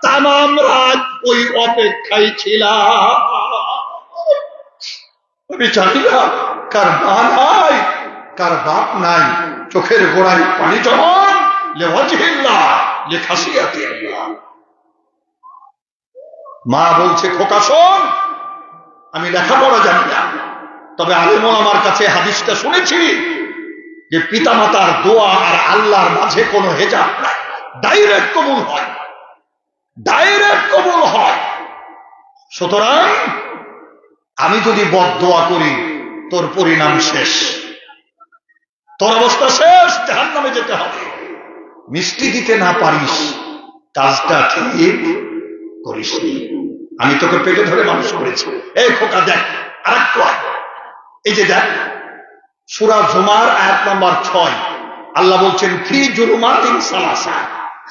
A: তামাম রাত ওই অপেক্ষায় ছিলাম। আমি জানি না কার মা নাই, কার বাপ নাই, চোখের গোড়ায় পানি জমান লেওয়াজিল্লাহ লেখাসিয়াতিল্লাহ। মা বলছে খোকা শোন, আমি লেখাপড়া জানি না, তবে আলেমন আমার কাছে হাদিসটা শুনেছি যে পিতামাতার দোয়া আর আল্লাহর মাঝে কোনো হেজাব নাই, ডাইরেক্ট কবুল হয়, ডাইরেক্ট কবুল হয়। সুতরাং আমি যদি বদদোয়া করি তোর পরিণাম শেষ, তোর অবস্থা শেষ, জাহান্নামে যেতে হবে। মিষ্টি দিতে না পারিস, কাজটা ঠিক করিসনি। আমি তোকে পেটে ধরে মানুষ করেছি। এই খোকা দেখ আরেকটু, এই যে দেখ সূরা জুমার আয়াত নাম্বার 6, আল্লাহ বলছেন ফি জুলুমাতিন সালাসা,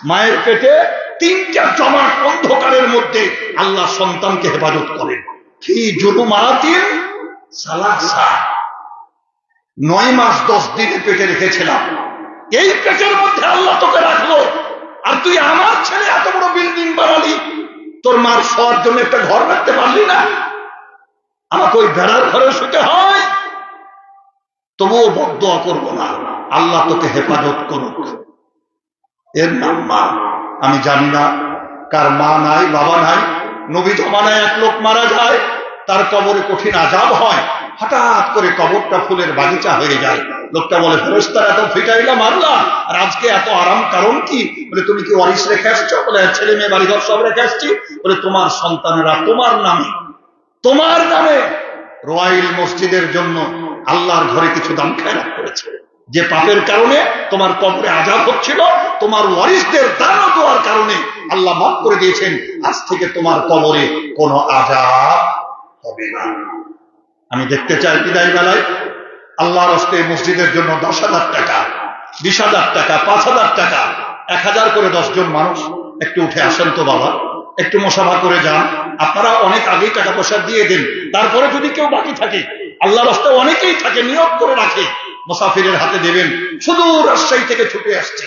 A: মায়ের পেটে 3টা জমাট অন্ধকারের মধ্যে আল্লাহ সন্তানকে হেফাজত করেন। ফি জুলুমাতিন সালাসা, 9 মাস 10 দিনে পেটে রেখেছিলাম, এই পেটের মধ্যে আল্লাহ তোকে রাখলো, আর তুই আমার ছেলে এত বড় বিল্ডিং বানালি, তোর মার শোয়ার জন্য একটা ঘর রাখতে পারলি না, আমাকে ওই বেড়ার ঘরে শুতে হয়, তবুও বদদোয়া করবো না, আল্লাহ তোকে হেফাজত করুক। এর নাম মা। আমি জানি না কার মা নাই, বাবা নাই। নবী জমানায় এক লোক মারা যায়, তার কবরে কঠিন আযাব হয়, হঠাৎ করে কবরটা ফুলের বাগিচা হয়ে যায়। লোকটা বলে ফেরেশতারা এত ফিটাইলা মারলা, আর আজকে এত আরাম কারণ কি? বলে তুমি কি ওয়ারিস রেখে আসছো? বলে ছেলে মেয়ে বাড়িঘর সব রেখে আসছি। বলে তোমার সন্তানেরা তোমার নামে, তোমার নামে রোয়াইল মসজিদের জন্য আল্লাহর ঘরে কিছু দান খেয়াল করেছে, যে পাপের কারণে তোমার কবরে আযাব হচ্ছিল, তোমার ওয়ারিসদের দান ও দোয়ার কারণে আল্লাহ মাফ করে দিয়েছেন, আজ থেকে তোমার কবরে কোনো আযাব হবে না। আমি দেখতে চাই বিদায় বেলায় আল্লাহর হস্তে মসজিদের জন্য 10,000 টাকা, 20,000 টাকা, 5,000 টাকা, 1,000 করে 10 জন মানুষ একটু উঠে আসেন তো বাবা, একটু মুসাফা করে যান। আপনারা অনেক আগেই টাকা পয়সা দিয়ে দেন, তারপরে যদি কেউ বাকি থাকে, আল্লাহর রাস্তায় অনেকেই থাকে, নিয়োগ করে রাখে, মুসাফিরের হাতে দেবেন। শুধু রাজশাহী থেকে ছুটে আসছে,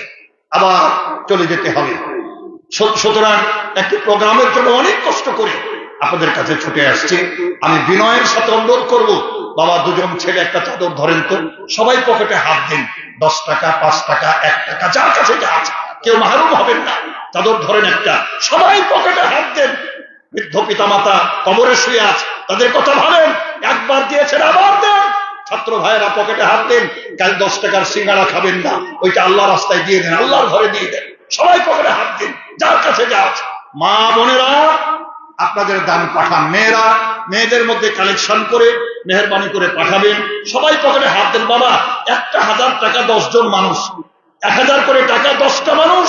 A: আবার চলে যেতে হবে। সুতরাং একটি প্রোগ্রামের জন্য অনেক কষ্ট করে আপনাদের কাছে ছুটে আসছে। আমি বিনয়ের সাথে অনুরোধ করব, বাবা 2 জন ছেলে একটা চাদর ধরেন তো, সবাই পকেটে হাত দিন, 10 টাকা, 5 টাকা, 1 টাকা, যার কাছে যা আছে, কেউ মাহরুম হবেন না। চাদর ধরেন একটা, সবাই পকেটে হাত দেন। বৃদ্ধ পিতা মাতা কবরে শুয়ে আছে, তাদের কথা ভাবেন, একবার দিয়েছেন আবার দেন। ছাত্র ভাইয়েরা পকেটে হাত দেন, কাল 10 টাকার সিঙ্গারা খাবেন না, ওইটা আল্লাহ রাস্তায় দিয়ে দেন, আল্লাহর ঘরে দিয়ে দেন। সবাই পকেটে হাত দিন, যার কাছে যা আছে। মা বোনেরা আপনাদের দান পাঠান, মেয়েরা মেয়েদের মধ্যে কালেকশন করে মেহরবানি করে পাঠাবেন। সবাই পকেটে হাত দেন। বাবা 1,000 টাকা 10 জন মানুষ, 1,000 করে টাকা 10টা মানুষ,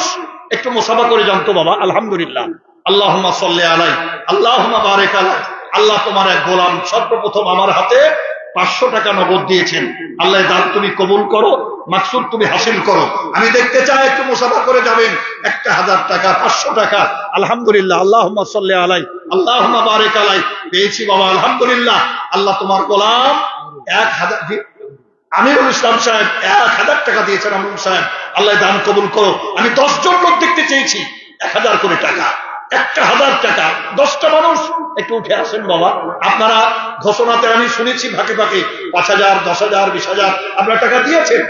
A: একটু মুসাফা করে জানতো বাবা। আলহামদুলিল্লাহ, আল্লাহুম্মা সাল্লি আলাইহি, আল্লাহুম্মা বারিক আলাইহি। আল্লাহ তোমার এক গোলাম সর্বপ্রথম আমার হাতে 500 টাকা নগদ দিয়েছেন। আল্লাহ দান তুমি কবুল করো, মাকসুদ তুমি হাসিল করো। আমি দেখতে চাই একটু মুসাফা করে যাবেন। 1,000 টাকা, 500 টাকা, আলহামদুলিল্লাহ। আল্লাহুম্মা সাল্লি আলাইহি, আল্লাহুম্মা বারিক আলাইহি। পেয়েছি বাবা, আলহামদুলিল্লাহ। আল্লাহ তোমার গোলাম 1,000, আমিরুল ইসলাম সাহেব 1,000 টাকা দিয়েছেন। আমিরুল সাহেব, আল্লাহ দান কবুল করো। আমি 10 জন লোক দেখতে চেয়েছি, 1,000 করে টাকা, 1,000 টাকা, 10টা মানুষ। একটু উঠে আসেন বাবা। আপনারা ঘোষণাতে আমি শুনেছি ফাঁকে ফাঁকে 5,000, 10,000, 20,000 আপনারা টাকা দিয়েছেন,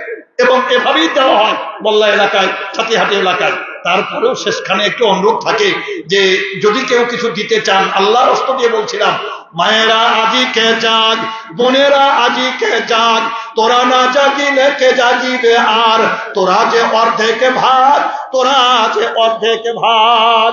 A: এবং এভাবেই দেওয়া হয় মোল্লা এলাকায়, ছাতিহাটি এলাকায়। তারপরেও শেষখানে একটু অনুরোধ থাকে যে যদি কেউ কিছু দিতে চান, আল্লাহর হস্ত দিয়ে বলছিলাম, মায়েরা আজি কে জাগ, বোনেরা আজি কে জাগ, তোরা না জাগিলে কে জাগিবে আর, তোরা যে অর্ধেকে ভাগ, তোরা যে অর্ধেকে ভাগ।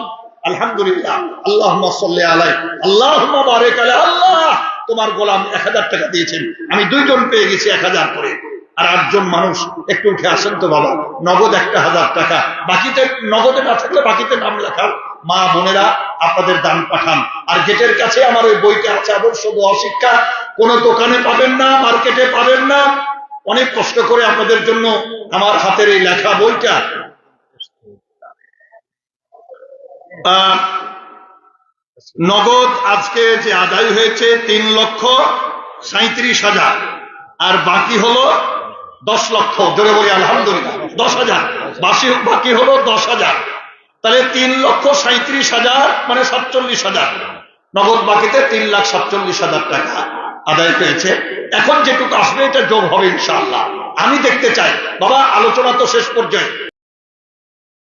A: আলহামদুলিল্লাহ, আল্লাহুম্মা সাল্লি আলাইহি, আল্লাহুম্মা বারিক আলাইহি। আল্লাহ তোমার গোলাম 1,000 টাকা দিয়েছেন, আমি 2 জন পেয়ে গেছি 1,000 করে, আর 8 জন মানুষ। একটু উঠে আসেন তো বাবা। নগদ 1,000 টাকা, বাকিতে নগদে না থাকলে বাকিতে নাম লেখার। মা বোনেরা আপনাদের দান পাঠান। আর গেটের কাছে আমার ওই বইটা আছে, আদর্শ দোয়া শিক্ষা। কোনো দোকানে পাবেন না, মার্কেটে পাবেন না। অনেক কষ্ট করে আপনাদের জন্য আমার হাতের এই লেখা বইটা। নগদ আজকে যে আদায় হয়েছে 3,37,000, আর বাকি হলো 10 লক্ষ। জোরে বলি আলহামদুলিল্লাহ। 10,000 বাকি হলো 10,000। তাহলে 3,37,000 মানে 47,000। নগদ বাকিতে 3,47,000 টাকা আদায় হয়েছে। এখন যেটুকু আসবে এটা যোগ হবে ইনশাআল্লাহ। আমি দেখতে চাই বাবা, আলোচনা তো শেষ পর্যায়ে।